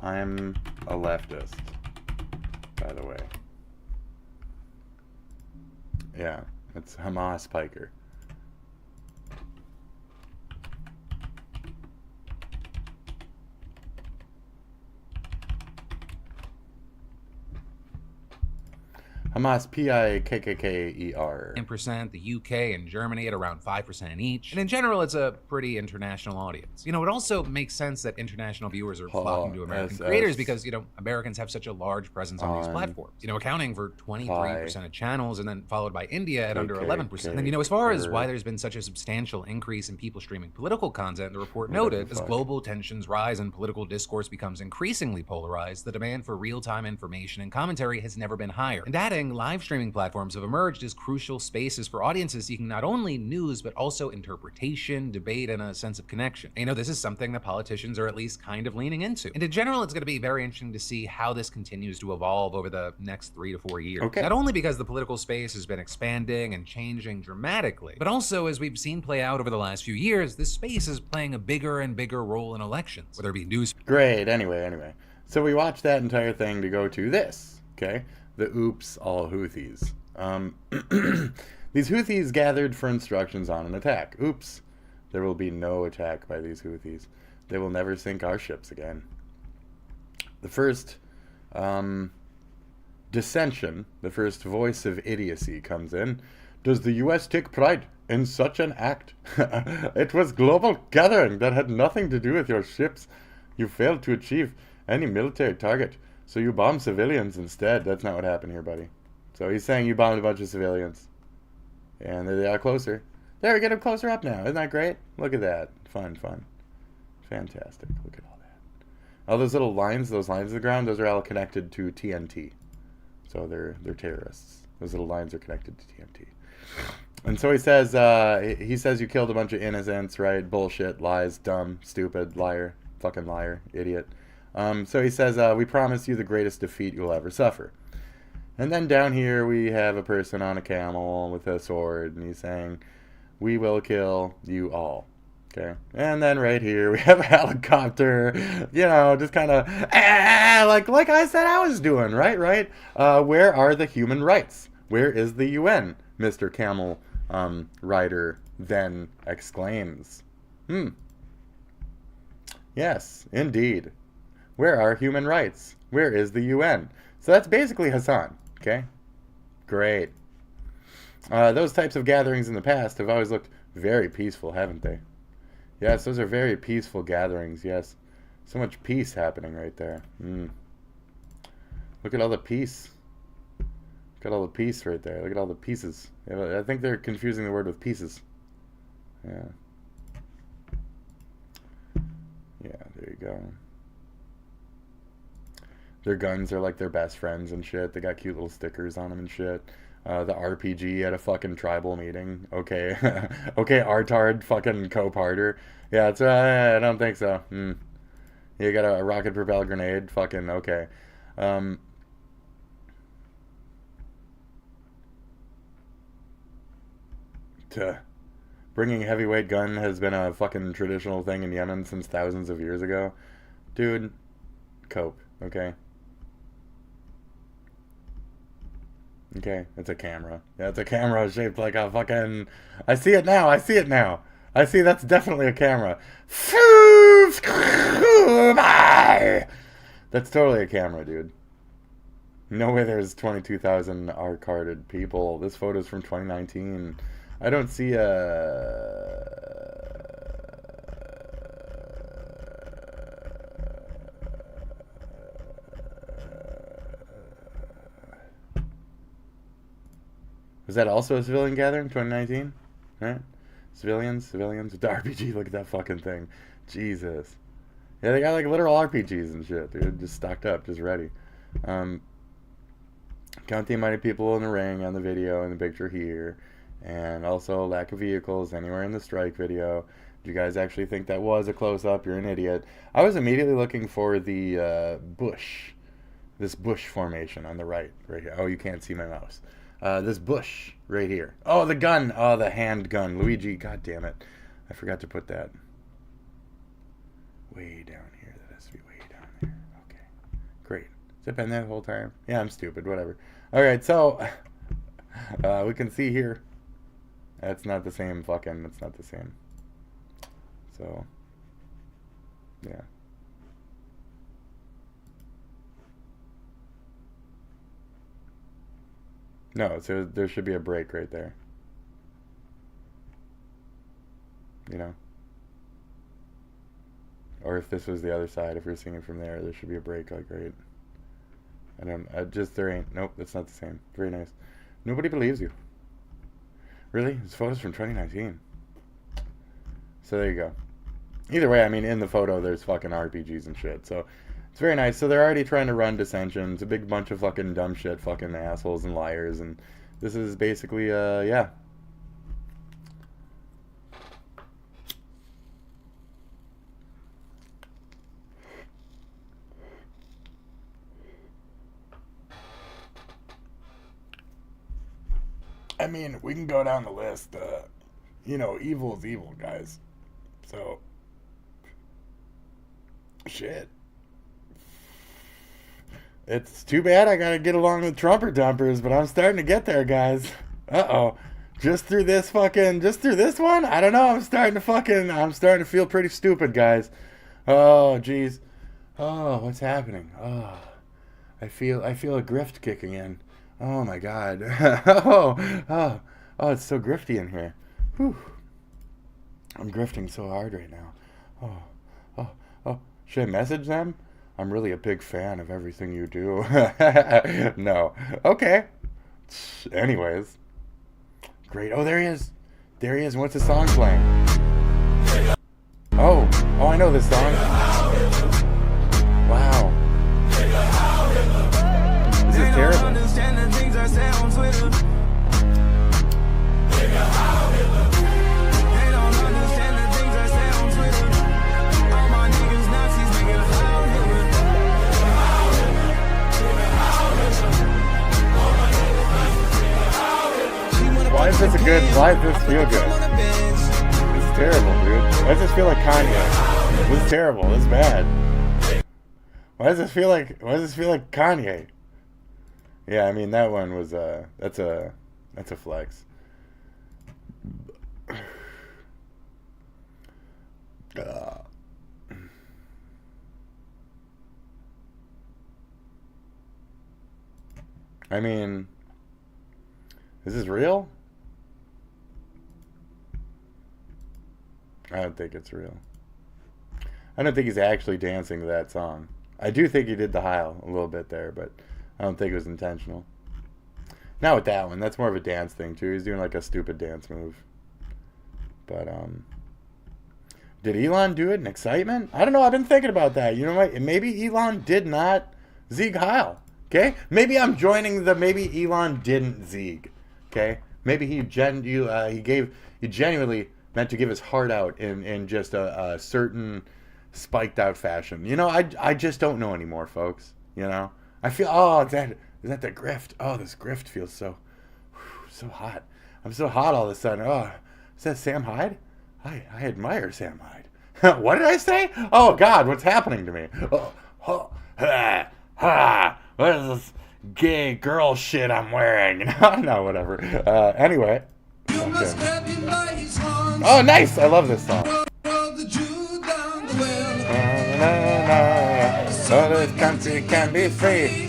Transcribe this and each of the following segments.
I'm a leftist, by the way. Yeah, it's Hamas Piker. Hamas, P-I-K-K-K-E-R. 9%, the UK and Germany at around 5% in each. And in general, it's a pretty international audience. You know, it also makes sense that international viewers are flocking to American creators because, you know, Americans have such a large presence on these platforms. You know, accounting for 23% of channels and then followed by India at under 11%. And then, you know, as far as why there's been such a substantial increase in people streaming political content, the report noted, as global tensions rise and political discourse becomes increasingly polarized, the demand for real-time information and commentary has never been higher. And adding, live streaming platforms have emerged as crucial spaces for audiences seeking not only news, but also interpretation, debate, and a sense of connection. And, you know, this is something that politicians are at least kind of leaning into. And in general, it's going to be very interesting to see how this continues to evolve over the next 3 to 4 years. Not only because the political space has been expanding and changing dramatically, but also as we've seen play out over the last few years, this space is playing a bigger and bigger role in elections, whether it be news. Great. Anyway. So we watched that entire thing to go to this, okay? The oops all Houthis. These Houthis gathered for instructions on an attack. Oops. There will be no attack by these Houthis. They will never sink our ships again. The first dissension, the first voice of idiocy comes in. Does the U.S. take pride in such an act? It was global gathering that had nothing to do with your ships. You failed to achieve any military target. So you bombed civilians instead. That's not what happened here, buddy. So he's saying you bombed a bunch of civilians. And they are closer. There, we get them closer up now. Isn't that great? Look at that. Fun. Fantastic. Look at all that. All those little lines, those lines on the ground, those are all connected to TNT. So they're terrorists. Those little lines are connected to TNT. And so he says you killed a bunch of innocents, right? Bullshit, lies, dumb, stupid, liar, fucking liar, idiot. So he says, we promise you the greatest defeat you'll ever suffer. And then down here we have a person on a camel with a sword, and he's saying, we will kill you all. Okay? And then right here we have a helicopter, you know, just kind of, like I said I was doing, right? Where are the human rights? Where is the UN? Mr. Camel Rider then exclaims. Yes, indeed. Where are human rights? Where is the UN? So that's basically Hassan, okay? Great. Those types of gatherings in the past have always looked very peaceful, haven't they? Yes, those are very peaceful gatherings, yes. So much peace happening right there. Look at all the peace. Look at all the peace right there. Look at all the pieces. I think they're confusing the word with pieces. Yeah. Yeah, there you go. Their guns are like their best friends and shit. They got cute little stickers on them and shit. The RPG at a fucking tribal meeting. Okay. Okay, Artard fucking co-parter. Yeah, it's, I don't think so. You got a rocket propelled grenade. Fucking, okay. Bringing a heavyweight gun has been a fucking traditional thing in Yemen since thousands of years ago. Dude, cope, okay? Okay, it's a camera. Yeah, it's a camera shaped like a fucking... I see it now. I see that's definitely a camera. That's totally a camera, dude. No way there's 22,000 R-carded people. This photo's from 2019. I don't see a... Was that also a civilian gathering, 2019? Right? Civilians with the RPG. Look at that fucking thing. Jesus. Yeah, they got like literal RPGs and shit, dude. Just stocked up, just ready. Count the amount of people in the ring on the video and the picture here. And also lack of vehicles anywhere in the strike video. Do you guys actually think that was a close-up? You're an idiot. I was immediately looking for the bush. This bush formation on the right here. Oh, you can't see my mouse. This bush right here. Oh, the gun. Oh, the handgun. Luigi, god damn it. I forgot to put that way down here. That has to be way down there. Okay. Great. Has it been that whole time? Yeah, I'm stupid. Whatever. Alright, so we can see here. That's not the same fucking... It's not the same. So, yeah. No, so there should be a break right there. You know? Or if this was the other side, if we were singing from there should be a break, like, right? There ain't. Nope, that's not the same. Very nice. Nobody believes you. Really? This photo's from 2019. So there you go. Either way, I mean, in the photo, there's fucking RPGs and shit, so it's very nice. So they're already trying to run dissensions, a big bunch of fucking dumb shit, fucking assholes and liars, and this is basically, yeah. I mean, we can go down the list. You know, evil is evil, guys. So, shit. It's too bad I gotta get along with Trumper Dumpers, but I'm starting to get there, guys. Uh-oh. Just through this one? I don't know. I'm starting to feel pretty stupid, guys. Oh, jeez. Oh, what's happening? Oh, I feel a grift kicking in. Oh my God. Oh, it's so grifty in here. Whew. I'm grifting so hard right now. Oh. Should I message them? I'm really a big fan of everything you do. No. Okay. Anyways. Great. Oh, there he is. What's the song playing? Oh, I know this song. Wow. This is terrible. Why does this feel good? This is terrible, dude. Why does this feel like Kanye? This is terrible. This is bad. Why does this feel like Kanye? Yeah, I mean that one was that's a flex. I mean, is this real? I don't think it's real. I don't think he's actually dancing to that song. I do think he did the Heil a little bit there, but I don't think it was intentional. Not with that one. That's more of a dance thing, too. He's doing like a stupid dance move. But, did Elon do it in excitement? I don't know. I've been thinking about that. You know what? Maybe Elon did not Zieg Heil. Okay? Maybe I'm joining maybe Elon didn't Zieg. Okay? Maybe he genuinely meant to give his heart out in just a certain spiked out fashion. You know, I just don't know anymore, folks. You know? I feel, is that the grift? Oh, this grift feels so hot. I'm so hot all of a sudden. Oh, is that Sam Hyde? I admire Sam Hyde. What did I say? Oh, God, what's happening to me? What is this gay girl shit I'm wearing? No, whatever. Anyway. Okay. Oh, nice! I love this song. So this country can be free.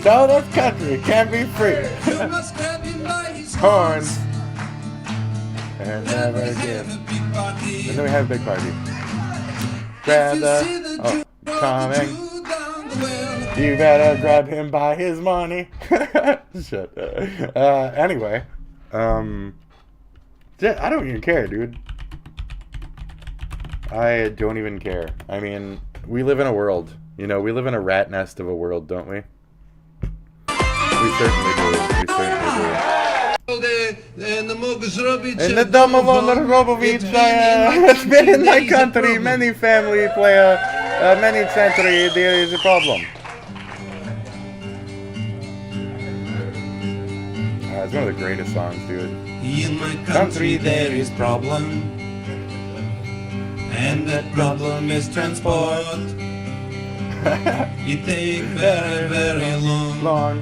Horns. And never give. And then we have a big party. Grab coming. You better grab him by his money. Shit. Anyway. I don't even care, dude. I don't even care. I mean, we live in a world. You know, we live in a rat nest of a world, don't we? We certainly do. In the Dom of Honor Robovich, it's been in my country. Many family play many century. There is a problem. It's one of the greatest songs, dude. In my country there is problem, and that problem is transport. It take very, very long.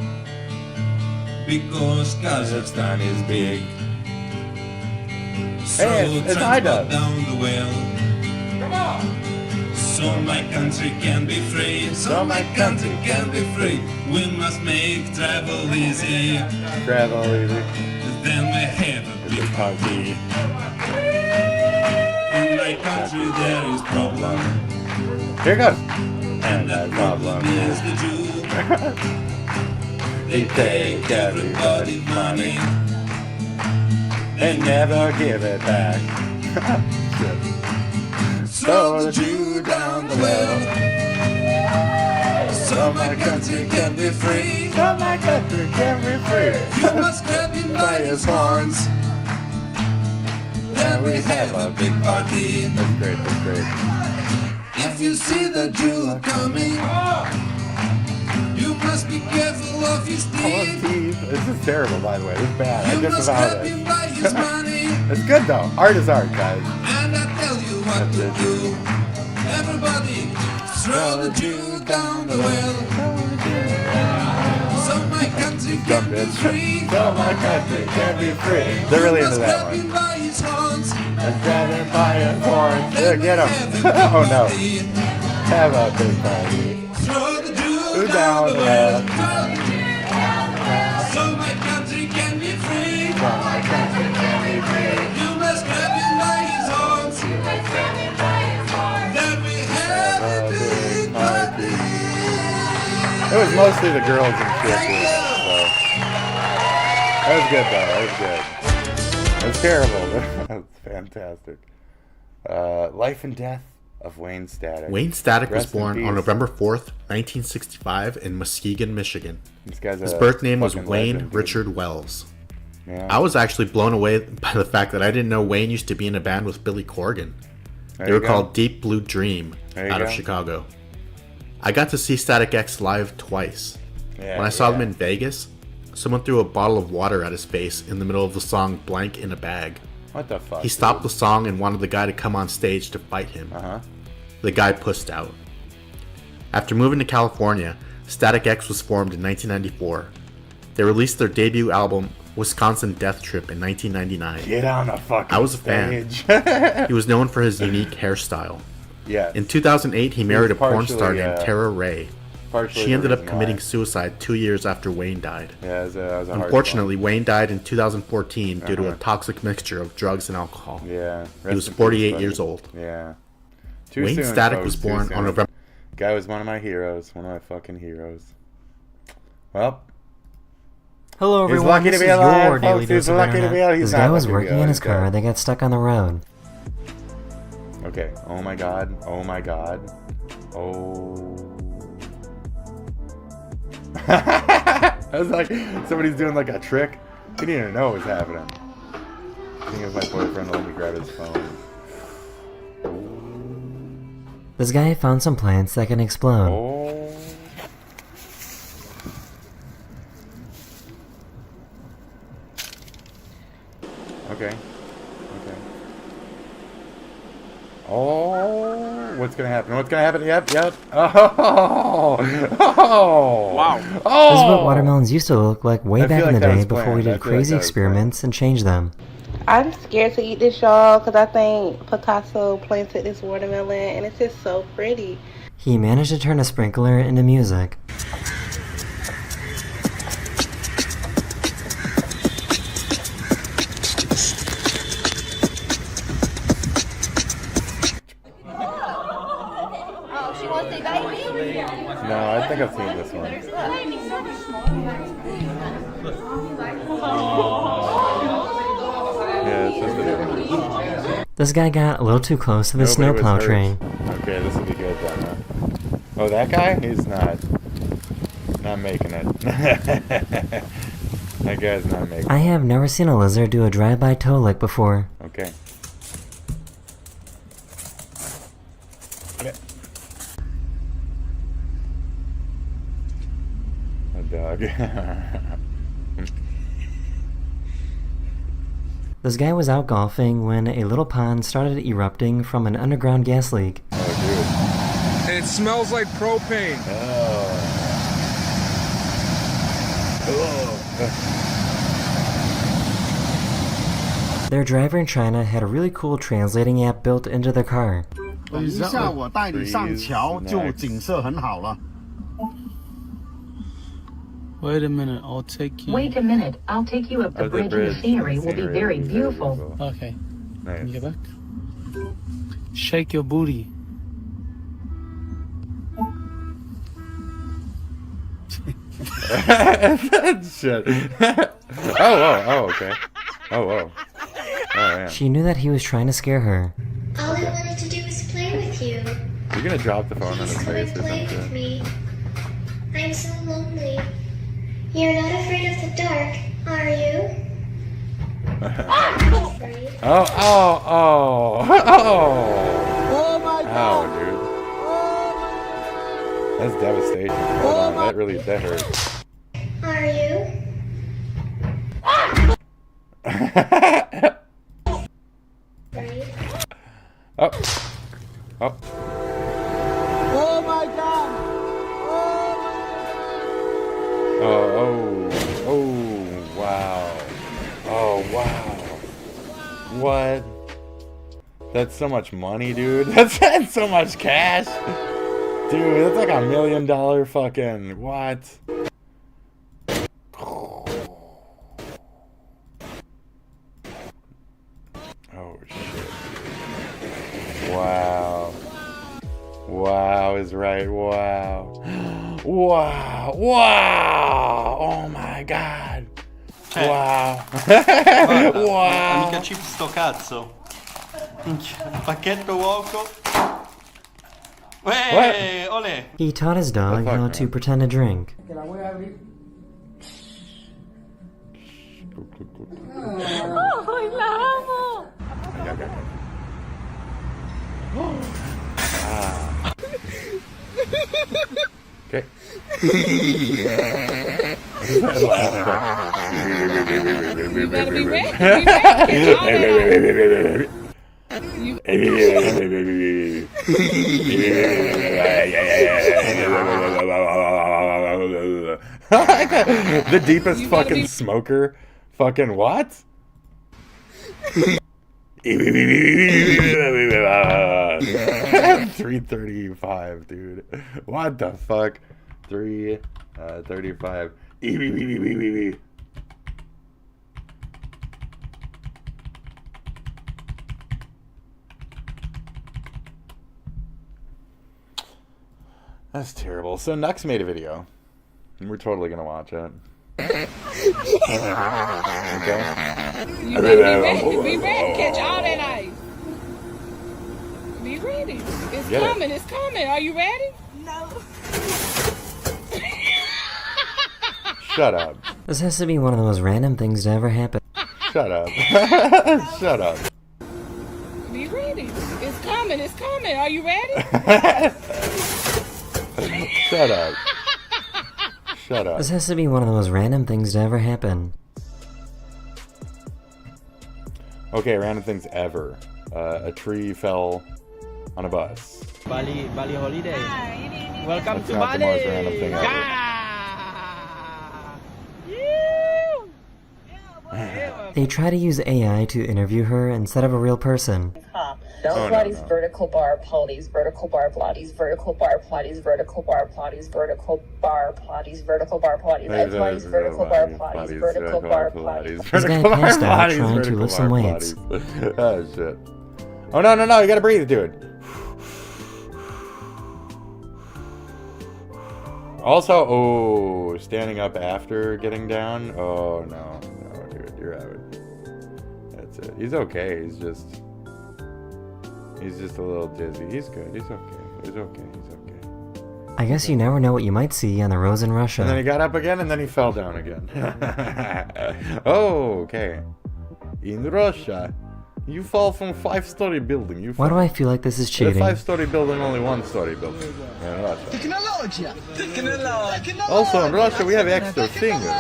Because Kazakhstan is big. So Hey, it's transport iDubbbz. down the well. Come on. So my country can be free. So my country can be free. We must make travel easy. Travel easy. Then we have a big party. In my country there is problem. Here it goes. And that problem is the Jew. They take everybody's money. They never give it back. Shit. Throw the Jew down the well. So my country can be free. So my country can be free. You must grab him by his horns. Then we have a big party. That's great, that's great. If you see the Jew coming, you must be careful of his teeth. This is terrible, by the way. This is bad. I You just must about grab it. him by his money. It's good though. Art is art, guys. And I tell you what to do. Everybody, throw the Jew down the well. So my country can be free. So my country can be free. They're really into that Grab him one. by his horns. Let's grab him by his horns. There, get him. Oh no. Have a big party. Throw the Jew Down down the the well. well. So my country can be free. So my country can be free. You must grab him by his horns. Then we have a big party. It was mostly the girls and shit. So. That was good though. That was good. That's terrible. That's fantastic. Life and Death of Wayne Static. Wayne Static was Rest in born on peace. November 4th, 1965 in Muskegon, Michigan. This guy's His a birth name was fucking Wayne legend, dude. Richard Wells. Yeah. I was actually blown away by the fact that I didn't know Wayne used to be in a band with Billy Corgan. There They you were go. called Deep Blue Dream There you out of go. Chicago. I got to see Static X live twice. Yeah, When I saw them yeah. in Vegas, someone threw a bottle of water at his face in the middle of the song Blank in a Bag. What the fuck? He stopped the song and wanted the guy to come on stage to fight him. Uh-huh. The guy pussed out. After moving to California, Static X was formed in 1994. They released their debut album, Wisconsin Death Trip, in 1999. Get on the fucking I was a fan. stage. He was known for his unique hairstyle. Yeah. In 2008, he married a porn partially, star named Tara Ray. Partially She the ended up reason committing why. suicide 2 years after Wayne died. Yeah, it was a hard Unfortunately, Wayne died in 2014 due to a Uh-huh. toxic mixture of drugs and alcohol. one. Yeah. He was Rest in peace, 48 buddy. years old. Yeah. Too Wayne soon, Static folks, was too born soon. on November. Guy was one of my heroes. One of my fucking heroes. Well, Hello he's everyone, lucky to this be is alive, your daily folks. He's dose of lucky to internet. be alive. He's This not guy was lucky to be working in alive. his car, they got stuck on the road. Okay. Oh my god. Oh my god. Oh. I was like, somebody's doing like a trick. Didn't even know what was happening. I think it was my boyfriend. Let me grab his phone. This guy found some plants that can explode. Oh. Okay. Okay. Oh, what's gonna happen? What's gonna happen? Yep, yep. Oh, oh. Wow. Oh. This is what watermelons used to look like way I back feel in the like that day was before planned. we I did feel like crazy that was experiments and changed them. I'm scared to eat this, y'all, because I think Picasso planted this watermelon, and it's just so pretty. He managed to turn a sprinkler into music. Oh, she wants a baby? No, I think I've seen this one. Yeah, it's just a This guy got a little too close to the Nobody was snowplow hurt. train. Okay, this will be good then, huh? Oh, that guy? He's not making it. That guy's not making I it. have never seen a lizard do a drive-by toe lick before. Okay. A dog. This guy was out golfing when a little pond started erupting from an underground gas leak. Oh, dude. and it smells like propane. Their driver in China had a really cool translating app built into their car. 等一下，我带你上桥，就景色很好了。 Wait a minute, I'll take you. Wait a minute, I'll take you up the bridge. The scenery will be very beautiful. Okay. Nice. Can you get back? Shake your booty. Shit. Oh, okay. Oh, whoa. Oh, yeah. She knew that he was trying to scare her. All I wanted to do was play with you. You're gonna drop the phone on his Please come face and or play with something. me. I'm so lonely. You're not afraid of the dark, are you? Afraid? Oh. Oh my god! Ow, dude. That's devastation. Hold on, that hurt. Are you? Right? Oh. Oh my god! Oh, wow. Oh, wow. What? That's so much money, dude. That's so much cash. Dude, that's like $1 million fucking... What? Oh, shit. Wow. Wow is right. Wow. Wow. Wow. Oh my god. Wow. Wow. Mica chip sto cazzo. Pacchetto uoco. Hey, ole. He taught his dog how to pretend to drink. ¡Ay, la amo! Okay. You better be ready. The deepest fucking smoker. Fucking what? 335, dude. What the fuck? 335. That's terrible. So Nux made a video, and we're totally gonna watch it. Okay. You better be ready. Catch all that ice. Be ready. It's Get coming. It's coming. Are you ready? No. Shut up. This has to be one of the most random things to ever happen. Shut up. Shut up. Be ready. It's coming. It's coming. Are you ready? Shut up. Shut up. This has to be one of the most random things to ever happen. Okay, random things ever. A tree fell on a bus. Bali holiday. Welcome That's to not Bali. the most random thing ever. They try to use AI to interview her instead of a real person. Pilates, vertical bar, Pilates, vertical bar, Pilates, vertical bar, Pilates, vertical bar, Pilates, vertical bar, Pilates, vertical bar, Pilates, Pilates, vertical bar, Pilates, vertical bar, Pilates. This guy passed out trying to lift some weights. Oh shit. Oh no, you gotta breathe, dude. Also, standing up after getting down. Oh no, dude, you're out. That's it. He's okay. He's just a little dizzy. He's good. He's okay. He's okay. I guess you never know what you might see on the roads in Russia. And then he got up again, and then he fell down again. Oh, okay. In Russia, you fall from 5-story building. Why do I feel like this is cheating? A 5-story building, only 1-story building in Russia. Technology. Also in Russia, we have extra fingers.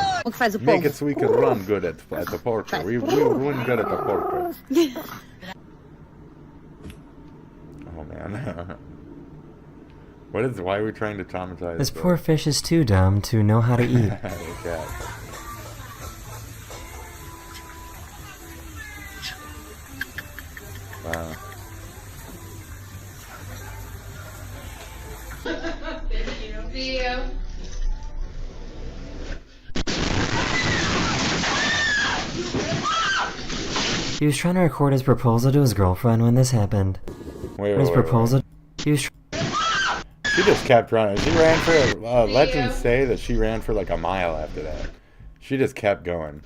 Make it so we can run good at the poker. We run good at the poker. Oh man. Why are we trying to traumatize This poor fish is too dumb to know how to eat. Okay. Wow. See you. He was trying to record his proposal to his girlfriend when this happened. His proposal. He was. She just kept running. She ran for. Legends say that she ran for like a mile after that. She just kept going.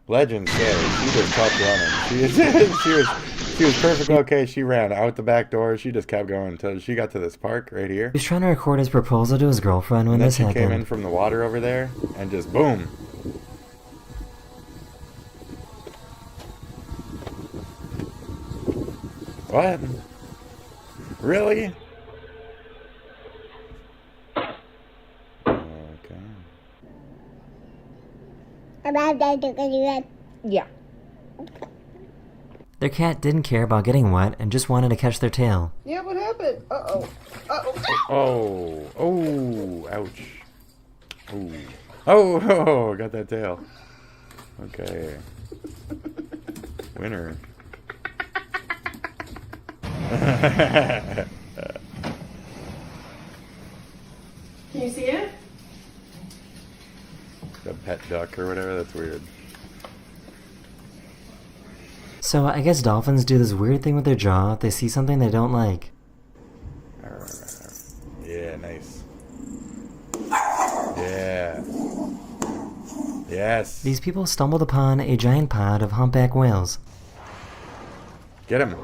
Legends say she just kept running. She was perfectly okay. She ran out the back door. She just kept going until she got to this park right here. He was trying to record his proposal to his girlfriend when this happened. She came in from the water over there and just boom. What? Really? Okay. Yeah. Their cat didn't care about getting wet and just wanted to catch their tail. Yeah, what happened? Uh-oh. Oh, ouch. Oh, got that tail. Okay. Winner. Can you see it? The pet duck or whatever, that's weird. So I guess dolphins do this weird thing with their jaw if they see something they don't like. Yeah, nice. Yeah. Yes. These people stumbled upon a giant pod of humpback whales. Get him.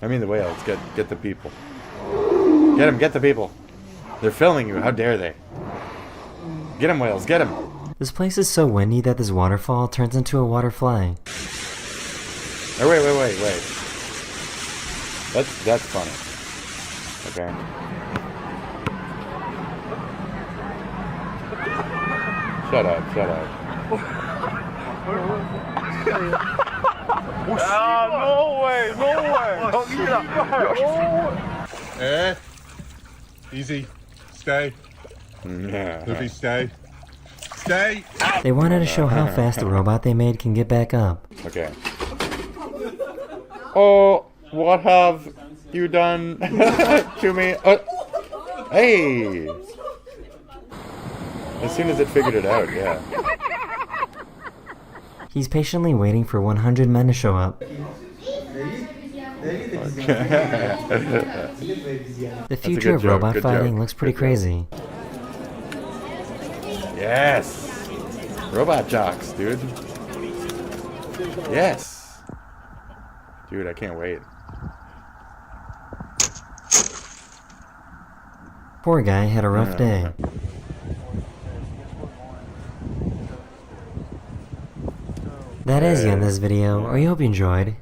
I mean the whales. Get the people. Get the people. They're filming you. How dare they? Get him, whales. Get him. This place is so windy that this waterfall turns into a waterfly. Oh, wait. That's funny. Okay. Shut up. No way. Easy. Stay. Luffy, stay. Stay. They wanted to show how fast the robot they made can get back up. Okay. Oh, what have you done to me? Hey! As soon as it figured it out, yeah. He's patiently waiting for 100 men to show up. The future of robot fighting looks pretty crazy. Yes! Robot jocks, dude. Yes! Dude, I can't wait. Poor guy had a rough day. That is the end of this video. I hope you enjoyed.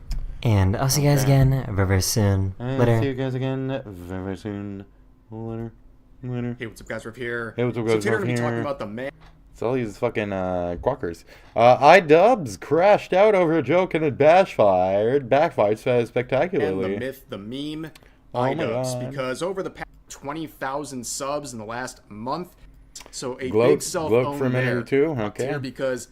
And I'll see you guys again very soon. Later. See you guys again very soon. Later. Hey, what's up, guys? Riff here. Hey, what's up, guys? So today we're going to be talking about the man. It's all these fucking quackers. iDubbbz crashed out over a joke and it backfired spectacularly. And the myth, the meme, iDubbbz. Because over the past 20,000 subs in the last month, so a big self-owned for a minute or two. Okay. Because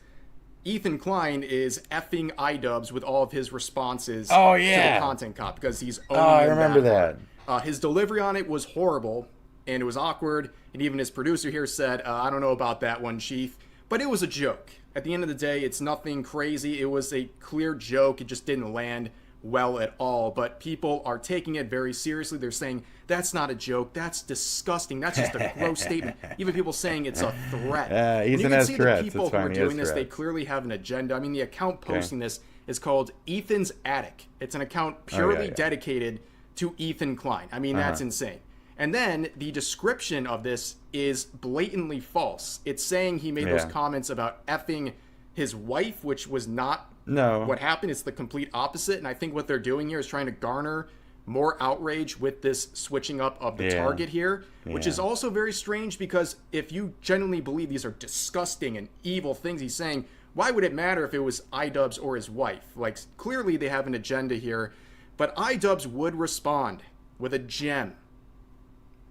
Ethan Klein is effing iDubbbz with all of his responses to the content cop because he's owning I remember that. His delivery on it was horrible. And it was awkward, and even his producer here said, I don't know about that one, Chief. But it was a joke. At the end of the day, it's nothing crazy. It was a clear joke. It just didn't land well at all. But people are taking it very seriously. They're saying, that's not a joke. That's disgusting. That's just a gross statement. Even people saying it's a threat. Ethan has threats. People who are doing this, they clearly have an agenda. I mean, the account posting this is called Ethan's Attic. It's an account purely dedicated to Ethan Klein. I mean, that's insane. And then the description of this is blatantly false. It's saying he made those comments about effing his wife, which was not what happened. It's the complete opposite. And I think what they're doing here is trying to garner more outrage with this switching up of the target here, which is also very strange because if you genuinely believe these are disgusting and evil things he's saying, why would it matter if it was iDubbbz or his wife? Like, clearly they have an agenda here, but iDubbbz would respond with a gem.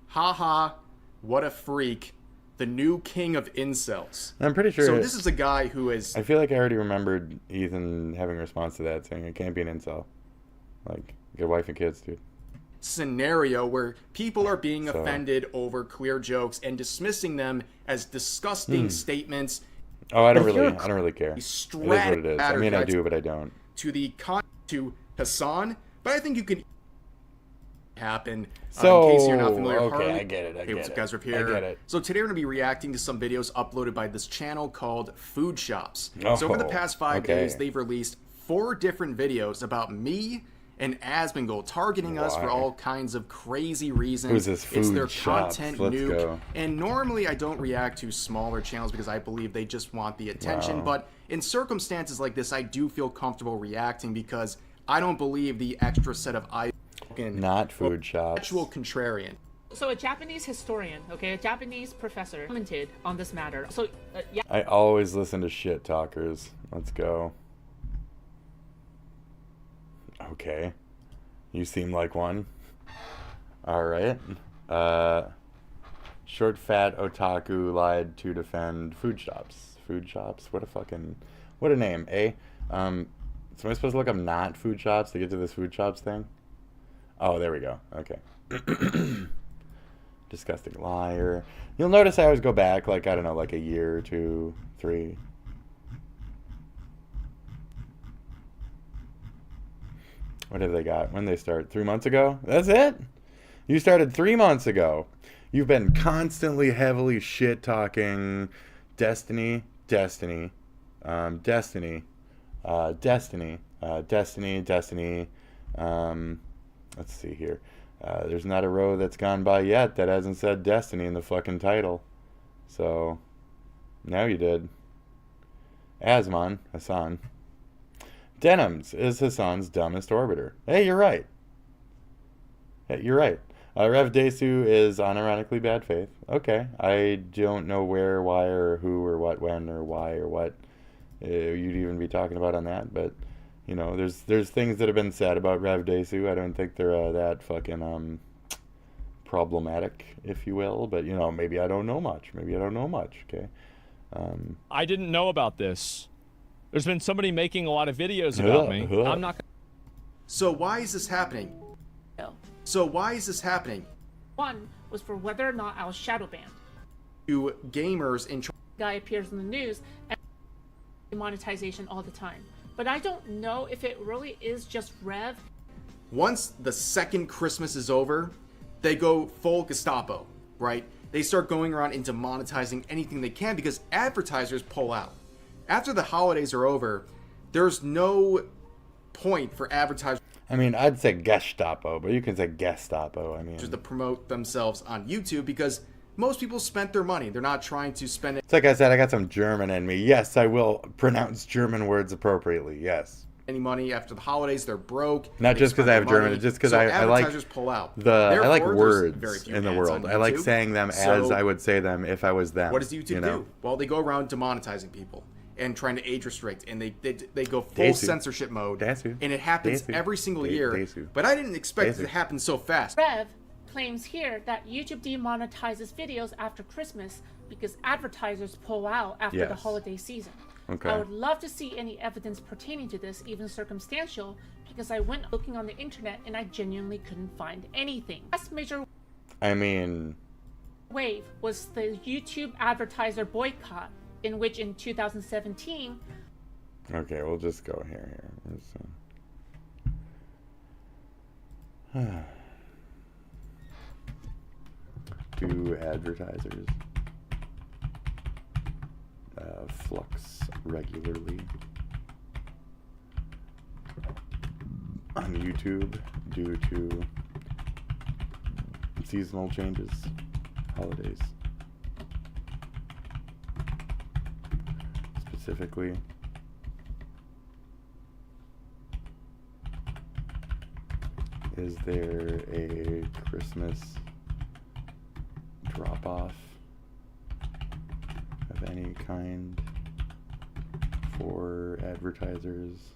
Haha, what a freak. The new king of incels. I'm pretty sure. So this is a guy who is... I feel like I already remembered Ethan having a response to that, saying it can't be an incel. Like, get a wife and kids, dude. Scenario where people are being offended over queer jokes and dismissing them as disgusting statements. Oh, I don't really care. It is what it is. I mean, I do, but I don't. To Hassan, but I think you can happen. So, in case you're not familiar, okay, Harley. I get it. Hey, what's up, guys? We're here. I get it. So today we're going to be reacting to some videos uploaded by this channel called Food Shops. Oh, so over the past 5 days, they've released 4 different videos about me and Asmongold targeting us for all kinds of crazy reasons. Who's this Food It's their Shops? content Let's nuke. go. And normally I don't react to smaller channels because I believe they just want the attention. Wow. But in circumstances like this, I do feel comfortable reacting because I don't believe the extra set of eyes. Not Food Shops. Actual contrarian. So a Japanese historian, okay, a Japanese professor commented on this matter. So yeah. I always listen to shit talkers. Let's go. Okay. You seem like one. Alright. Short fat otaku lied to defend Food Shops. Food Shops? What a name, eh? So am I supposed to look up not Food Shops to get to this Food Shops thing? Oh, there we go. Okay. Disgusting liar. You'll notice I always go back, like, I don't know, like a year, 2, 3. What have they got? When they start? 3 months ago? That's it? You started 3 months ago. You've been constantly heavily shit-talking Destiny, Destiny, Destiny, Destiny, Destiny, Destiny, let's see here. There's not a row that's gone by yet that hasn't said Destiny in the fucking title. So, now you did. Hassan. Denims is Hassan's dumbest orbiter. Hey, you're right. Rev Desu is unironically bad faith. Okay. I don't know where, why, or who, or what, when, or why, or what you'd even be talking about on that, but... You know, there's things that have been said about Rev Desu. I don't think they're that fucking problematic, if you will. But you know, maybe I don't know much. Okay. I didn't know about this. There's been somebody making a lot of videos about me. I'm not. So why is this happening? One was for whether or not I was shadow banned. To gamers in. Guy appears in the news and monetization all the time. But I don't know if it really is just Rev. Once the second Christmas is over, they go full Gestapo, right? They start going around into monetizing anything they can because advertisers pull out. After the holidays are over, there's no point for advertisers. I mean, I'd say Gestapo, but you can say Gestapo. I mean, just to promote themselves on YouTube because most people spent their money. They're not trying to spend it. It's like I said, I got some German in me. Yes, I will pronounce German words appropriately. Yes. Any money after the holidays, they're broke. Not just because I have German, just because I like pull out. I like words in the world. I like saying them as I would say them if I was them. What does YouTube do? Well, they go around demonetizing people and trying to age restrict, and they go full censorship mode. And it happens every single year. But I didn't expect it to happen so fast. Rev claims here that YouTube demonetizes videos after Christmas because advertisers pull out after the holiday season. Okay. I would love to see any evidence pertaining to this, even circumstantial, because I went looking on the internet and I genuinely couldn't find anything. Last major wave was the YouTube advertiser boycott, in which in 2017... Okay, we'll just go here. Do advertisers flux regularly on YouTube due to seasonal changes, holidays? Specifically, is there a Christmas drop-off of any kind for advertisers?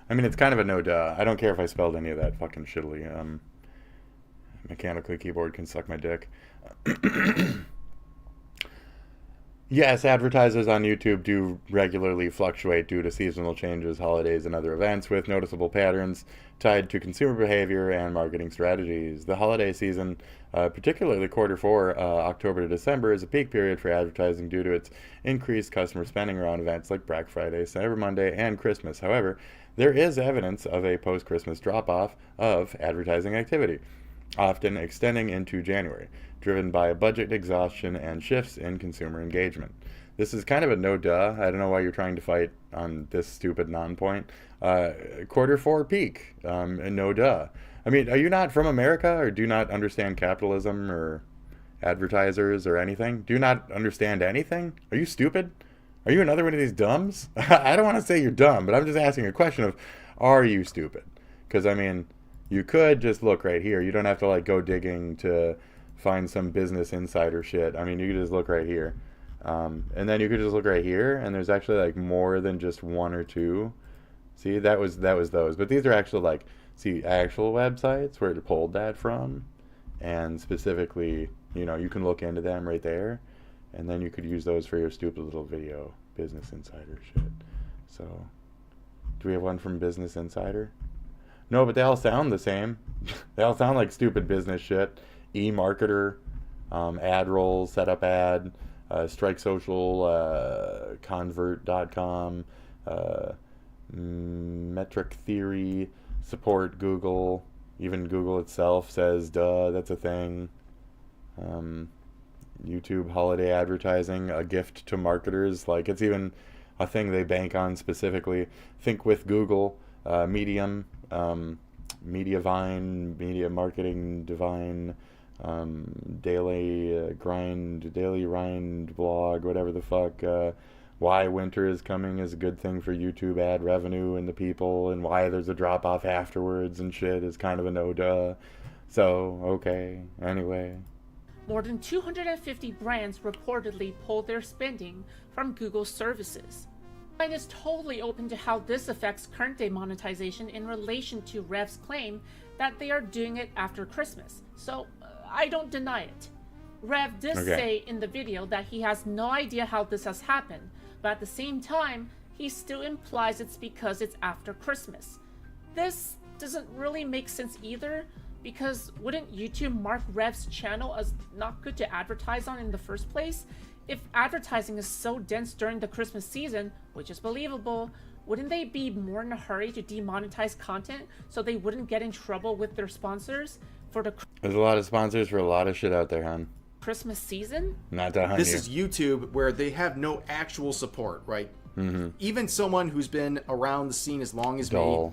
I mean, it's kind of a no duh. I don't care if I spelled any of that fucking shittily. Mechanical keyboard can suck my dick. Yes, advertisers on YouTube do regularly fluctuate due to seasonal changes, holidays, and other events, with noticeable patterns tied to consumer behavior and marketing strategies. The holiday season, particularly quarter 4, October to December, is a peak period for advertising due to its increased customer spending around events like Black Friday, Cyber Monday, and Christmas. However, there is evidence of a post-Christmas drop-off of advertising activity, often extending into January, driven by budget exhaustion and shifts in consumer engagement. This is kind of a no-duh. I don't know why you're trying to fight on this stupid non-point. Quarter 4 peak, no-duh. I mean, are you not from America, or do you not understand capitalism or advertisers or anything? Do you not understand anything? Are you stupid? Are you another one of these dumbs? I don't want to say you're dumb, but I'm just asking a question of, are you stupid? Because, I mean, you could just look right here. You don't have to, like, go digging to find some Business Insider shit. I mean, you could just look right here. And then you could just look right here, and there's actually, like, more than just one or two. See, that was those. But these are actual, like, see, actual websites where it pulled that from. And specifically, you know, you can look into them right there. And then you could use those for your stupid little video Business Insider shit. So, do we have one from Business Insider? No, but they all sound the same. They all sound like stupid business shit. eMarketer, ad rolls, setup ad, Strike Social, Convert.com, Metric Theory, support Google. Even Google itself says, duh, that's a thing. YouTube holiday advertising, a gift to marketers. Like, it's even a thing they bank on specifically. Think with Google, Medium, Mediavine, Media Marketing Divine, Daily Rind blog, whatever the fuck. Why winter is coming is a good thing for YouTube ad revenue and the people, and why there's a drop off afterwards and shit is kind of a no duh. So, okay, anyway. More than 250 brands reportedly pulled their spending from Google's services. Mine is totally open to how this affects current day monetization in relation to Rev's claim that they are doing it after Christmas, so I don't deny it. Rev did say in the video that he has no idea how this has happened, but at the same time, he still implies it's because it's after Christmas. This doesn't really make sense either, because wouldn't YouTube mark Rev's channel as not good to advertise on in the first place? If advertising is so dense during the Christmas season, which is believable, wouldn't they be more in a hurry to demonetize content so they wouldn't get in trouble with their sponsors for the There's a lot of sponsors for a lot of shit out there, hon. Christmas season? Not to hunt This you. is YouTube, where they have no actual support, right? Mm-hmm. Even someone who's been around the scene as long as me,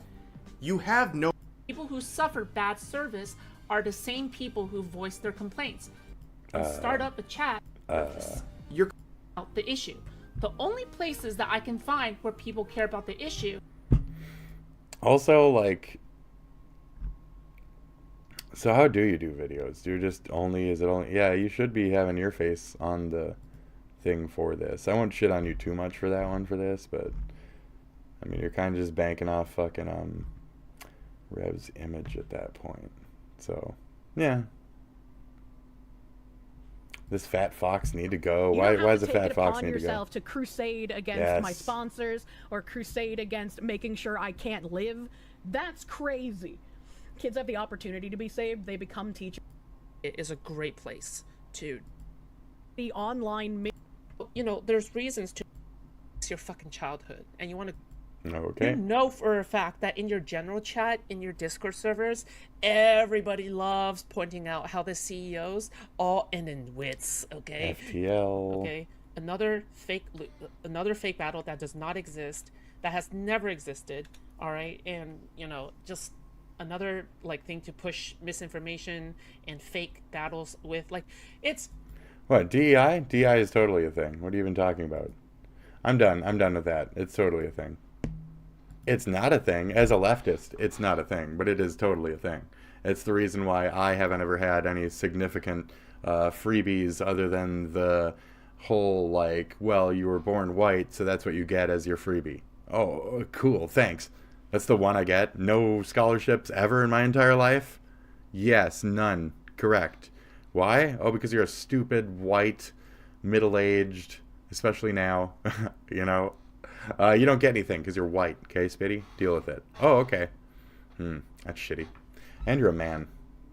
you have no... People who suffer bad service are the same people who voice their complaints. Start up a chat. You're out the issue. The only places that I can find where people care about the issue. Also, like, so how do you do videos? Do you just only, is it only, yeah, you should be having your face on the thing for this. I won't shit on you too much for that one for this, but I mean, you're kind of just banking off fucking Rev's image at that point. So, yeah. This fat fox need to go. Why does the fat fox need to go? Yourself to crusade against my sponsors or crusade against making sure I can't live. That's crazy. Kids have the opportunity to be saved. They become teachers. It is a great place to... The online... You know, there's reasons to... It's your fucking childhood. And you want to... Okay. You know for a fact that in your general chat, in your Discord servers, everybody loves pointing out how the CEOs all end in wits, okay? FTL. Okay. Another fake battle that does not exist, that has never existed, all right? And, you know, just another, like, thing to push misinformation and fake battles with. Like, it's... What, DEI? DEI is totally a thing. What are you even talking about? I'm done with that. It's totally a thing. It's not a thing. As a leftist, it's not a thing, but it is totally a thing. It's the reason why I haven't ever had any significant freebies other than the whole, like, well, you were born white, so that's what you get as your freebie. Oh, cool, thanks. That's the one I get. No scholarships ever in my entire life? Yes, none. Correct. Why? Oh, because you're a stupid, white, middle-aged, especially now, you know. You don't get anything because you're white, okay, Spitty? Deal with it. Oh, okay. That's shitty. And you're a man.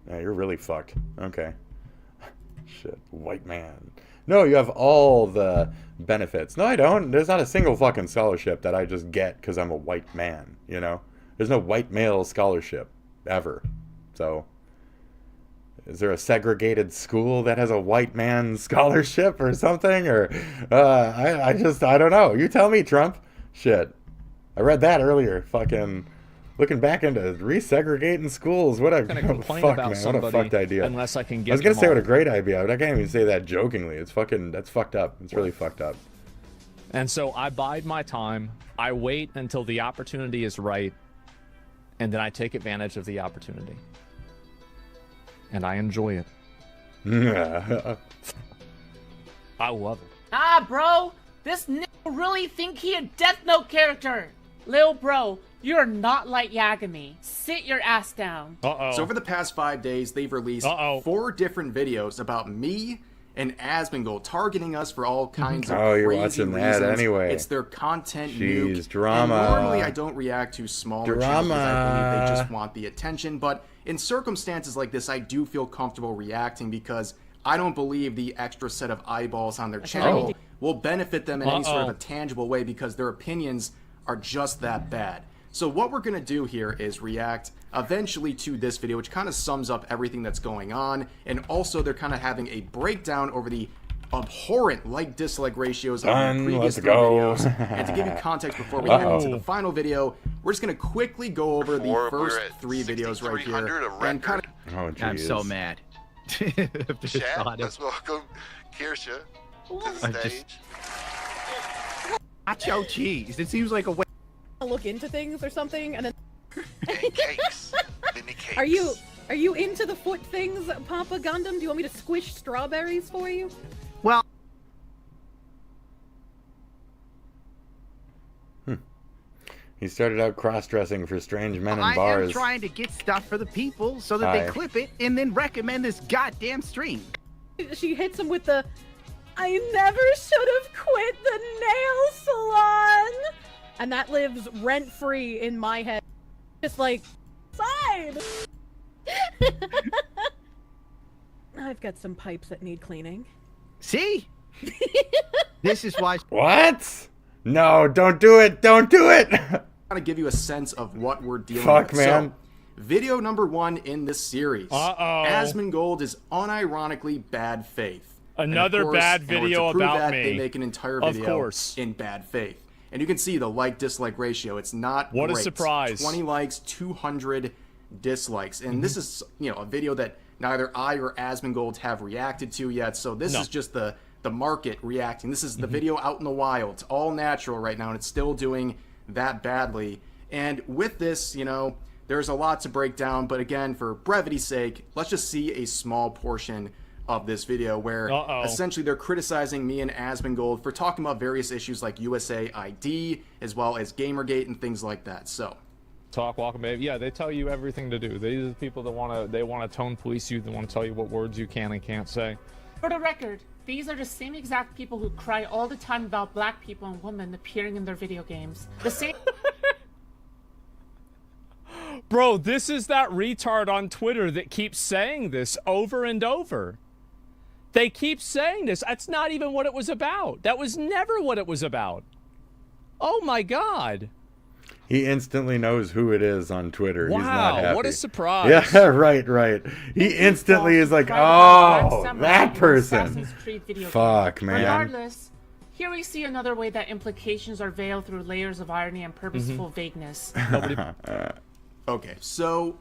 Yeah, you're really fucked. Okay. Shit. White man. No, you have all the benefits. No, I don't. There's not a single fucking scholarship that I just get because I'm a white man, you know? There's no white male scholarship. Ever. So, is there a segregated school that has a white man scholarship or something? Or, I don't know. You tell me, Trump. Shit. I read that earlier. Fucking... Looking back into resegregating schools, what a fuck, man! What a fucked idea. Unless I can get. I was gonna say what a great idea, but I can't even say that jokingly. It's fucking. That's fucked up. It's really fucked up. And so I bide my time. I wait until the opportunity is right, and then I take advantage of the opportunity, and I enjoy it. I love it. Ah, bro, this nigga really think he a Death Note character. Lil bro, you're not like Yagami. Sit your ass down. So over the past 5 days, they've released 4 different videos about me and Asmongold targeting us for all kinds of crazy you're watching that reasons. anyway. It's their content Jeez, nuke. drama. And normally I don't react to smaller channels because I believe they just want the attention. But in circumstances like this, I do feel comfortable reacting because I don't believe the extra set of eyeballs on their channel will benefit them in any sort of a tangible way because their opinions are just that bad. So what we're going to do here is react eventually to this video, which kind of sums up everything that's going on. And also they're kind of having a breakdown over the abhorrent like-dislike ratios of the previous 3 videos. And to give you context before we head into the final video, we're just going to quickly go over the first 3 videos right here. And kind of... I'm so mad. Chat, let's welcome Kirsha to the stage. Nacho cheese. It seems like a way. Look into things or something, and then. Cakes. Mini cakes. Are you into the foot things, Papa Gundam? Do you want me to squish strawberries for you? Well. He started out cross-dressing for strange men in bars. I am trying to get stuff for the people so that they clip it and then recommend this goddamn stream. She hits him with the, I never should have quit the nail salon. And that lives rent-free in my head. Just like, side. I've got some pipes that need cleaning. See? This is why. What? No, don't do it. Don't do it. To give you a sense of what we're dealing with. Man. So, video number 1 in this series. Asmongold is unironically bad faith. Another bad video about me. They make an entire video in bad faith. And you can see the like-dislike ratio. It's not What a surprise. 20 likes, 200 dislikes. And this is, you know, a video that neither I or Asmongold have reacted to yet. So this is just the market reacting. This is the video out in the wild. It's all natural right now, and it's still doing that badly. And with this, you know, there's a lot to break down, but again, for brevity's sake, let's just see a small portion of this video where essentially they're criticizing me and Asmongold for talking about various issues like USA ID as well as Gamergate and things like that. So talk, walk, baby. Yeah, they tell you everything to do. These are the people that want to tone police you. They want to tell you what words you can and can't say. For the record, these are the same exact people who cry all the time about black people and women appearing in their video games. The same. Bro, this is that retard on Twitter that keeps saying this over and over. They keep saying this. That's not even what it was about. That was never what it was about. Oh my God. He instantly knows who it is on Twitter. Wow, he's not happy. What a surprise. Yeah, right. He instantly is like, oh, that person. Fuck, man. Regardless, here we see another way that implications are veiled through layers of irony and purposeful vagueness. Okay, so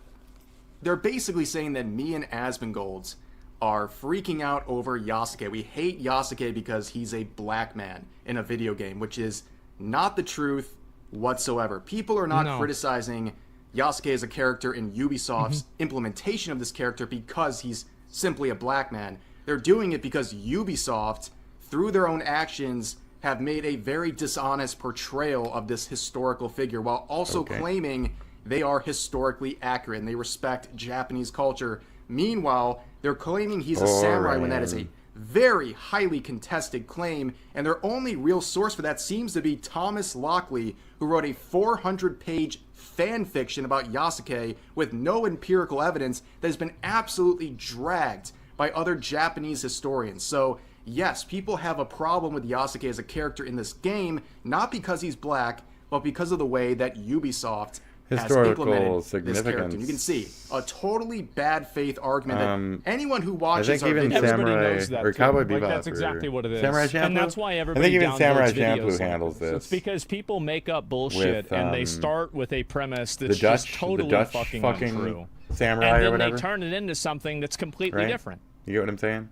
they're basically saying that me and Asmongold are freaking out over Yasuke. We hate Yasuke because he's a black man in a video game, which is not the truth whatsoever. People are not criticizing Yasuke as a character in Ubisoft's implementation of this character because he's simply a black man. They're doing it because Ubisoft, through their own actions, have made a very dishonest portrayal of this historical figure while also claiming they are historically accurate and they respect Japanese culture. Meanwhile, they're claiming he's a samurai when that is a very highly contested claim, and their only real source for that seems to be Thomas Lockley, who wrote a 400-page fan fiction about Yasuke with no empirical evidence that has been absolutely dragged by other Japanese historians. So yes, people have a problem with Yasuke as a character in this game, not because he's black, but because of the way that Ubisoft has implemented this character. And you can see a totally bad faith argument that anyone who watches our videos, everybody knows that or too. Cowboy Like, Bebop that's exactly what it is. Samurai Champloo? And that's why I everybody think even downloads Samurai videos Champloo like handles this. this. It's because people make up bullshit With, and they start with a premise that's the Dutch, just totally the Dutch fucking untrue. samurai and then or whatever. they turn it into something that's completely different. You get what I'm saying?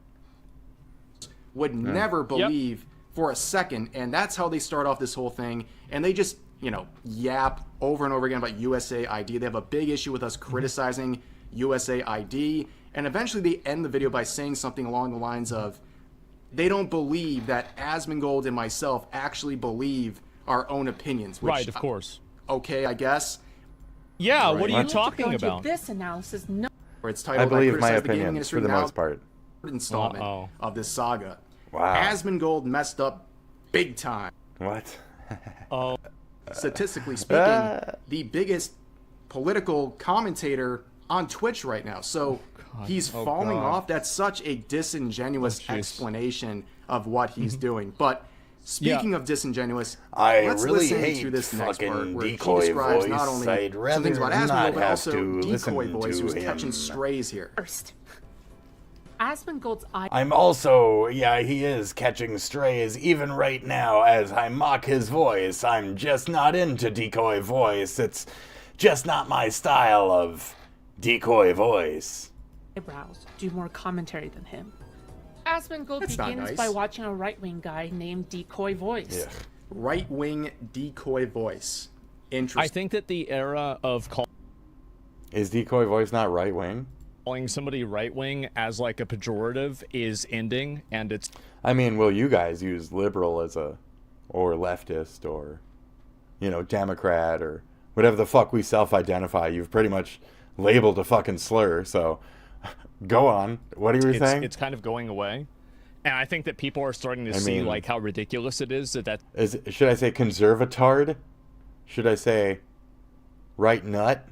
would never believe for a second, and that's how they start off this whole thing, and they just, you know, yap over and over again about USA ID. They have a big issue with us criticizing USA ID, and eventually they end the video by saying something along the lines of, they don't believe that Asmongold and myself actually believe our own opinions. Which, Right, of course. Okay, I guess. Yeah, Right. what are you talking about? This analysis, no. Where it's titled, I believe my criticize the gaming opinions industry for the now, most part. Installment of this saga. Wow. Asmongold messed up big time. What? Statistically speaking, the biggest political commentator on Twitch right now. So he's falling off. That's such a disingenuous explanation of what he's doing. But speaking of disingenuous, let's listen to this next part where he describes not only some things about Asmongold, but also Decoy Voice, who's catching strays here. First, Asmongold's eye. I'm also, he is catching strays even right now as I mock his voice. I'm just not into Decoy Voice. It's just not my style of Decoy Voice. Eyebrows do more commentary than him. Asmongold That's not begins nice. by watching a right-wing guy named Decoy Voice. Right-wing Decoy Voice. Interesting. I think that the era of Is Decoy Voice not right-wing? calling somebody right-wing as like a pejorative is ending, and it's... I mean, will you guys use liberal as or leftist, or, Democrat, or whatever the fuck we self-identify? You've pretty much labeled a fucking slur, so go on. What are you saying? It's kind of going away. And I think that people are starting to see like how ridiculous it is that should I say conservatard? Should I say right nut?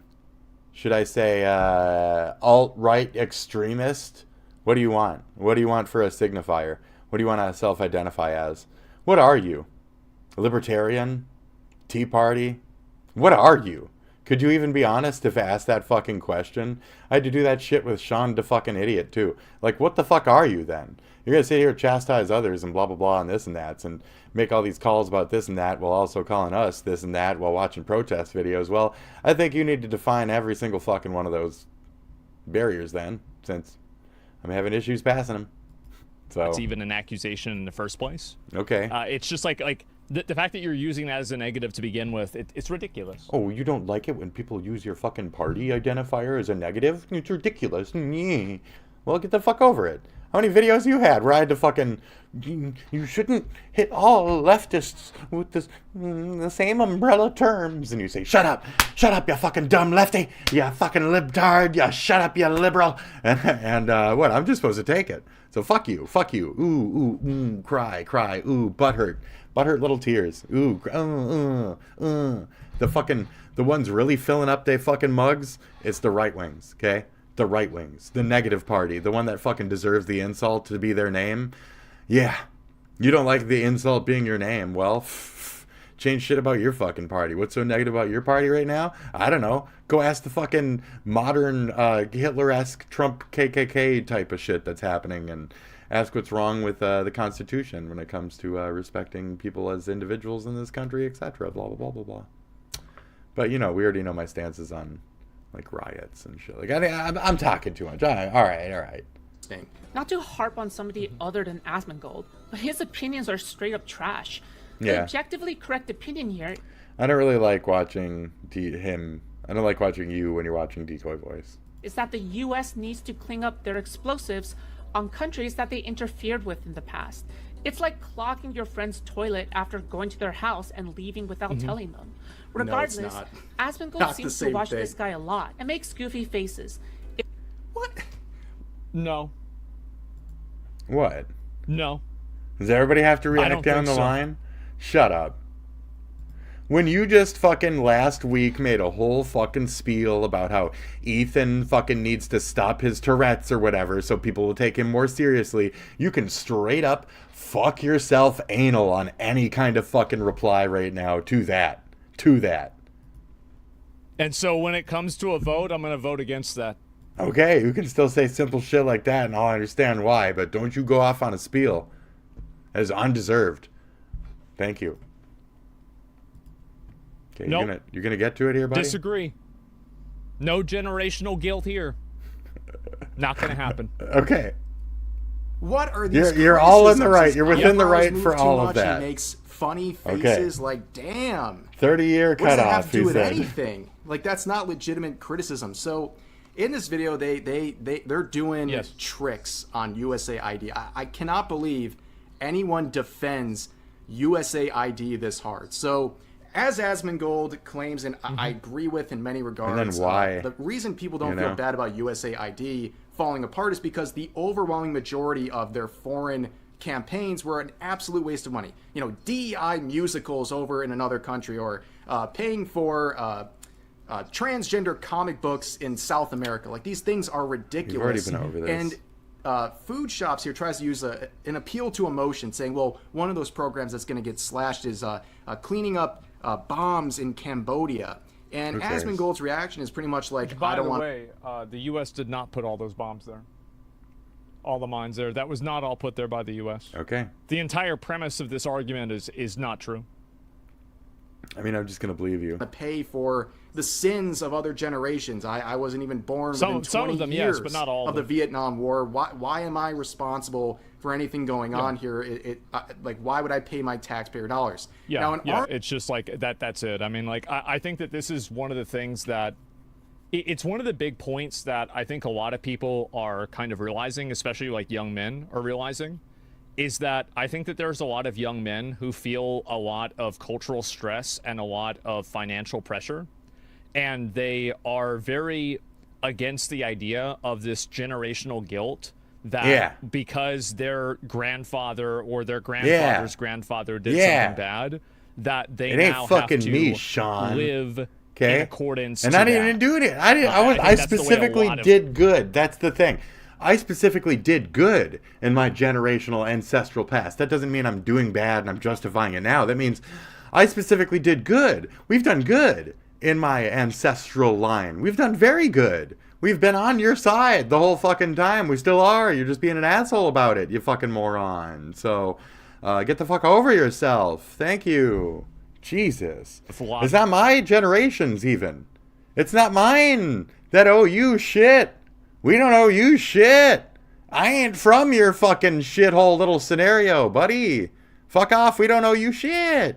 Should I say alt-right extremist? What do you want? What do you want for a signifier? What do you want to self-identify as? What are you? Libertarian? Tea Party? What are you? Could you even be honest if asked that fucking question? I had to do that shit with Sean the fucking idiot too. Like, what the fuck are you then? You're gonna sit here and chastise others and blah blah blah and this and that and make all these calls about this and that while also calling us this and that while watching protest videos. Well, I think you need to define every single fucking one of those barriers then, since I'm having issues passing them. So that's even an accusation in the first place. Okay. It's just like the fact that you're using that as a negative to begin with, it's ridiculous. Oh, you don't like it when people use your fucking party identifier as a negative? It's ridiculous. Well, get the fuck over it. How many videos you had where I had to fucking... You shouldn't hit all leftists with the same umbrella terms. And you say, shut up, you fucking dumb lefty, you fucking libtard, you shut up, you liberal. And what, I'm just supposed to take it. So fuck you. Ooh, cry, ooh, butthurt little tears. Ooh, the ones really filling up they fucking mugs, it's the right wings, okay? The right wings, the negative party, the one that fucking deserves the insult to be their name. Yeah, you don't like the insult being your name. Well, change shit about your fucking party. What's so negative about your party right now? I don't know. Go ask the fucking modern Hitler-esque Trump KKK type of shit that's happening, and ask what's wrong with the Constitution when it comes to respecting people as individuals in this country, etc. Blah blah blah blah blah. But we already know my stances on like riots and shit. Like I'm talking too much. All right. Not to harp on somebody other than Asmongold, but his opinions are straight up trash. The Yeah. objectively correct opinion here I don't really like watching him. I don't like watching you when you're watching Decoy Voice. is that the US needs to clean up their explosives on countries that they interfered with in the past. It's like clogging your friend's toilet after going to their house and leaving without telling them. Regardless, not. Asmongold seems to watch this guy a lot and makes goofy faces. No. What? No. Does everybody have to I react don't down think the so. line? Shut up. When you just fucking last week made a whole fucking spiel about how Ethan fucking needs to stop his Tourette's or whatever so people will take him more seriously, you can straight up fuck yourself anal on any kind of fucking reply right now to that. To that. And so when it comes to a vote, I'm going to vote against that. Okay, you can still say simple shit like that and I'll understand why, but don't you go off on a spiel. That is undeserved. Thank you. Okay, Nope. you're gonna get to it here, buddy? Disagree. No generational guilt here. Not going to happen. Okay. What are these? You're all in the criticisms? right. His You're within the eyebrows right move for too all of much, that. He makes funny Okay. faces. Like, damn. 30-year What does that have cutoff, to do he with said. anything? Like, that's not legitimate criticism. So, in this video, they're doing tricks on USA ID. I cannot believe anyone defends USA ID this hard. So, as Asmongold claims, and I agree with in many regards, And then why? the reason people don't You feel know? bad about USA ID falling apart is because the overwhelming majority of their foreign campaigns were an absolute waste of money. You know, DEI musicals over in another country, or paying for transgender comic books in South America. Like, these things are ridiculous. You've already been over this. And Food Shops here tries to use an appeal to emotion, saying, well, one of those programs that's going to get slashed is cleaning up bombs in Cambodia. And Who cares? Asmongold's reaction is pretty much like, By I don't the want... way, the U.S. did not put all those bombs there. All the mines there. That was not all put there by the U.S. Okay. The entire premise of this argument is not true. I mean, I'm just going to believe you. To pay for the sins of other generations. I wasn't even born Some within 20 of them, years yes, but not all of of the Vietnam War. Why am I responsible for anything going on here? Like, why would I pay my taxpayer dollars? Yeah, Now, it's just like that. That's it. I mean, like, I think that this is one of the things that it's one of the big points that I think a lot of people are kind of realizing, especially like young men are realizing, is that I think that there's a lot of young men who feel a lot of cultural stress and a lot of financial pressure, and they are very against the idea of this generational guilt that because their grandfather or their grandfather's grandfather did something bad, that they It ain't now fucking have to me, Sean. live Okay. in accordance And to I didn't that. even do it. I think that's the way a specifically lot of- did good. That's the thing. I specifically did good in my generational ancestral past. That doesn't mean I'm doing bad and I'm justifying it now. That means I specifically did good. We've done good in my ancestral line. We've done very good. We've been on your side the whole fucking time. We still are. You're just being an asshole about it, you fucking moron. So, get the fuck over yourself. Thank you. Jesus. It's not my generations, even. It's not mine that owe you shit. We don't owe you shit. I ain't from your fucking shithole little scenario, buddy. Fuck off. We don't owe you shit.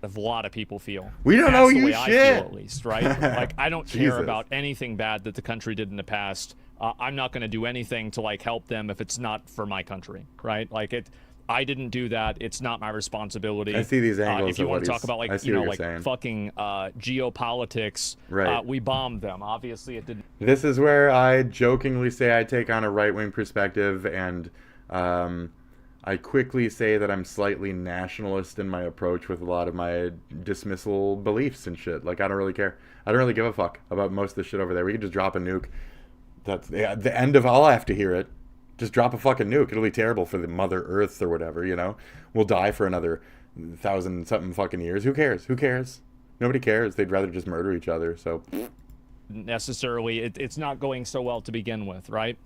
A lot of people feel. We don't That's owe the you way I shit. feel, at least, right? Like, I don't care Jesus. about anything bad that the country did in the past. I'm not going to do anything to like help them if it's not for my country, right? Like, I didn't do that. It's not my responsibility. I see these angles if you of want what to talk he's- about I like see you know what you're like saying. fucking geopolitics, Right. we bombed them. Obviously, it didn't. This is where I jokingly say I take on a right-wing perspective, and I quickly say that I'm slightly nationalist in my approach with a lot of my dismissal beliefs and shit. Like, I don't really care. I don't really give a fuck about most of the shit over there. We can just drop a nuke. That's the end of all. I have to hear it. Just drop a fucking nuke. It'll be terrible for the Mother Earth or whatever, you know? We'll die for another 1,000-something fucking years. Who cares? Who cares? Nobody cares. They'd rather just murder each other, so... Necessarily, it's not going so well to begin with, right?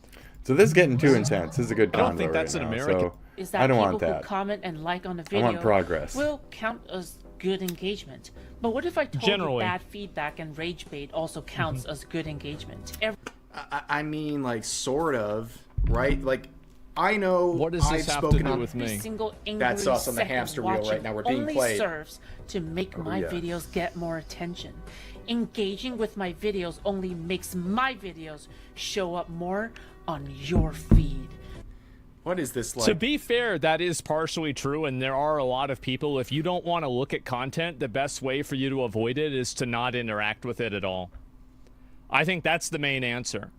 So this is getting too intense. This is a good I don't convo think that's right an now, American. so Is that I don't people want that. who comment and like on a I video want progress. will count as good engagement. But what if I told Generally. you bad feedback and rage bait also counts as good engagement? I mean, like, sort of, right? Like, I know What does this I've have to spoken do on with me? Every single angry That's us on the second hamster wheel right watching now. We're being only played. serves to make my yeah. videos get more attention. Engaging with my videos only makes my videos show up more on your feed. What is this like? To be fair, that is partially true, and there are a lot of people, if you don't want to look at content, the best way for you to avoid it is to not interact with it at all. I think that's the main answer.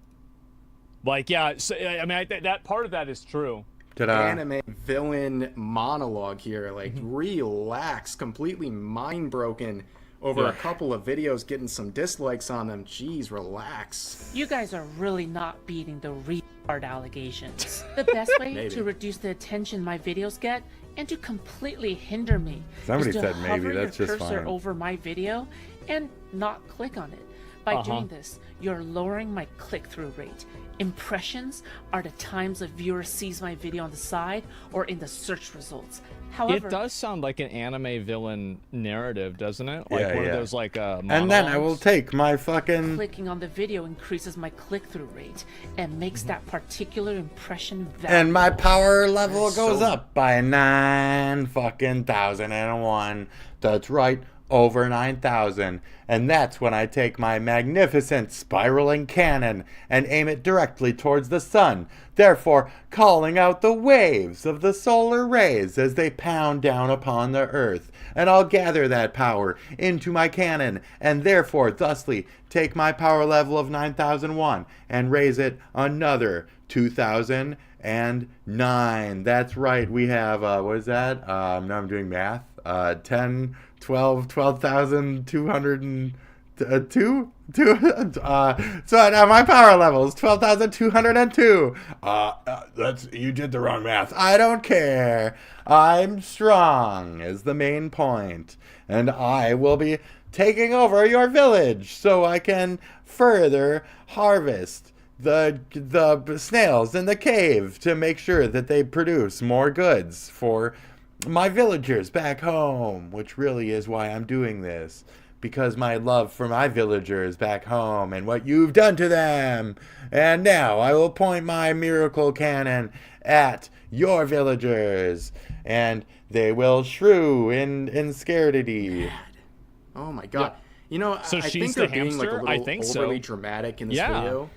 Like, yeah, so, I mean, that part of that is true. Anime villain monologue here, like, relax, completely mind-broken over a couple of videos, getting some dislikes on them. Jeez, relax. You guys are really not beating the retard allegations. The best way to reduce the attention my videos get and to completely hinder me Somebody is to said maybe, hover that's your just cursor fine. over my video and not click on it. By doing this, you're lowering my click-through rate. Impressions are the times a viewer sees my video on the side or in the search results. However, It does sound like an anime villain narrative, doesn't it? Like Yeah, one yeah. of those, like, And then I will take my fucking... clicking on the video increases my click-through rate and makes that particular impression valuable. And my power level goes up by 9,001. That's right, over 9,000. And that's when I take my magnificent spiraling cannon and aim it directly towards the sun, therefore calling out the waves of the solar rays as they pound down upon the earth. And I'll gather that power into my cannon, and therefore thusly take my power level of 9,001 and raise it another 2,009. That's right, we have, what is that? Now I'm doing math. 10, 12,202. So now my power level is 12,202. You did the wrong math. I don't care. I'm strong is the main point, and I will be taking over your village so I can further harvest the snails in the cave to make sure that they produce more goods for my villagers back home, which really is why I'm doing this, because my love for my villagers back home and what you've done to them. And now I will point my miracle cannon at your villagers, and they will shrew in scaredity. Oh my god. Yeah. You know, So I she's think the they're being like a hamster? I little think overly so. dramatic in this Yeah. video.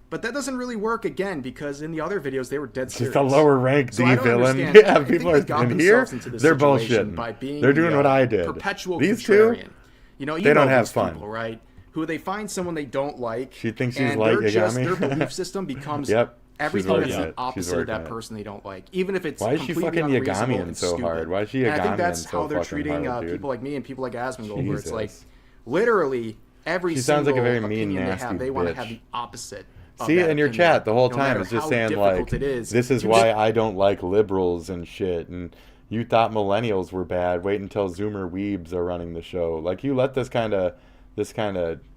But that doesn't really work again because in the other videos they were dead serious. Just a lower rank So D I don't villain. understand. Yeah, I think people they are got in here. themselves into this They're situation bullshitting. by being They're doing the, what I did. Perpetual These contrarian. two, You know, they don't know have these fun. people, right? Who they find someone they don't like. She thinks she's and like they're just, Yagami. their belief system becomes Yep, she's everything working that's it. the She's opposite of working that it. person they don't like, even if it's Why is she completely fucking unreasonable Yagami and so stupid. hard? Why is she And I think Yagami that's so how they're fucking treating hard, dude? people like me and people like Asmongold, where it's like Jesus. literally every She sounds like a single very mean, opinion nasty they have, they want to bitch. have the opposite. of See, that in your opinion, chat the whole no time matter it's just how saying difficult like, it is this is to why just- I don't like liberals and shit, and you thought millennials were bad. Wait until Zoomer weebs are running the show. Like, you let this kind of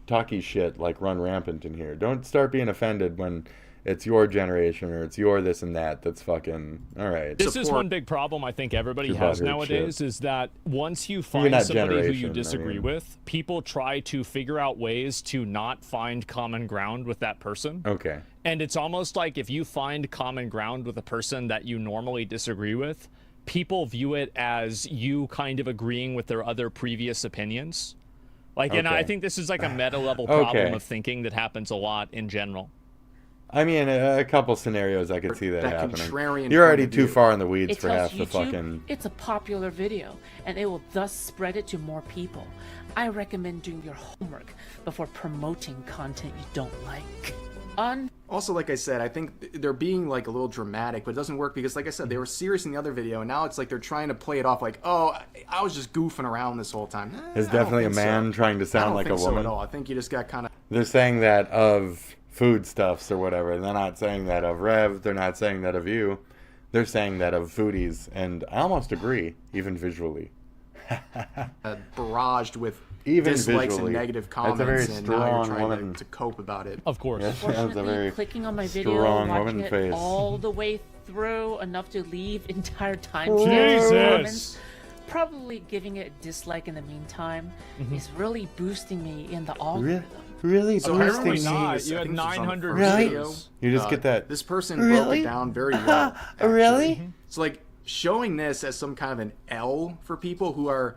talky shit like run rampant in here. Don't start being offended when it's your generation or it's your this and that. That's fucking all right. This is one big problem I think everybody Too has butthurt nowadays shit. is that once you You're find not somebody who you generation, I disagree mean. with, people try to figure out ways to not find common ground with that person. Okay. And it's almost like if you find common ground with a person that you normally disagree with, people view it as you kind of agreeing with their other previous opinions. Like, and I Okay. think this is like a meta level problem Okay. of thinking that happens a lot in general. I mean, a couple scenarios I could see that That happening. contrarian You're already point of too view. far in the weeds It for tells half the YouTube fucking. it's a popular video, and it will thus spread it to more people. I recommend doing your homework before promoting content you don't like. Also, like I said, I think they're being like a little dramatic, but it doesn't work because, like I said, they were serious in the other video, and now it's like they're trying to play it off like, oh, I was just goofing around this whole time. There's I don't definitely a think so. man trying to I sound don't like a think so woman. at all. I think you just got kind of. They're saying that of foodstuffs or whatever. They're not saying that of Rev. They're not saying that of you. They're saying that of foodies, and I almost agree, even visually. barraged with Even dislikes visually. and negative That's comments, a very and now you're strong trying woman. to cope about it. Of course. Yes, that's a Fortunately, very clicking on my video, strong watching woman it face. all the way through enough to leave entire time Jesus. comments, probably giving it a dislike in the meantime, Mm-hmm. is really boosting me in the algorithm. Really So boosting everyone's me. seeing not. this, You I had think this was on the 900 first Really? video. You just get that. This person broke Really? it down very well. actually. Really? It's like showing this as some kind of an L for people who are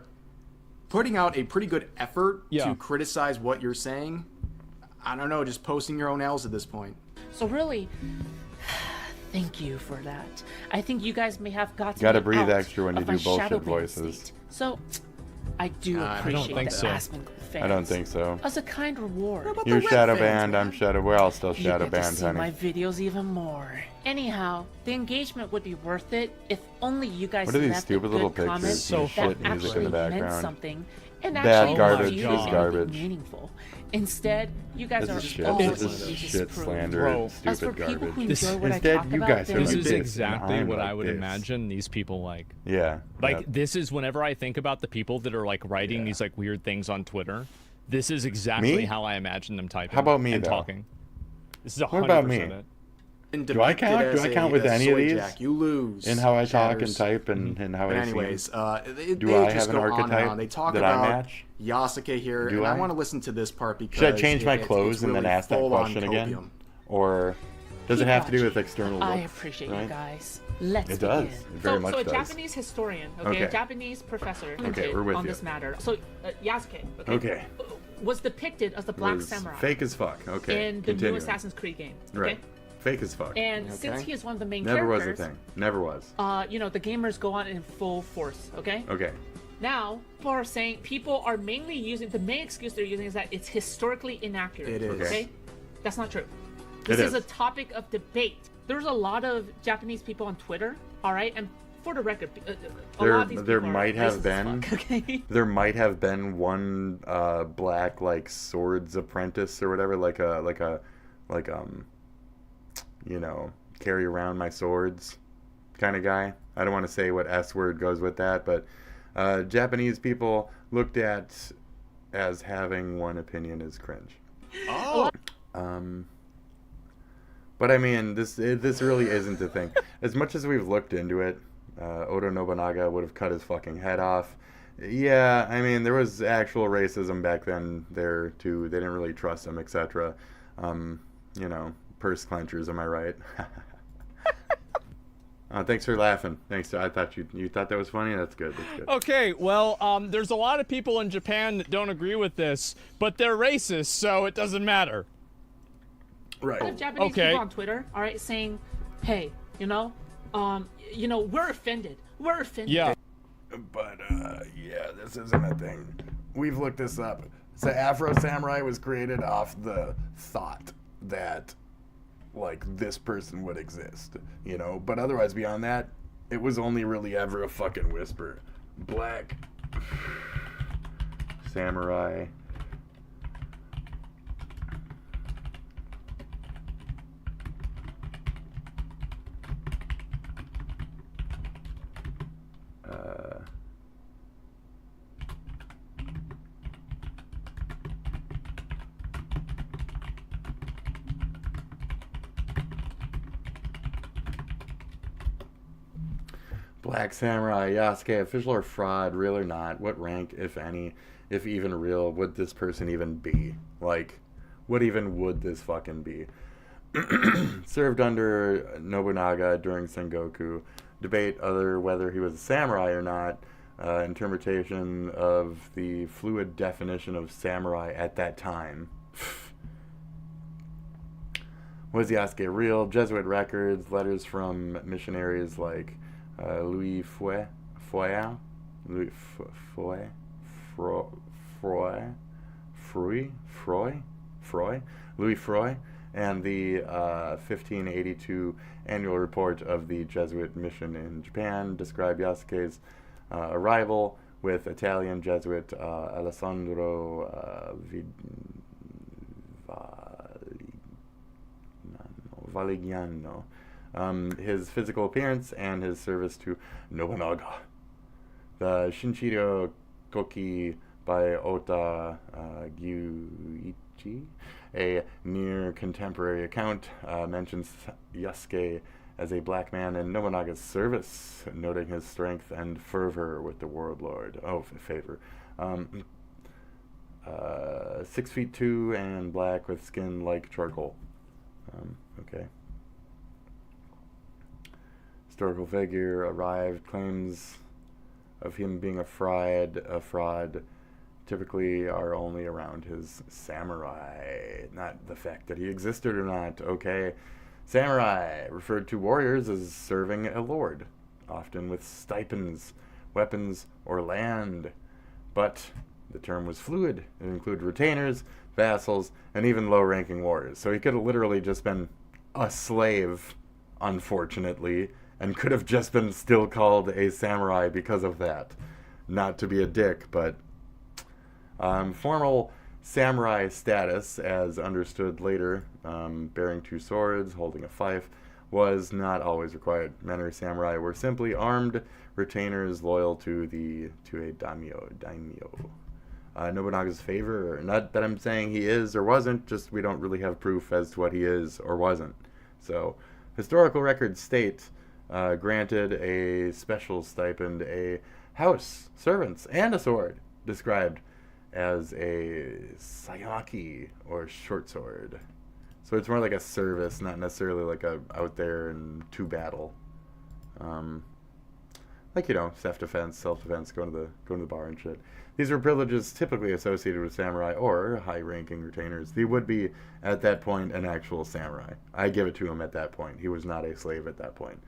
putting out a pretty good effort to criticize what you're saying. I don't know, just posting your own L's at this point. So really, Thank you for that. I think you guys may have gotten Gotta me breathe out extra when you of do my bullshit shadow ban voices. state. So, I do I appreciate don't think the so. Aspen fans. I don't think so. As a kind reward. You're shadow banned. I'm shadow. We're all still shadow You get to banned, see honey. my videos even more. Anyhow, the engagement would be worth it if only you guys What are these left stupid a little good comment pictures and that shit music actually in the meant background? something and Bad actually garbage viewed is anything garbage. meaningful. Instead, you guys This are is shit. all This you is just shit proved. slander Bro, and As for stupid people garbage. who enjoy what I Instead, talk you about, guys are then This like is this, exactly and I'm what like I would this. imagine these people like. Yeah. Like, yeah. this is whenever I think about the people that are, like, writing these, like, weird things on Twitter, this is exactly Me? how I imagine them typing. How about me, and though? talking. This is 100% What about me? it. Do I count? Do I count with any of these? Jack. You lose. In how I talk and Shatters. type and how But I anyways, seem? Do they I just have an go on and archetype on. They talk that I about match? Yasuke here, Do and I I? want to listen to this part because Should I change my it's clothes and then really ask that full-on question again? copium. Or does it have to do with external looks? I appreciate right? you guys. Let's It does. begin. It very much so a does. Japanese historian, okay, a Okay. Japanese professor, Okay, we're with on you. this matter. So Yasuke, Okay. was depicted as the Black Was Samurai fake as fuck. Okay. in the Continuing. new Assassin's Creed game. Okay? Right. Fake as fuck. And since he is one of the main Never was characters, a thing. Never was. you know, the gamers go on in full force. Okay. Okay. Now, people are mainly using the main excuse they're using is that it's historically inaccurate. It is. Okay. That's not true. This It is is. a topic of debate. There's a lot of Japanese people on Twitter. All right, and for the record, a lot of these There people might are have racist as been fuck, okay? there might have been one black like swords apprentice or whatever, like you know, carry around my swords kind of guy. I don't want to say what S word goes with that, but Japanese people looked at as having one opinion is cringe. Oh. But I mean, this really isn't the thing. As much as we've looked into it, Oda Nobunaga would have cut his fucking head off. Yeah, I mean, there was actual racism back then there too. They didn't really trust him, etc. You know, purse clenchers, am I right? Thanks for laughing. Thanks. I thought you thought that was funny. That's good. That's good. Okay, well, there's a lot of people in Japan that don't agree with this, but they're racist, so it doesn't matter. Right. A lot of Japanese people on Twitter, all right, saying, "Hey, you know, we're offended. We're offended." Yeah. But yeah, this isn't a thing. We've looked this up. So Afro Samurai was created off the thought that like this person would exist, you know. But otherwise, beyond that, it was only really ever a fucking whisper. Black Samurai. Black Samurai, Yasuke, official or fraud, real or not? What rank, if any, if even real, would this person even be? Like, what even would this fucking be? Served under Nobunaga during Sengoku. Debate whether he was a samurai or not. Interpretation of the fluid definition of samurai at that time. Was Yasuke real? Jesuit records, letters from missionaries like Louis Froy, Louis Froy, and the 1582 annual report of the Jesuit mission in Japan describe Yasuke's arrival with Italian Jesuit Alessandro Valigiano. His physical appearance and his service to Nobunaga. The Shinshiro Koki by Ota Gyuichi, a near contemporary account, mentions Yasuke as a black man in Nobunaga's service, noting his strength and fervor with the warlord. Oh, favor. 6'2" and black with skin like charcoal. Okay. Historical figure arrived, claims of him being a fraud typically are only around his samurai, not the fact that he existed or not. Okay, Samurai referred to warriors as serving a lord, often with stipends, weapons, or land. But the term was fluid. It included retainers, vassals, and even low-ranking warriors. So he could have literally just been a slave, unfortunately, and could have just been still called a samurai because of that. Not to be a dick, but formal samurai status, as understood later, bearing 2 swords, holding a fife, was not always required. Men or samurai were simply armed retainers loyal to a daimyo. Nobunaga's favor, not that I'm saying he is or wasn't, just we don't really have proof as to what he is or wasn't. So, historical records state granted a special stipend, a house, servants, and a sword, described as a sayaki, or short sword. So it's more like a service, not necessarily like a out there and to battle. Like, you know, self-defense, going to the bar and shit. These were privileges typically associated with samurai or high-ranking retainers. He would be, at that point, an actual samurai. I give it to him at that point. He was not a slave at that point.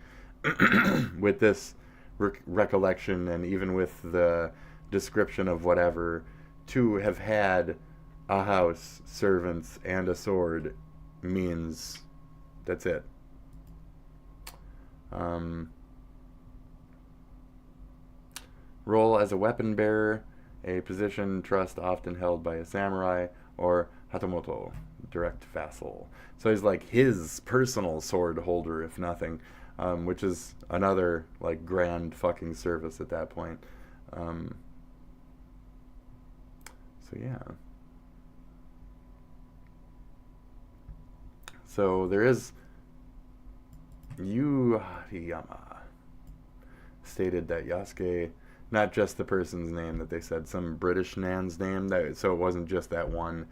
With this recollection, and even with the description of whatever, to have had a house, servants, and a sword means that's it. Role as a weapon bearer, a position trust often held by a samurai, or hatamoto, direct vassal. So he's like his personal sword holder, if nothing, which is another like grand fucking service at that point. So yeah. So there is Yu Hariyama stated that Yasuke, not just the person's name that they said, some British man's name, so it wasn't just that one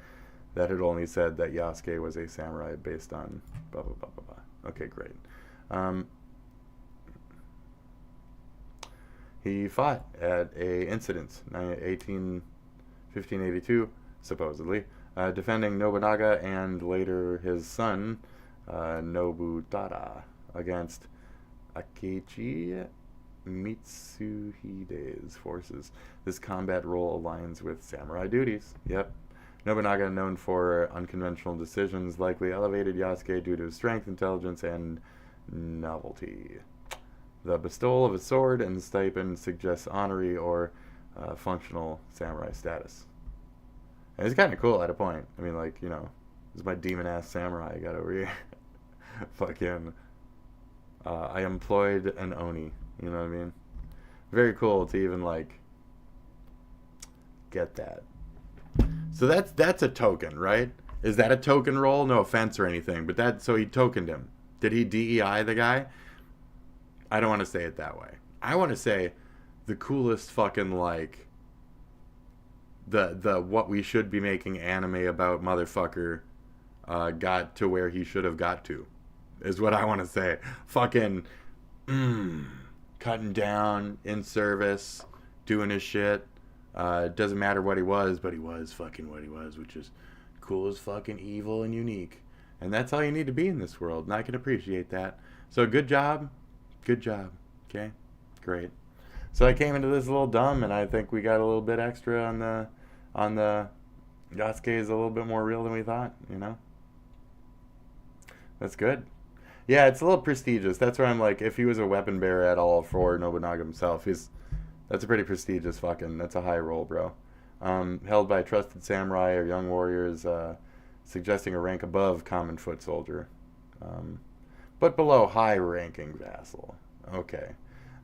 that had only said that Yasuke was a samurai based on blah blah blah blah blah. Okay, great. He fought at a incident, 1582, supposedly, defending Nobunaga and later his son, Nobutada, against Akechi Mitsuhide's forces. This combat role aligns with samurai duties. Yep. Nobunaga, known for unconventional decisions, likely elevated Yasuke due to his strength, intelligence, and novelty. The bestowal of a sword and stipend suggests honorary or functional samurai status. And it's kind of cool at a point. I mean, like, you know, this is my demon-ass samurai I got over here. Fucking, I employed an oni. You know what I mean? Very cool to even, like, get that. So that's a token, right? Is that a token roll? No offense or anything, but so he tokened him. Did he DEI the guy? I don't want to say it that way. I want to say the coolest fucking, like, the what we should be making anime about motherfucker got to where he should have got to, is what I want to say. Fucking cutting down, in service, doing his shit. Doesn't matter what he was, but he was fucking what he was, which is cool as fucking evil and unique. And that's all you need to be in this world, and I can appreciate that. So good job. Good job. Okay? Great. So I came into this a little dumb, and I think we got a little bit extra on the Yasuke is a little bit more real than we thought, you know? That's good. Yeah, it's a little prestigious. That's where I'm like, if he was a weapon bearer at all for Nobunaga himself, that's a pretty prestigious that's a high roll, bro. Held by trusted samurai or young warriors, suggesting a rank above common foot soldier. But below high-ranking vassal. Okay.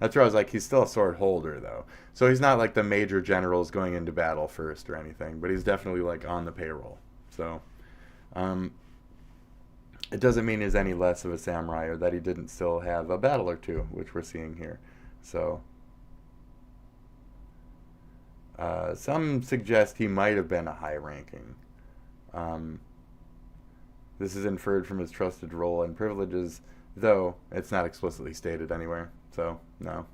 That's where I was like, he's still a sword holder, though. So he's not like the major generals going into battle first or anything, but he's definitely, like, on the payroll. So, it doesn't mean he's any less of a samurai or that he didn't still have a battle or two, which we're seeing here. So, some suggest he might have been a high-ranking. This is inferred from his trusted role and privileges, though it's not explicitly stated anywhere, so no.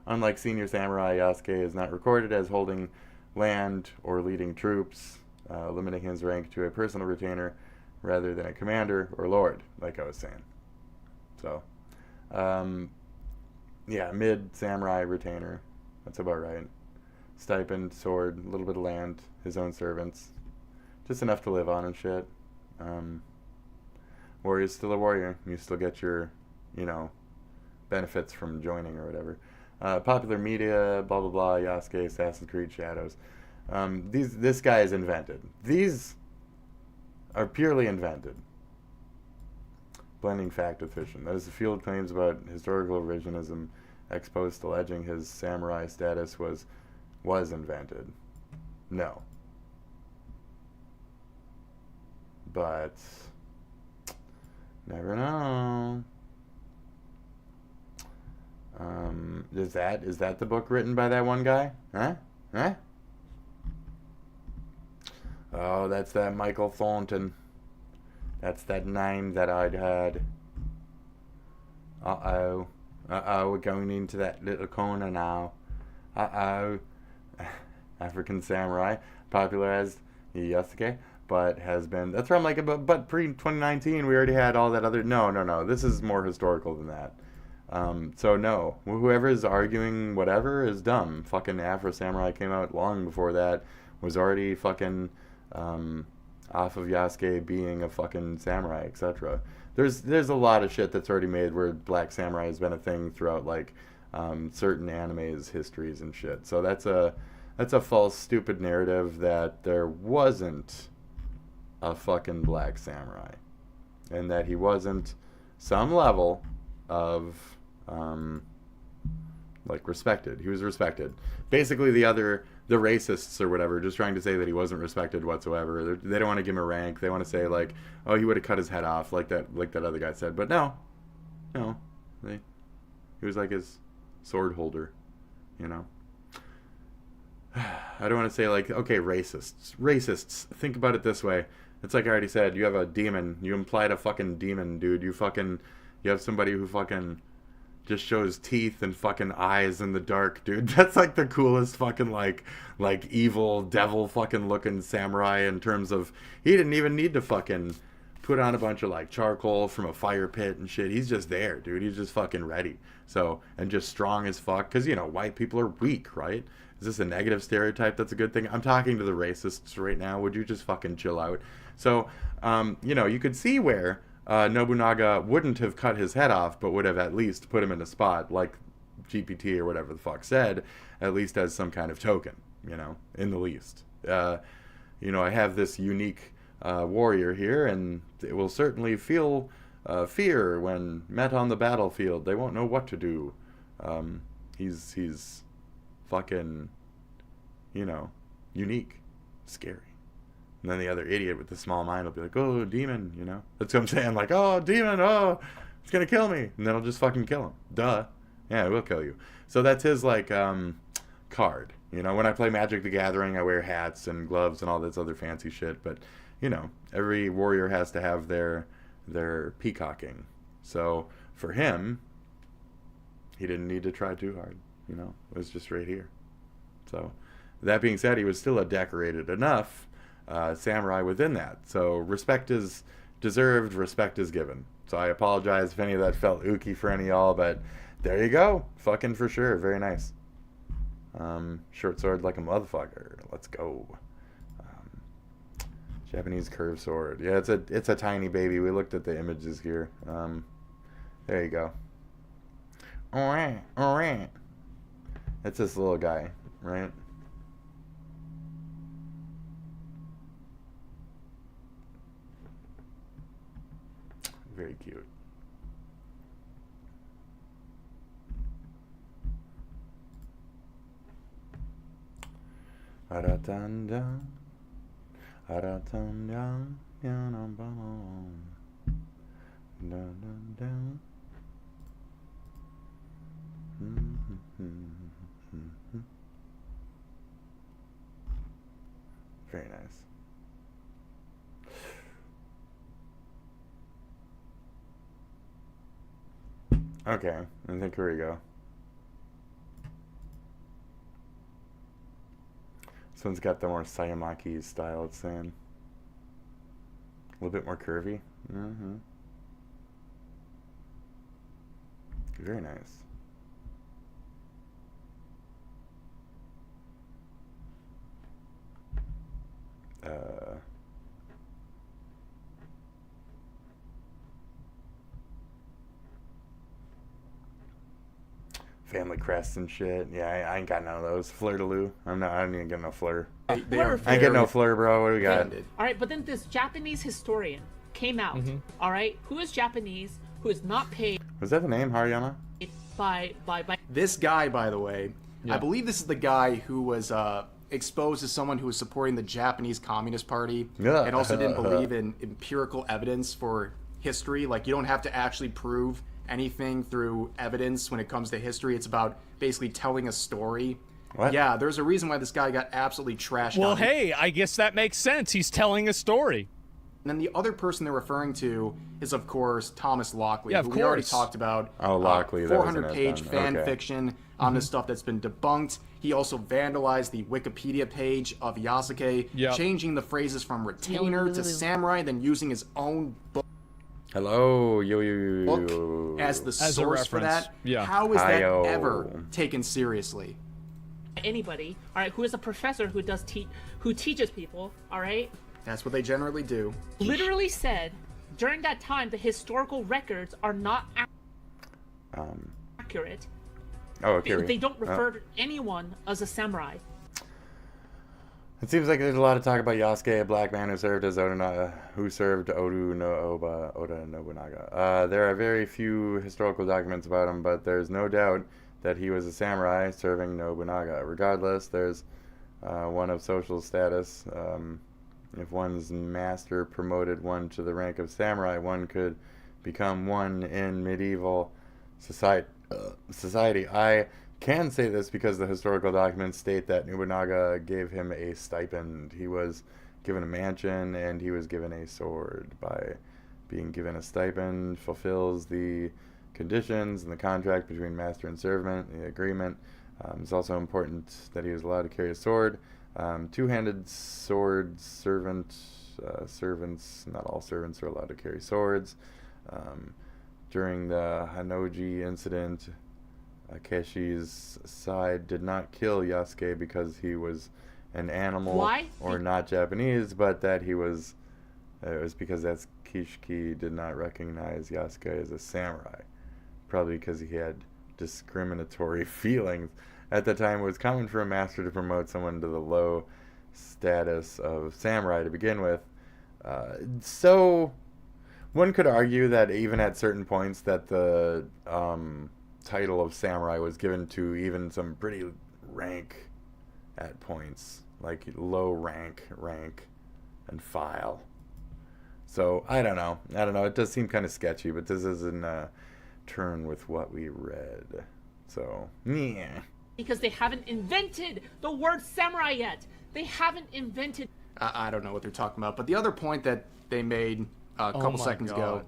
Unlike senior samurai, Yasuke is not recorded as holding land or leading troops, limiting his rank to a personal retainer rather than a commander or lord, like I was saying. So, yeah, mid samurai retainer. That's about right. Stipend, sword, a little bit of land, his own servants. Just enough to live on and shit. Warrior's still a warrior. You still get your, you know, benefits from joining or whatever. Popular media, blah blah blah, Yasuke, Assassin's Creed, Shadows. This guy is invented. These are purely invented. Blending fact with fiction. That is the field claims about historical revisionism, ex post alleging his samurai status was invented. No. But never know. Is that the book written by that one guy? Huh? Oh, that's that Michael Thornton. That's that name that I'd had. Uh-oh. We're going into that little corner now. Uh-oh. African samurai, popularized Yasuke, but has been... That's where I'm like, but pre-2019, we already had all that other... No. This is more historical than that. So no. Whoever is arguing whatever is dumb. Fucking Afro Samurai came out long before that. Was already fucking... off of Yasuke being a fucking samurai, etc. There's a lot of shit that's already made where black samurai has been a thing throughout like certain animes, histories and shit. So that's a false, stupid narrative that there wasn't a fucking black samurai, and that he wasn't some level of like respected. He was respected. Basically, the racists or whatever, just trying to say that he wasn't respected whatsoever. They don't want to give him a rank. They want to say like, oh, he would have cut his head off, like that other guy said. But no, he was like his sword holder, you know. I don't want to say like, okay, racists. Think about it this way. It's like I already said. You have a demon. You implied a fucking demon, dude. You have somebody who fucking just shows teeth and fucking eyes in the dark, dude. That's like the coolest fucking like evil devil fucking looking samurai in terms of he didn't even need to fucking put on a bunch of like charcoal from a fire pit and shit. He's just there, dude. He's just fucking ready. So, and just strong as fuck, because you know white people are weak, right? Is this a negative stereotype that's a good thing? I'm talking to the racists right now. Would you just fucking chill out? So, you know, you could see where Nobunaga wouldn't have cut his head off, but would have at least put him in a spot, like GPT or whatever the fuck said, at least as some kind of token, you know, in the least. You know, I have this unique warrior here, and it will certainly feel fear when met on the battlefield. They won't know what to do. He's fucking, you know, unique, scary. And then the other idiot with the small mind will be like, oh, demon, you know? That's what I'm saying, like, oh, demon, oh, it's gonna kill me. And then I'll just fucking kill him. Duh. Yeah, it will kill you. So that's his, like, card. You know, when I play Magic the Gathering, I wear hats and gloves and all this other fancy shit. But, you know, every warrior has to have their peacocking. So for him, he didn't need to try too hard. You know, it was just right here. So that being said, he was still a decorated enough samurai within that. So respect is deserved, respect is given. So I apologize if any of that felt ooky for any of y'all, but there you go. Fucking for sure. Very nice. Short sword like a motherfucker. Let's go. Japanese curved sword. Yeah, it's a tiny baby. We looked at the images here. There you go. Alright. It's this little guy, right? Very cute. Very nice. Okay, I think here we go. This one's got the more Sayamaki style, it's saying. little bit more curvy. Very nice. Family crests and shit. Yeah, I ain't got none of those. Fleur-de-loup. I don't even get no fleur. I ain't getting no fleur, bro. What do we got? All right, but then this Japanese historian came out. All right, who is Japanese, who is not paid. Was that the name, Haryama? By. This guy, by the way, I believe this is the guy who was exposed as someone who was supporting the Japanese Communist Party and also didn't believe in empirical evidence for history. Like, you don't have to actually prove anything through evidence when it comes to history. It's about basically telling a story. What? Yeah, there's a reason why this guy got absolutely trashed. Well, hey, I guess that makes sense. He's telling a story. And then the other person they're referring to is, of course, Thomas Lockley, yeah, who we already talked about. Oh, Lockley. 400-page fan fiction on this stuff that's been debunked. He also vandalized the Wikipedia page of Yasuke, changing the phrases from retainer to samurai, then using his own book. Hello, book as the source for that. How is that ever taken seriously? Anybody, all right, who is a professor who who teaches people, all right? That's what they generally do. Literally said, during that time, the historical records are not accurate. Oh, okay. They don't refer to anyone as a samurai. It seems like there's a lot of talk about Yasuke, a black man who served as Oda Nobunaga. There are very few historical documents about him, but there's no doubt that he was a samurai serving Nobunaga. Regardless, there's one of social status. If one's master promoted one to the rank of samurai, one could become one in medieval society. I can say this because the historical documents state that Nobunaga gave him a stipend. He was given a mansion and he was given a sword. By being given a stipend fulfills the conditions in the contract between master and servant, the agreement. It's also important that he was allowed to carry a sword. Two-handed sword servants, not all servants are allowed to carry swords. During the Hanoji incident, Akeshi's side did not kill Yasuke because he was an animal or not Japanese, but that it was because Kishiki did not recognize Yasuke as a samurai. Probably because he had discriminatory feelings. At the time, it was common for a master to promote someone to the low status of samurai to begin with. So one could argue that even at certain points that the title of samurai was given to even some pretty rank at points, like low rank, and file. So I don't know. It does seem kind of sketchy, but this is in turn with what we read. So yeah. Because they haven't invented the word samurai yet. They haven't invented. I don't know what they're talking about. But the other point that they made a couple seconds ago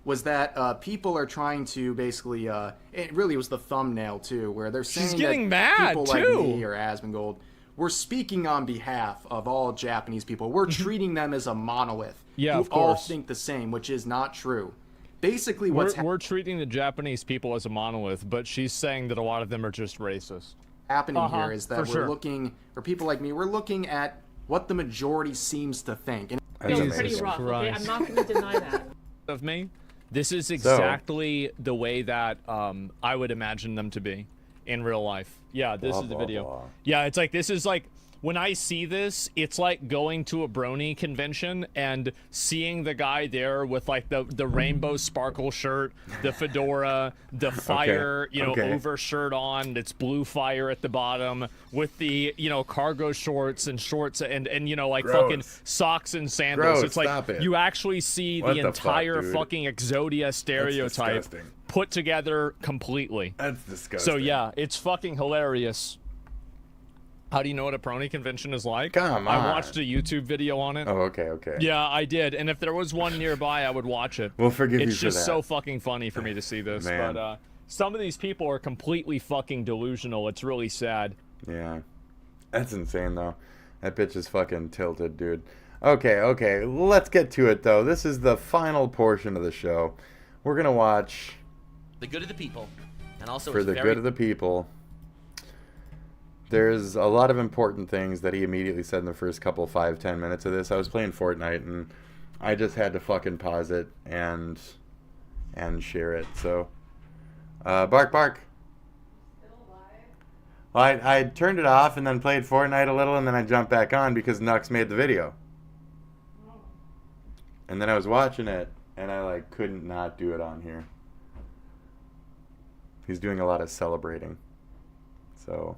was that people are trying to basically, it really was the thumbnail too, where they're saying that people like me or Asmongold, we're speaking on behalf of all Japanese people. We're treating them as a monolith. Yeah, who all think the same, which is not true. Basically, we're treating the Japanese people as a monolith, but she's saying that a lot of them are just racist. Happening here is that we're looking, or people like me, we're looking at what the majority seems to think. And it's pretty rough. Okay? I'm not going to deny that. Of me, this is exactly the way that I would imagine them to be in real life. Yeah, this is the video. Yeah, it's like this is like. When I see this, it's like going to a brony convention and seeing the guy there with like the rainbow sparkle shirt, the fedora, the fire, over shirt on, that's blue fire at the bottom, with the, cargo shorts and like fucking socks and sandals. It's like you actually see the entire fucking Exodia stereotype put together completely. That's disgusting. So yeah, it's fucking hilarious. How do you know what a prony convention is like? Come on. I watched a YouTube video on it. Oh, okay. Yeah, I did. And if there was one nearby, I would watch it. We'll forgive you for that. It's just so fucking funny for me to see this. Man. But some of these people are completely fucking delusional. It's really sad. Yeah. That's insane, though. That bitch is fucking tilted, dude. Okay, let's get to it, though. This is the final portion of the show. We're going to watch... The good of the people. And also For the good of the people. There's a lot of important things that he immediately said in the first couple 5-10 minutes of this. I was playing Fortnite, and I just had to fucking pause it and share it. So, bark. Well, I turned it off and then played Fortnite a little, and then I jumped back on because Nux made the video. And then I was watching it, and I like couldn't not do it on here. He's doing a lot of celebrating. So...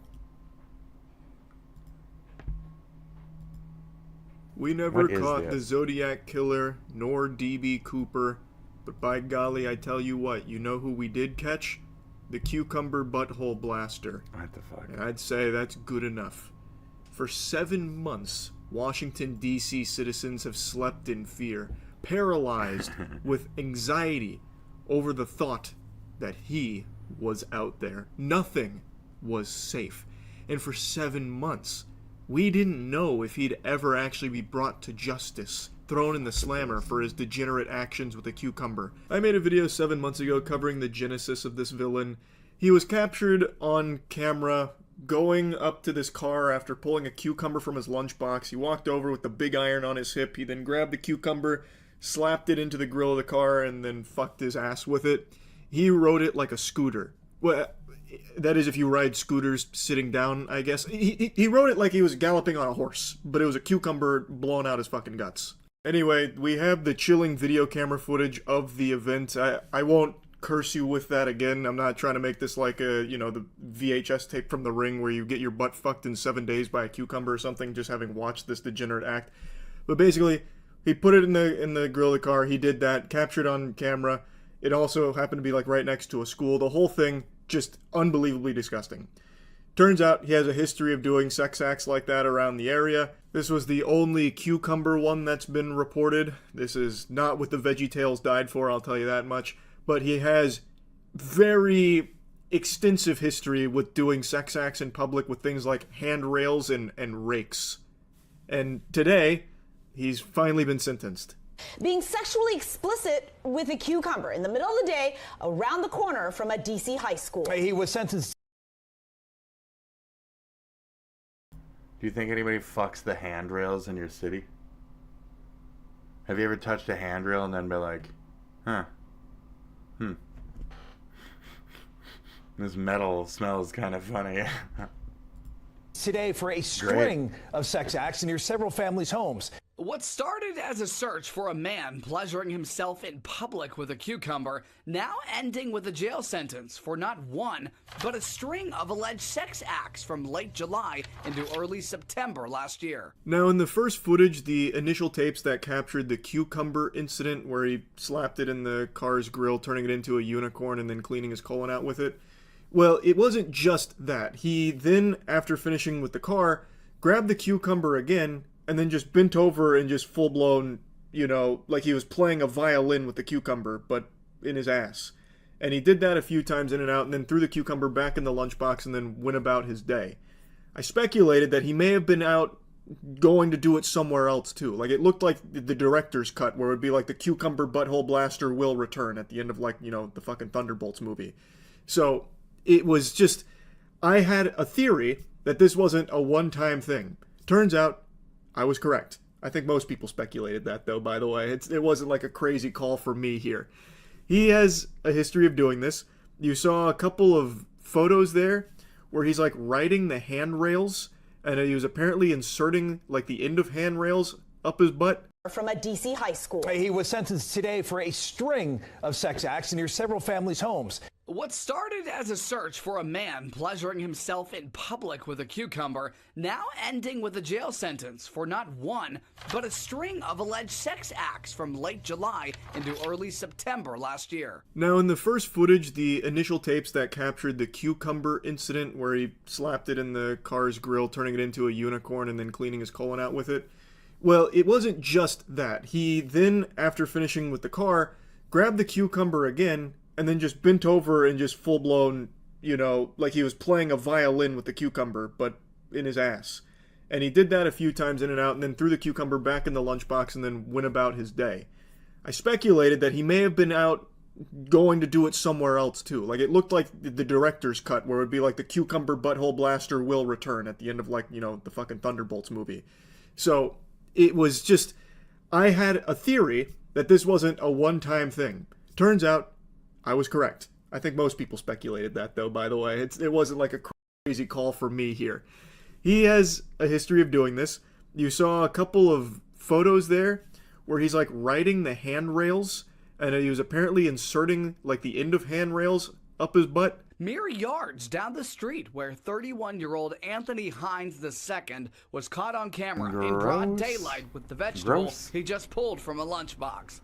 We never caught the Zodiac Killer, nor DB Cooper, but by golly, I tell you what, you know who we did catch? The Cucumber Butthole Blaster. What the fuck? And I'd say that's good enough. For 7 months, Washington, D.C. citizens have slept in fear, paralyzed with anxiety over the thought that he was out there. Nothing was safe. And for 7 months... we didn't know if he'd ever actually be brought to justice, thrown in the slammer for his degenerate actions with a cucumber. I made a video 7 months ago covering the genesis of this villain. He was captured on camera going up to this car after pulling a cucumber from his lunchbox. He walked over with the big iron on his hip. He then grabbed the cucumber, slapped it into the grill of the car, and then fucked his ass with it. He rode it like a scooter. Well, that is if you ride scooters sitting down, I guess. He rode it like he was galloping on a horse, but it was a cucumber blowing out his fucking guts. Anyway, we have the chilling video camera footage of the event. I won't curse you with that again. I'm not trying to make this like a, the VHS tape from The Ring where you get your butt fucked in 7 days by a cucumber or something, just having watched this degenerate act. But basically, he put it in the grill of the car. He did that, captured on camera. It also happened to be like right next to a school. The whole thing just unbelievably disgusting. Turns out he has a history of doing sex acts like that around the area. This was the only cucumber one that's been reported. This is not what the VeggieTales died for, I'll tell you that much. But he has very extensive history with doing sex acts in public with things like handrails and rakes. And today, he's finally been sentenced. Being sexually explicit with a cucumber in the middle of the day around the corner from a D.C. high school. He was sentenced. Do you think anybody fucks the handrails in your city? Have you ever touched a handrail and then be like, this metal smells kind of funny. Today for a string of sex acts near several families' homes. What started as a search for a man pleasuring himself in public with a cucumber, now ending with a jail sentence for not one, but a string of alleged sex acts from late July into early September last year. Now, in the first footage, the initial tapes that captured the cucumber incident where he slapped it in the car's grill, turning it into a unicorn and then cleaning his colon out with it, well, it wasn't just that. He then, after finishing with the car, grabbed the cucumber again and then just bent over and just full-blown, like he was playing a violin with the cucumber, but in his ass. And he did that a few times in and out, and then threw the cucumber back in the lunchbox and then went about his day. I speculated that he may have been out going to do it somewhere else, too. Like, it looked like the director's cut, where it would be like the cucumber butthole blaster will return at the end of, the fucking Thunderbolts movie. So, it was just... I had a theory that this wasn't a one-time thing. Turns out, I was correct. I think most people speculated that, though, by the way. It wasn't like a crazy call for me here. He has a history of doing this. You saw a couple of photos there where he's, riding the handrails, and he was apparently inserting, the end of handrails up his butt. From a D.C. high school. He was sentenced today for a string of sex acts near several families' homes. What started as a search for a man pleasuring himself in public with a cucumber, now ending with a jail sentence for not one, but a string of alleged sex acts from late July into early September last year. Now, in the first footage, the initial tapes that captured the cucumber incident where he slapped it in the car's grill, turning it into a unicorn and then cleaning his colon out with it, well, it wasn't just that. He then, after finishing with the car, grabbed the cucumber again and then just bent over and just full-blown, like he was playing a violin with the cucumber, but in his ass. And he did that a few times in and out, and then threw the cucumber back in the lunchbox and then went about his day. I speculated that he may have been out going to do it somewhere else too. Like, it looked like the director's cut, where it would be like the cucumber butthole blaster will return at the end of, like, you know, the fucking Thunderbolts movie. So it was just, I had a theory that this wasn't a one-time thing. Turns out I was correct. I think most people speculated that, though, by the way. It wasn't like a crazy call for me here. He has a history of doing this. You saw a couple of photos there where he's, like, riding the handrails, and he was apparently inserting, like, the end of handrails up his butt. Mere yards down the street where 31-year-old Anthony Hines II was caught on camera in broad daylight with the vegetable he just pulled from a lunchbox.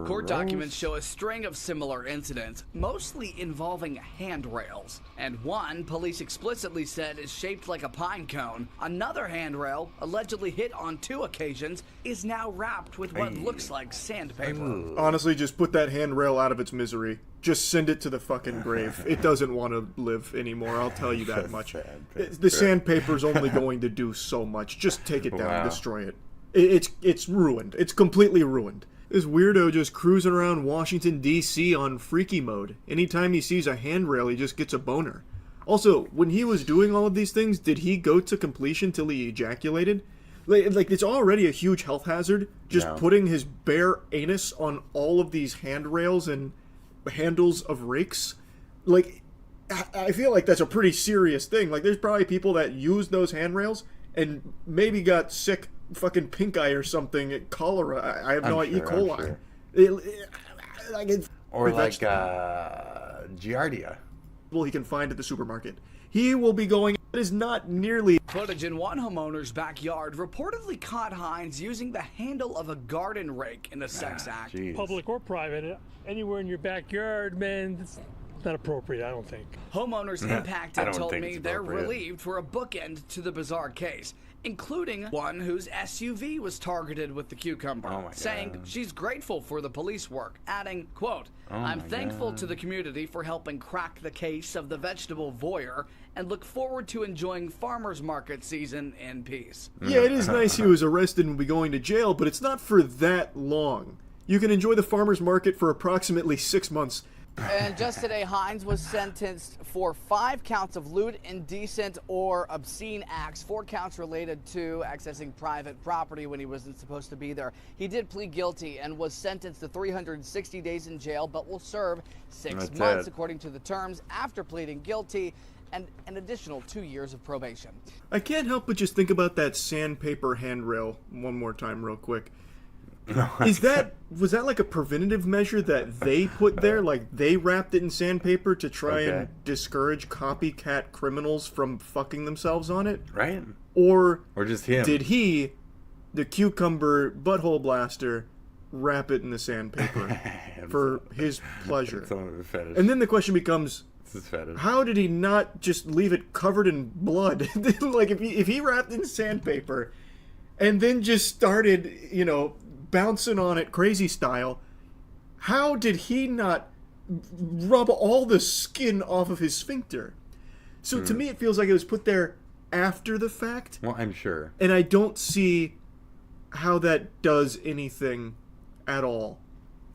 Court documents show a string of similar incidents, mostly involving handrails. And one, police explicitly said, is shaped like a pine cone. Another handrail, allegedly hit on 2 occasions, is now wrapped with what looks like sandpaper. Honestly, just put that handrail out of its misery. Just send it to the fucking grave. It doesn't want to live anymore, I'll tell you that much. The sandpaper's only going to do so much. Just take it down and destroy it. It's ruined. It's completely ruined. This weirdo just cruising around Washington, D.C. on freaky mode. Anytime he sees a handrail, he just gets a boner. Also, when he was doing all of these things, did he go to completion till he ejaculated? Like, it's already a huge health hazard, just putting his bare anus on all of these handrails and handles of rakes. Like, I feel like that's a pretty serious thing. Like, there's probably people that use those handrails and maybe got sick fucking pink eye or something, cholera, I have no idea, E. coli. Or like Giardia. Well, he can find at the supermarket. He will be going. It is not nearly. Footage in one homeowner's backyard reportedly caught Hines using the handle of a garden rake in a sex act. Geez. Public or private, anywhere in your backyard, man, it's not appropriate, I don't think. Homeowners impacted told me they're relieved for a bookend to the bizarre case, including one whose SUV was targeted with the cucumber, saying she's grateful for the police work, adding, quote, I'm thankful to the community for helping crack the case of the vegetable voyeur and look forward to enjoying farmers market season in peace. Yeah, it is nice he was arrested and will be going to jail, but it's not for that long. You can enjoy the farmers market for approximately 6 months. And just today, Hines was sentenced for 5 counts of lewd, indecent, or obscene acts, 4 counts related to accessing private property when he wasn't supposed to be there. He did plead guilty and was sentenced to 360 days in jail, but will serve 6 months, according to the terms, after pleading guilty, and an additional 2 years of probation. I can't help but just think about that sandpaper handrail one more time real quick. Was that like a preventative measure that they put there? Like, they wrapped it in sandpaper to try and discourage copycat criminals from fucking themselves on it? Right. Or just him. Did he, the cucumber butthole blaster, wrap it in the sandpaper for his pleasure? And then the question becomes, how did he not just leave it covered in blood? Like, if he wrapped it in sandpaper and then just started, you know, bouncing on it crazy style, how did he not rub all the skin off of his sphincter? So to me, it feels like it was put there after the fact. Well, I'm sure. And I don't see how that does anything at all.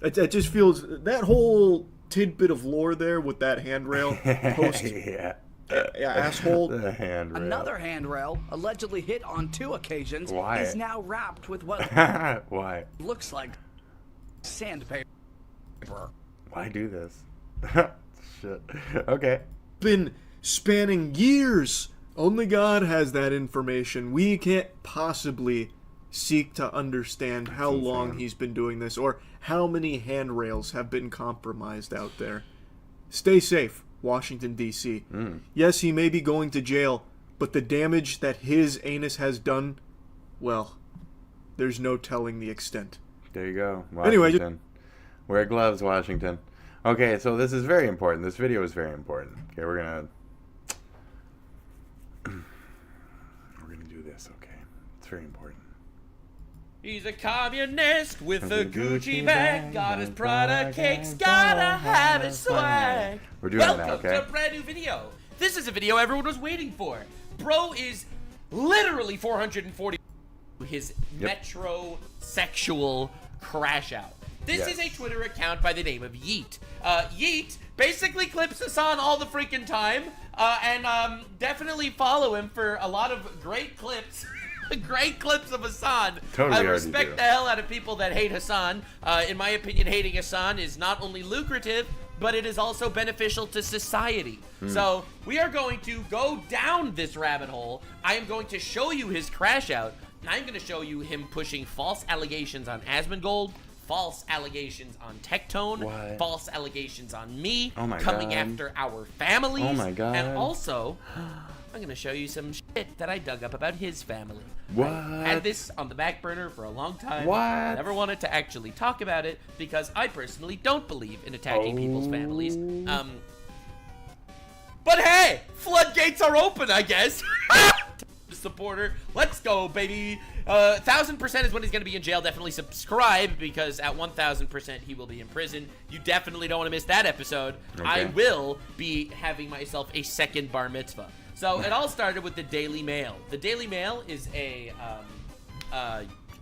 It just feels, that whole tidbit of lore there with that handrail post asshole. The handrail. Another handrail, allegedly hit on 2 occasions, is now wrapped with what looks like sandpaper. Why do this? Shit. Okay. Been spanning years. Only God has that information. We can't possibly seek to understand how long he's been doing this or how many handrails have been compromised out there. Stay safe, Washington, D.C. Yes, he may be going to jail, but the damage that his anus has done, well, there's no telling the extent. There you go, Washington. Anyway, wear gloves, Washington. Okay, so this is very important. This video is very important. Okay, we're gonna do this. Okay, it's very important. He's a communist with a Gucci bag. Got his Prada cakes, gotta have his swag. We're doing it now, okay? Welcome to a brand new video. This is a video everyone was waiting for. Bro is literally 440 his metrosexual crash out. This is a Twitter account by the name of Yeet. Yeet basically clips Hassan all the freaking time, and definitely follow him for a lot of great clips. Great clips of Hassan. Totally I already respect do. the hell out of people that hate Hassan. In my opinion, hating Hassan is not only lucrative, but it is also beneficial to society. So we are going to go down this rabbit hole. I am going to show you his crash out. I'm going to show you him pushing false allegations on Asmongold, false allegations on Tectone, false allegations on me, coming after our families. Oh my God. And also, I'm going to show you some shit that I dug up about his family. What? I had this on the back burner for a long time. What? I never wanted to actually talk about it because I personally don't believe in attacking people's families. But hey, floodgates are open, I guess. Supporter, let's go, baby. 1000% is when he's gonna be in jail. Definitely subscribe, because at 1000% he will be in prison. You definitely don't want to miss that episode. I will be having myself a second bar mitzvah. So it all started with the Daily Mail. The Daily Mail is a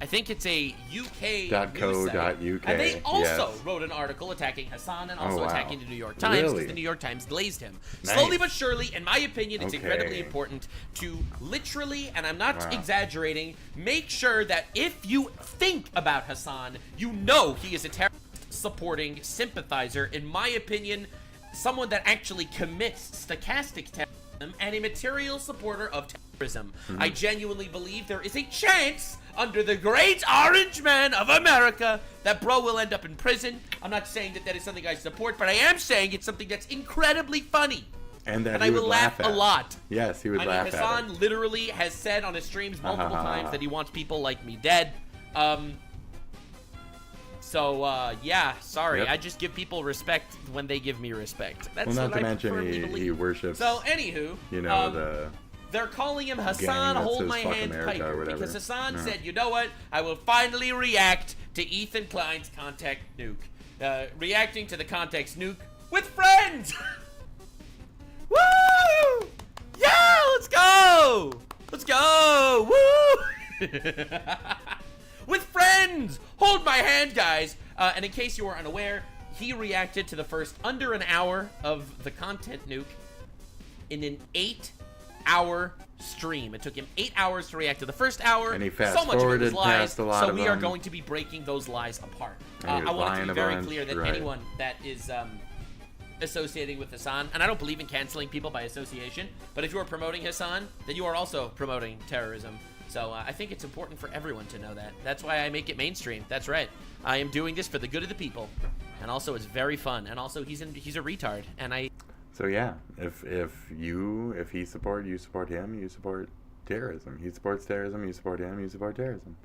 I think it's a UK news site. .co.uk. And they also wrote an article attacking Hassan and also attacking the New York Times, because the New York Times glazed him. Slowly but surely, in my opinion, it's incredibly important to literally, and I'm not exaggerating, make sure that if you think about Hassan, you know he is a terrorist supporting sympathizer. In my opinion, someone that actually commits stochastic terrorism and a material supporter of terrorism. I genuinely believe there is a chance, under the great Orange Man of America, that bro will end up in prison. I'm not saying that that is something I support, but I am saying it's something that's incredibly funny. And that I will laugh a lot. Yes, he would laugh at it. Hassan literally has said on his streams multiple times that he wants people like me dead. Yeah, sorry. I just give people respect when they give me respect. That's well, not what to I mention he worships. So, anywho, you know, they're calling him Hassan Hold My Hand Piper because Hassan said, you know what? I will finally react to Ethan Klein's Contact Nuke. Reacting to the Context Nuke with friends! Woo! Yeah, let's go! Let's go! Woo! With friends! Hold my hand, guys! And in case you were unaware, he reacted to the first under an hour of the Content Nuke in an 8-hour stream. It took him 8 hours to react to the first hour. And he so much of it was lies, past a lot so we of are them. going to be breaking those lies apart. And I want it to be very lying a clear that bunch, anyone that is associating with Hassan, and I don't believe in canceling people by association, but if you are promoting Hassan, then you are also promoting terrorism. So I think it's important for everyone to know that. That's why I make it mainstream. That's right. I am doing this for the good of the people, and also it's very fun. And also he's a retard, and I. So yeah, if he support, you support him, you support terrorism. He supports terrorism, you support him, you support terrorism.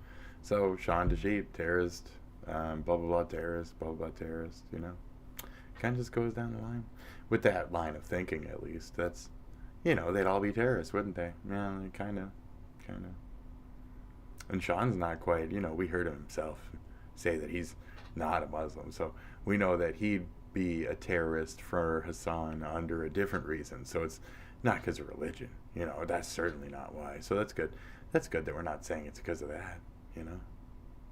So Sean DeSheep, terrorist, blah blah blah, terrorist, blah blah blah, terrorist. You know, kind of just goes down the line with that line of thinking. At least that's, you know, they'd all be terrorists, wouldn't they? Yeah, kind of. And Sean's not quite, you know, we heard him himself say that he's not a Muslim, so we know that he'd be a terrorist for Hassan under a different reason. So it's not because of religion, you know, that's certainly not why. So that's good. That's good that we're not saying it's because of that, you know.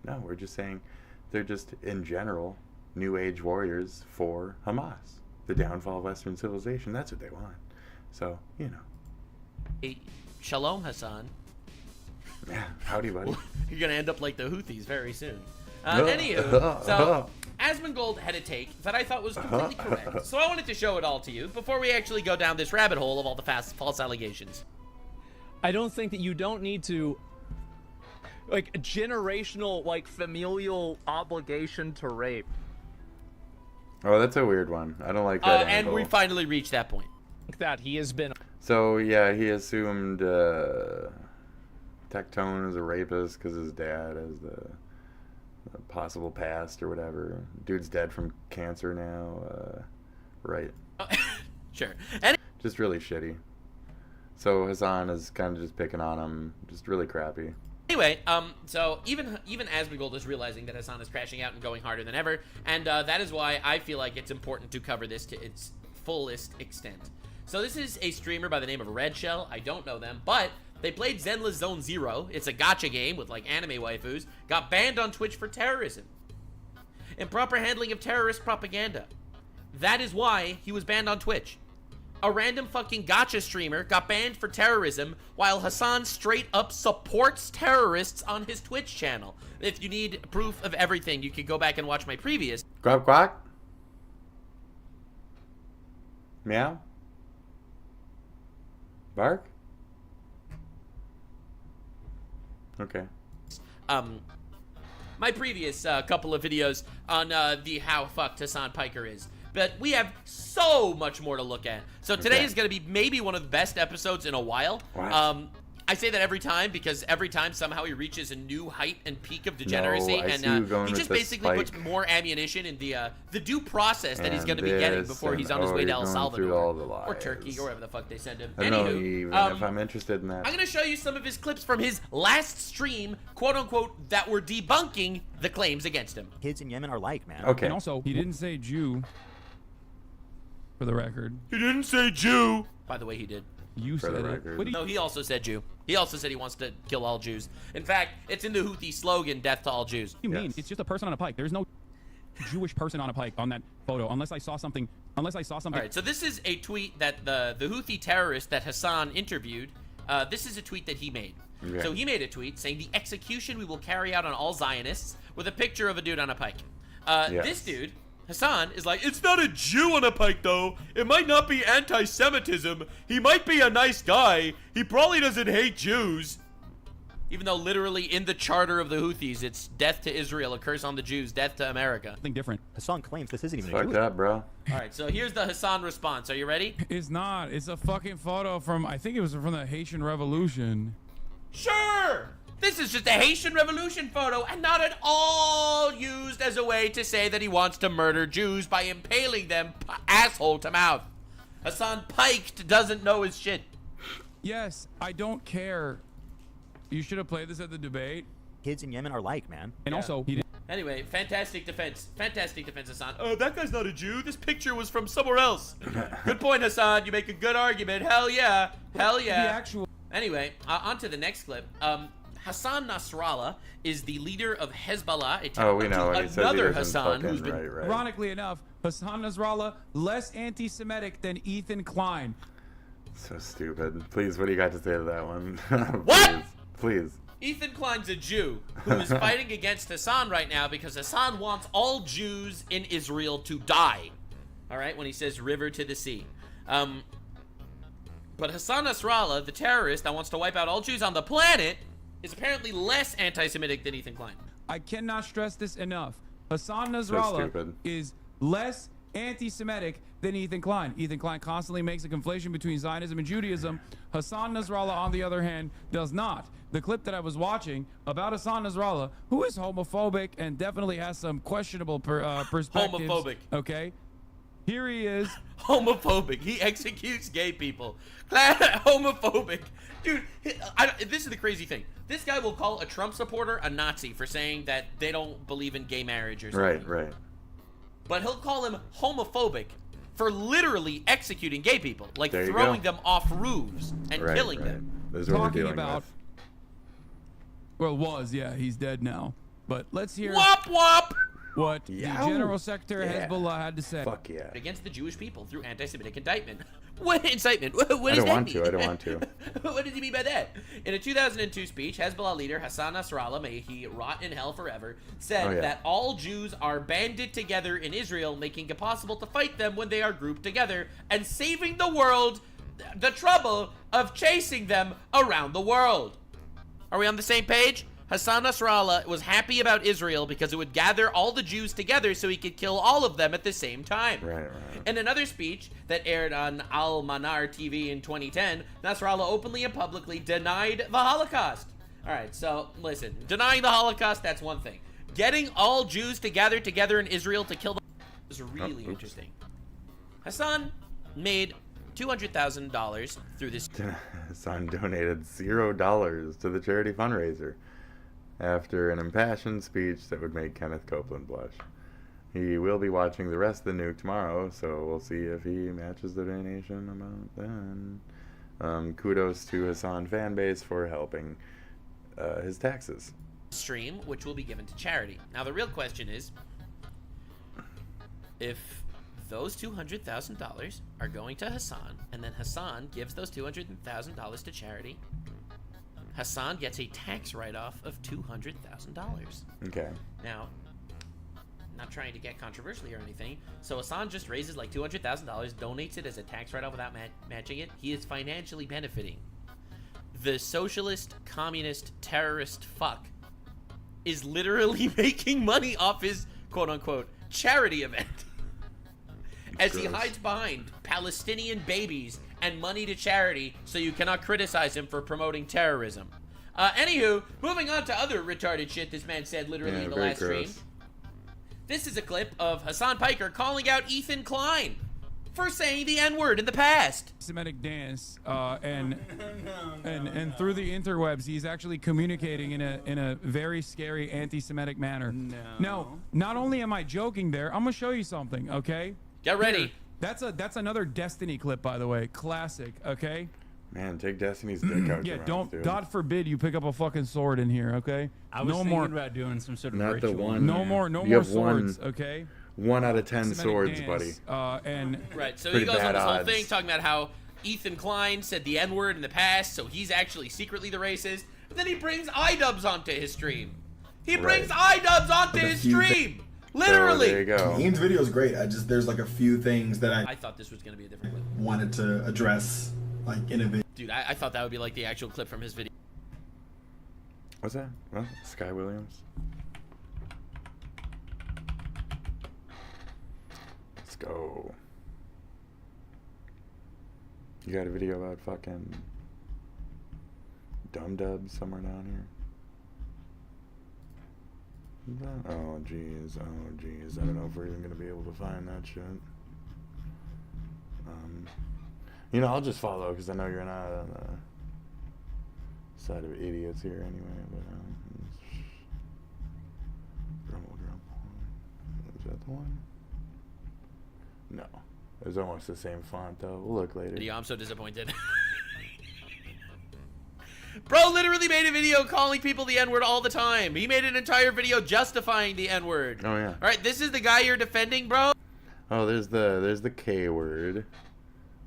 No, we're just saying they're just, in general, New Age warriors for Hamas, the downfall of Western civilization. That's what they want. So, you know. Shalom, Hassan. Yeah, howdy, buddy. You're gonna end up like the Houthis very soon. Anywho, so Asmongold had a take that I thought was completely correct, so I wanted to show it all to you before we actually go down this rabbit hole of all the false allegations. I don't think that you don't need to, like, generational, like, familial obligation to rape. Oh, that's a weird one. I don't like that and angle. we finally reached that point. That he has been. So yeah, he assumed Tectone is a rapist because his dad has the possible past or whatever. Dude's dead from cancer now. Right. Sure. Just really shitty. So Hassan is kind of just picking on him. Just really crappy. Anyway, so even Asmongold is realizing that Hassan is crashing out and going harder than ever, and that is why I feel like it's important to cover this to its fullest extent. So this is a streamer by the name of Red Shell. I don't know them, but They played Zenless Zone Zero. It's a gacha game with like anime waifus. Got banned on Twitch for terrorism. Improper handling of terrorist propaganda. That is why he was banned on Twitch. A random fucking gacha streamer got banned for terrorism while Hassan straight up supports terrorists on his Twitch channel. If you need proof of everything, you can go back and watch my previous. Quack quack. Meow. Bark. Okay. My previous couple of videos on the how fucked Hassan Piker is. But we have so much more to look at. So today is going to be maybe one of the best episodes in a while. What? I say that every time because every time somehow he reaches a new height and peak of degeneracy, I see you and going he with just the basically puts spike. more ammunition in the due process that he's And going to be getting this, before he's and, on his way to you're El going Salvador through all the or lies. Turkey or wherever the fuck they send him. I don't know Anywho, even if I'm interested in that. I'm going to show you some of his clips from his last stream, quote unquote, that were debunking the claims against him. Kids in Yemen are like, man. Okay. And also, he didn't say Jew, for the record. He didn't say Jew. By the way, he did. You For said the it. record. What do you- No, he also said Jew. He also said he wants to kill all Jews. In fact, it's in the Houthi slogan, death to all Jews. What do you mean? It's just a person on a pike. There's no Jewish person on a pike on that photo, unless I saw something. All right, so this is a tweet that the Houthi terrorist that Hassan interviewed, this is a tweet that he made. Okay. So he made a tweet saying, the execution we will carry out on all Zionists, with a picture of a dude on a pike. This dude, Hassan, is like, it's not a Jew on a pike, though. It might not be anti-Semitism. He might be a nice guy. He probably doesn't hate Jews. Even though literally in the charter of the Houthis, it's death to Israel, a curse on the Jews, death to America. Something different. Hassan claims this isn't even Fucked up, bro. All right, so here's the Hassan response. Are you ready? It's not. It's a fucking photo from, I think it was from the Haitian Revolution. Sure! This is just a Haitian Revolution photo and not at all used as a way to say that he wants to murder Jews by impaling them asshole to mouth. Hassan Piked doesn't know his shit. Yes, I don't care. You should have played this at the debate. Kids in Yemen are like, man. And also, he did. Anyway, fantastic defense. Fantastic defense, Hassan. Oh, that guy's not a Jew. This picture was from somewhere else. Good point, Hassan. You make a good argument. Hell yeah. Hell yeah. The actual. Anyway, on to the next clip. Hassan Nasrallah is the leader of Hezbollah. We know. He says he Another doesn't Hassan fucking- who's been right. Ironically enough, Hassan Nasrallah less anti-Semitic than Ethan Klein. So stupid. Please, what do you got to say to that one? What? Please. Ethan Klein's a Jew who is fighting against Hassan right now because Hassan wants all Jews in Israel to die. All right, when he says river to the sea. But Hassan Nasrallah, the terrorist that wants to wipe out all Jews on the planet, is apparently less anti-Semitic than Ethan Klein. I cannot stress this enough. Hassan stupid. Nasrallah is less anti-Semitic than Ethan Klein. Ethan Klein constantly makes a conflation between Zionism and Judaism. Hassan Nasrallah, on the other hand, does not. The clip that I was watching about Hassan Nasrallah, who is homophobic and definitely has some questionable perspectives. Homophobic. Okay. Here he is. Homophobic. He executes gay people. Homophobic. Dude, this is the crazy thing. This guy will call a Trump supporter a Nazi for saying that they don't believe in gay marriage or something. Right. But he'll call him homophobic for literally executing gay people. Like There you throwing go. them off roofs and killing them. This is what we're Talking dealing about. with. Well, he's dead now. But let's hear Wop wop! what the Yow. General Secretary Yeah. Hezbollah had to say. Fuck yeah. Against the Jewish people through anti-Semitic indictment. What incitement? What does I don't that want mean? to. I don't want to. What does he mean by that? In a 2002 speech, Hezbollah leader Hassan Nasrallah, may he rot in hell forever, said that all Jews are banded together in Israel, making it possible to fight them when they are grouped together, and saving the world the trouble of chasing them around the world. Are we on the same page? Hassan Nasrallah was happy about Israel because it would gather all the Jews together so he could kill all of them at the same time. Right. In another speech that aired on Al Manar TV in 2010, Nasrallah openly and publicly denied the Holocaust. All right, so listen, denying the Holocaust, that's one thing. Getting all Jews to gather together in Israel to kill them is really interesting. Hassan made $200,000 through this. Hassan donated $0 to the charity fundraiser after an impassioned speech that would make Kenneth Copeland blush. He will be watching the rest of the nuke tomorrow, so we'll see if he matches the donation amount then. Kudos to Hassan fanbase for helping his taxes. Stream, which will be given to charity. Now, the real question is, if those $200,000 are going to Hassan, and then Hassan gives those $200,000 to charity, Hassan gets a tax write-off of $200,000. Okay. Now, not trying to get controversial or anything, so Hassan just raises like $200,000, donates it as a tax write-off without matching it. He is financially benefiting. The socialist, communist, terrorist fuck is literally making money off his quote-unquote charity event. As he hides behind Palestinian babies and money to charity, so you cannot criticize him for promoting terrorism. Anywho, moving on to other retarded shit this man said literally in the last stream. This is a clip of Hassan Piker calling out Ethan Klein for saying the N-word in the past. Semitic dance, and through the interwebs, he's actually communicating in a very scary anti-Semitic manner. No. Now, not only am I joking there, I'm gonna show you something, okay? Get ready. Here. That's another Destiny clip, by the way. Classic, okay? Man, take Destiny's dick out. Yeah, don't. Dude. God forbid you pick up a fucking sword in here, okay? I was thinking about doing some sort of not ritual. The one. No more swords, okay? 1 out of 10 Semitic swords, dance, buddy. Right, so he goes on this whole thing talking about how Ethan Klein said the N-word in the past, so he's actually secretly the racist. But then he brings iDubbbz onto his stream. He brings iDubbbz onto his stream. Literally. So there you go. Ian's video is great. There's like a few things that I thought this was gonna be a different clip. wanted to address, like in a video. Dude, I thought that would be like the actual clip from his video. What's that? Well, Sky Williams. Let's go. You got a video about fucking iDubbbz somewhere down here? Oh geez, I don't know if we're even gonna be able to find that shit. You know, I'll just follow because I know you're not on the side of idiots here anyway. But is that the one? No, it's almost the same font though. We'll look later. Video, I'm so disappointed. Bro literally made a video calling people the N-word all the time. He made an entire video justifying the N-word. Oh yeah. All right, this is the guy you're defending, bro. Oh, there's the K word.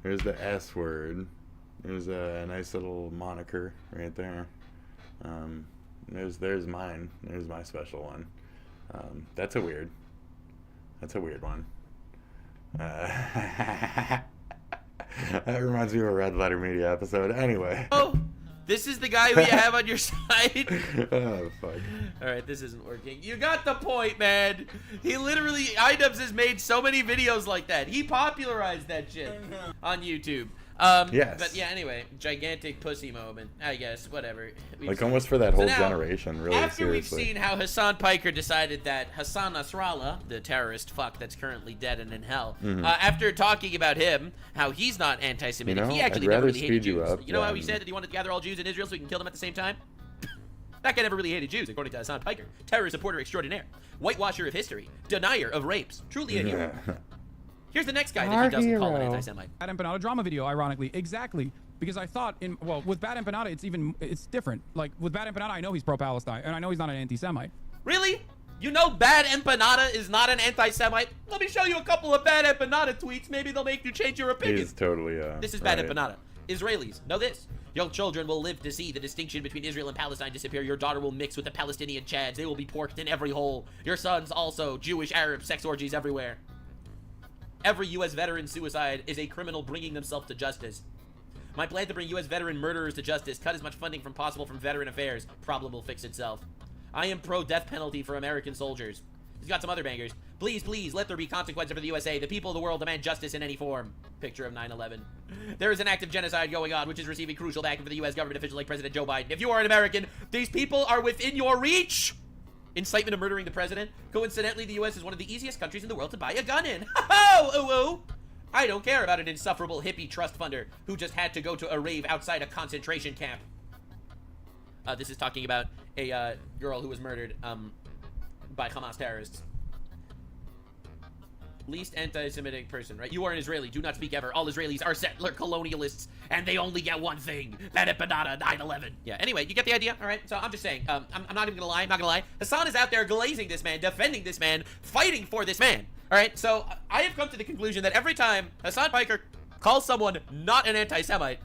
There's the S word. There's a nice little moniker right there. There's mine. There's my special one. That's a weird one. That reminds me of a Red Letter Media episode. Anyway. Oh. This is the guy who you have on your side. Oh, fuck. All right, this isn't working. You got the point, man. He literally, iDubbbz has made so many videos like that. He popularized that shit on YouTube. Yes. But yeah, anyway, gigantic pussy moment. I guess, whatever. Like almost for that whole generation, really. After seriously. we've seen how Hassan Piker decided that Hassan Nasrallah, the terrorist fuck that's currently dead and in hell, after talking about him, how he's not anti-Semitic, he actually never really hated Jews. You know how he said that he wanted to gather all Jews in Israel so he can kill them at the same time? That guy never really hated Jews, according to Hassan Piker. Terrorist supporter extraordinaire. Whitewasher of history. Denier of rapes. Truly a hero. Here's the next guy that he doesn't call an anti-Semite. Bad Empanada drama video, ironically. Exactly. Because I thought, with Bad Empanada, it's different. Like, with Bad Empanada, I know he's pro-Palestine, and I know he's not an anti-Semite. Really? You know Bad Empanada is not an anti-Semite? Let me show you a couple of Bad Empanada tweets. Maybe they'll make you change your opinion. He's totally, This is Bad Empanada. Israelis, know this. Young children will live to see the distinction between Israel and Palestine disappear. Your daughter will mix with the Palestinian Chads. They will be porked in every hole. Your sons also. Jewish, Arab, sex orgies everywhere. Every U.S. veteran suicide is a criminal bringing themselves to justice. My plan to bring U.S. veteran murderers to justice, cut as much funding from possible from veteran affairs. Problem will fix itself. I am pro-death penalty for American soldiers. He's got some other bangers. Please, please, let there be consequences for the USA. The people of the world demand justice in any form. Picture of 9/11. There is an active genocide going on, which is receiving crucial backing from the U.S. government officials like President Joe Biden. If you are an American, these people are within your reach. Incitement of murdering the president. Coincidentally, the U.S. is one of the easiest countries in the world to buy a gun in. Oh, I don't care about an insufferable hippie trust funder who just had to go to a rave outside a concentration camp. This is talking about a girl who was murdered by Hamas terrorists. Least anti-Semitic person, right? You are an Israeli. Do not speak ever. All Israelis are settler colonialists, and they only get one thing. That empanada 9/11. Yeah. Anyway, you get the idea, all right? So I'm just saying. I'm not even gonna lie. I'm not gonna lie. Hassan is out there glazing this man, defending this man, fighting for this man. All right. So I have come to the conclusion that every time Hassan Piker calls someone not an anti-Semite,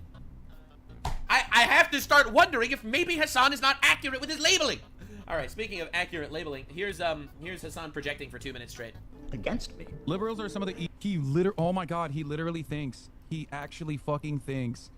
I have to start wondering if maybe Hassan is not accurate with his labeling. All right. Speaking of accurate labeling, here's Hassan projecting for 2 minutes straight. Against me. Liberals are some of the oh my god, he literally thinks, he actually fucking thinks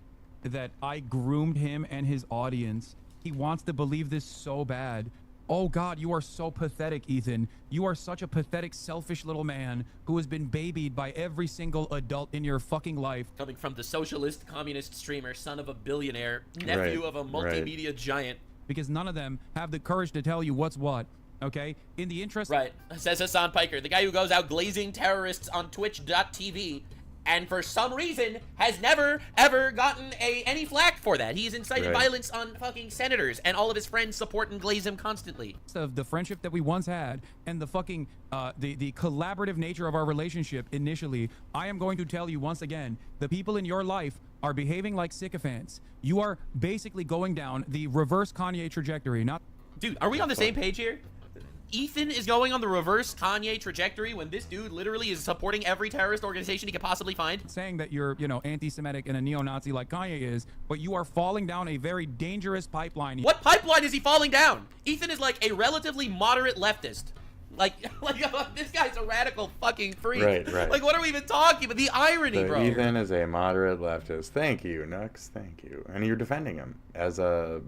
that I groomed him and his audience. He wants to believe this so bad. Oh god, you are so pathetic, Ethan. You are such a pathetic, selfish little man who has been babied by every single adult in your fucking life. Coming from the socialist communist streamer, son of a billionaire, nephew of a multimedia giant. Because none of them have the courage to tell you what's what. Okay, in the interest. Right, says Hassan Piker, the guy who goes out glazing terrorists on Twitch.tv, and for some reason has never ever gotten any flack for that. He's incited violence on fucking senators, and all of his friends support and glaze him constantly. Of the friendship that we once had, and the fucking the collaborative nature of our relationship initially, I am going to tell you once again, the people in your life are behaving like sycophants. You are basically going down the reverse Kanye trajectory. Not, dude, are we on the same page here? Ethan is going on the reverse Kanye trajectory when this dude literally is supporting every terrorist organization he could possibly find. Saying that you're, you know, anti-Semitic and a neo-Nazi like Kanye is, but you are falling down a very dangerous pipeline. What pipeline is he falling down? Ethan is like a relatively moderate leftist. Like this guy's a radical fucking freak. Right. Like, what are we even talking about? The irony, So bro. Ethan is a moderate leftist. Thank you, Nux. Thank you. And you're defending him as a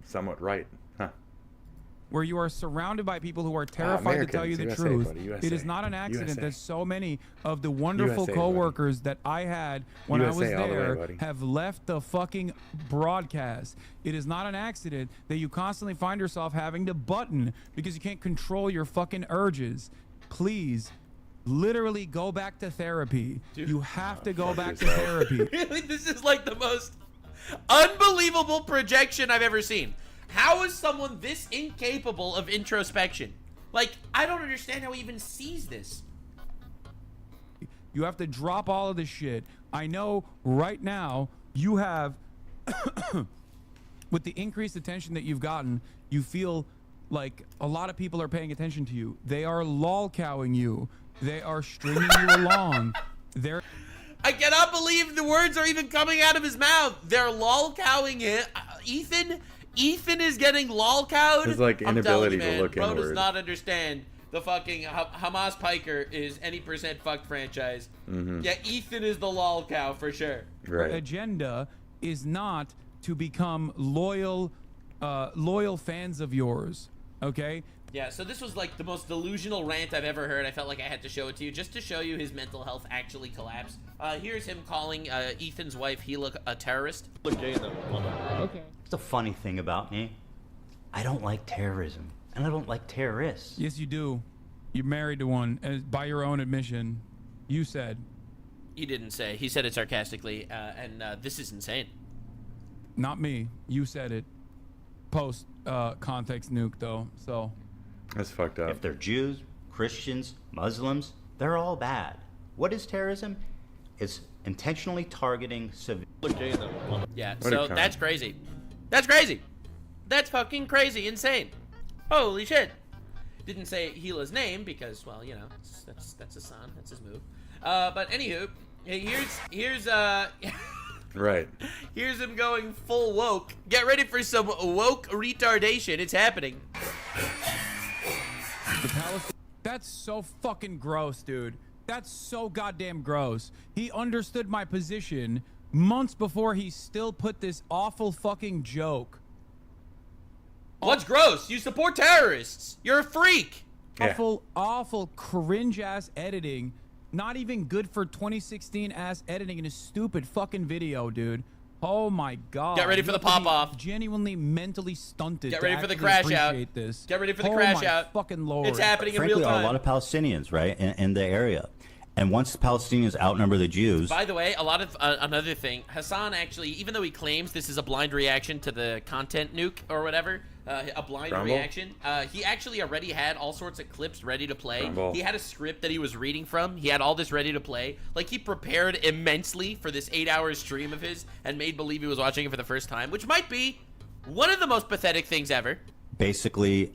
somewhat right. Huh. Where you are surrounded by people who are terrified to tell you the USA, truth. buddy, USA. It is not an accident USA. that so many of the wonderful USA, coworkers that I had when I was USA all the way, there buddy. have left the fucking broadcast. It is not an accident that you constantly find yourself having to button because you can't control your fucking urges. Please, literally go back to therapy. Dude. You have to go back to therapy. Really, this is like the most unbelievable projection I've ever seen. How is someone this incapable of introspection? Like, I don't understand how he even sees this. You have to drop all of this shit. I know right now you have, with the increased attention that you've gotten, you feel like a lot of people are paying attention to you. They are lolcowing you. They are stringing you along. They're... I cannot believe the words are even coming out of his mouth. They're lolcowing it. Ethan is getting lolcowed. His like inability to look bro inward. does not understand the fucking Hamas Piker is any % fucked franchise. Yeah, Ethan is the lolcow for sure. Right. Agenda is not to become loyal fans of yours. Okay. Yeah, so this was like the most delusional rant I've ever heard. I felt like I had to show it to you just to show you his mental health actually collapsed. Here's him calling Ethan's wife Hila a terrorist. Okay. The funny thing about me, I don't like terrorism, and I don't like terrorists. Yes, you do. You're married to one, by your own admission. You said. He didn't say. He said it sarcastically, and this is insane. Not me. You said it. Post context nuke though, so. That's fucked up. If they're Jews, Christians, Muslims, they're all bad. What is terrorism? It's intentionally targeting civilians. Yeah, so that's crazy. That's crazy. That's fucking crazy. Insane. Holy shit. Didn't say Hila's name because, well, you know, that's his son. That's his move. But anywho, here's Right. Here's him going full woke. Get ready for some woke retardation. It's happening. That's so fucking gross, dude. That's so goddamn gross. He understood my position months before he still put this awful fucking joke. What's gross? You support terrorists. You're a freak. Awful cringe-ass editing. Not even good for 2016-ass editing in a stupid fucking video, dude. Oh my god. Get ready for the pop-off. Genuinely mentally stunted. Get ready for the crash out. Get ready for the crash out. Fucking lord. It's happening in Frankly, real time. there are a lot of Palestinians, right, in the area. And once the Palestinians outnumber the Jews... By the way, a lot of another thing, Hassan actually, even though he claims this is a blind reaction to the content nuke or whatever, a blind reaction, he actually already had all sorts of clips ready to play. He had a script that he was reading from. He had all this ready to play. Like, he prepared immensely for this 8-hour stream of his and made believe he was watching it for the first time, which might be one of the most pathetic things ever. Basically,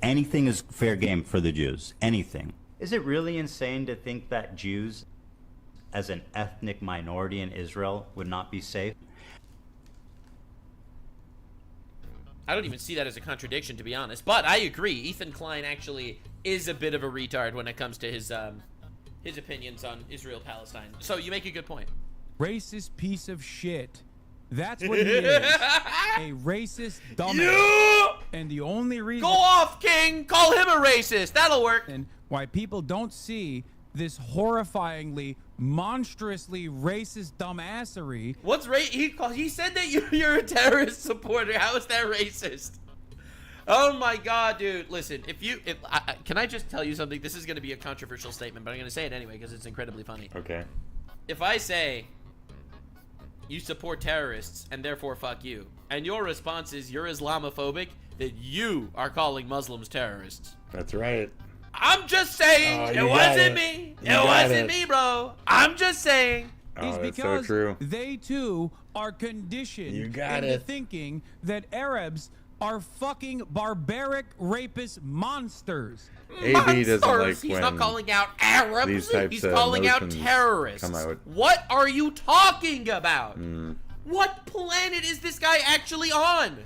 anything is fair game for the Jews. Anything. Is it really insane to think that Jews, as an ethnic minority in Israel, would not be safe? I don't even see that as a contradiction, to be honest. But I agree. Ethan Klein actually is a bit of a retard when it comes to his opinions on Israel-Palestine. So you make a good point. Racist piece of shit. That's what he is. A racist dumbass. Yeah! And the only reason... Go off, King! Call him a racist! That'll work! And why people don't see this horrifyingly, monstrously racist dumbassery... What's he said that you're a terrorist supporter. How is that racist? Oh my god, dude. Listen, can I just tell you something? This is going to be a controversial statement, but I'm going to say it anyway because it's incredibly funny. Okay. If I say... you support terrorists, and therefore fuck you, and your response is you're Islamophobic, that you are calling Muslims terrorists. That's right. I'm just saying, it wasn't me. It wasn't me, bro. I'm just saying. Is because they too are conditioned into thinking that Arabs are fucking barbaric rapist monsters. AB doesn't like He's when not calling out Arabs. these types He's of calling out notions terrorists. come out. What are you talking about? What planet is this guy actually on?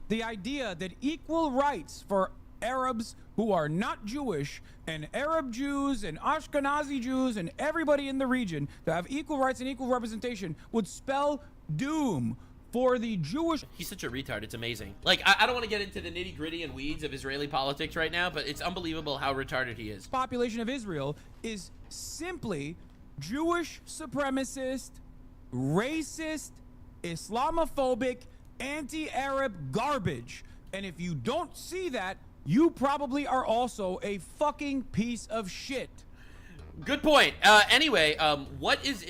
The idea that equal rights for Arabs who are not Jewish and Arab Jews and Ashkenazi Jews and everybody in the region to have equal rights and equal representation would spell doom for the Jewish... He's such a retard, it's amazing. Like, I don't want to get into the nitty-gritty and weeds of Israeli politics right now, but it's unbelievable how retarded he is. Population of Israel is simply Jewish supremacist, racist, Islamophobic, anti-Arab garbage. And if you don't see that, you probably are also a fucking piece of shit. Good point. Anyway, what is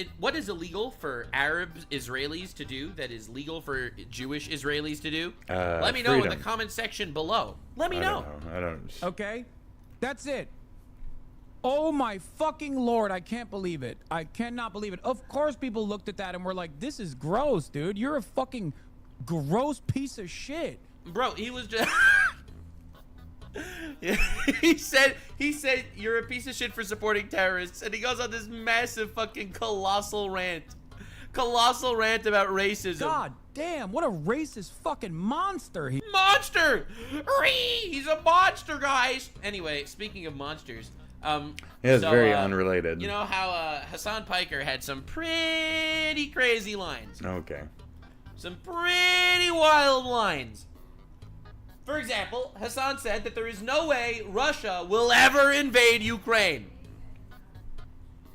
illegal for Arab Israelis to do that is legal for Jewish Israelis to do? Let me know in the comment section below. Let me know. I don't. Okay, that's it. Oh my fucking Lord, I can't believe it. I cannot believe it. Of course people looked at that and were like, this is gross, dude. You're a fucking gross piece of shit. Bro, he was just... he said you're a piece of shit for supporting terrorists, and he goes on this massive fucking colossal rant about racism. God damn, what a racist fucking monster monster. He's a monster, guys. Anyway, speaking of monsters, it's very unrelated. You know how Hassan Piker had some pretty crazy lines. Okay. Some pretty wild lines. For example, Hassan said that there is no way Russia will ever invade Ukraine.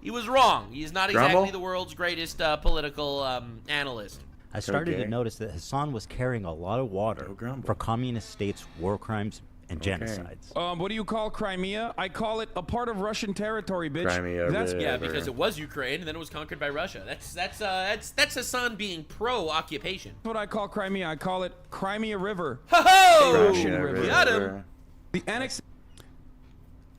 He was wrong. He is not exactly the world's greatest political analyst. I started to notice that Hassan was carrying a lot of water for communist states' war crimes and genocides. What do you call Crimea? I call it a part of Russian territory, bitch. Crimea yeah, because it was Ukraine and then it was conquered by Russia. That's Hassan being pro-occupation. That's what I call Crimea. I call it Crimea River. Ho-ho! Crimea River. Got him. The annex.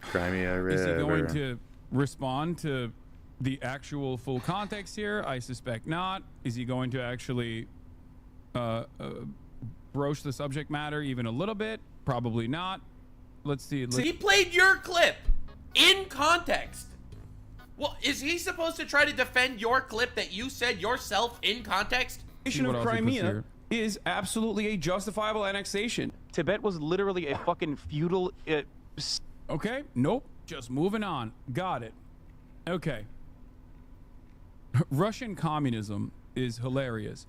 Crimea River. Is he going to respond to the actual full context here? I suspect not. Is he going to actually broach the subject matter even a little bit? Probably not. Let's see. So he played your clip in context. Well, is he supposed to try to defend your clip that you said yourself in context? The annexation of Crimea is absolutely a justifiable annexation. Tibet was literally a fucking feudal... Okay, nope. Just moving on. Got it. Okay. Russian communism is hilarious.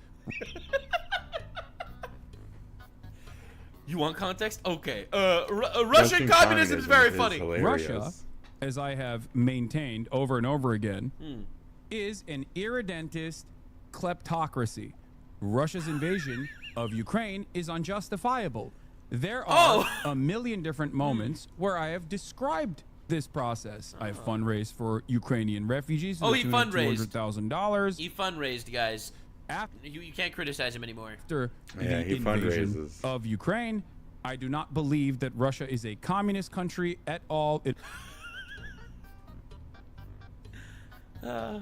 You want context? Okay. Russian communism is very funny. Russia, as I have maintained over and over again, is an irredentist kleptocracy. Russia's invasion of Ukraine is unjustifiable. There are a million different moments where I have described this process. I fundraised for Ukrainian refugees. Oh, he fundraised. $200,000. He fundraised, guys. You can't criticize him anymore. After the invasion of Ukraine, I do not believe that Russia is a communist country at all. It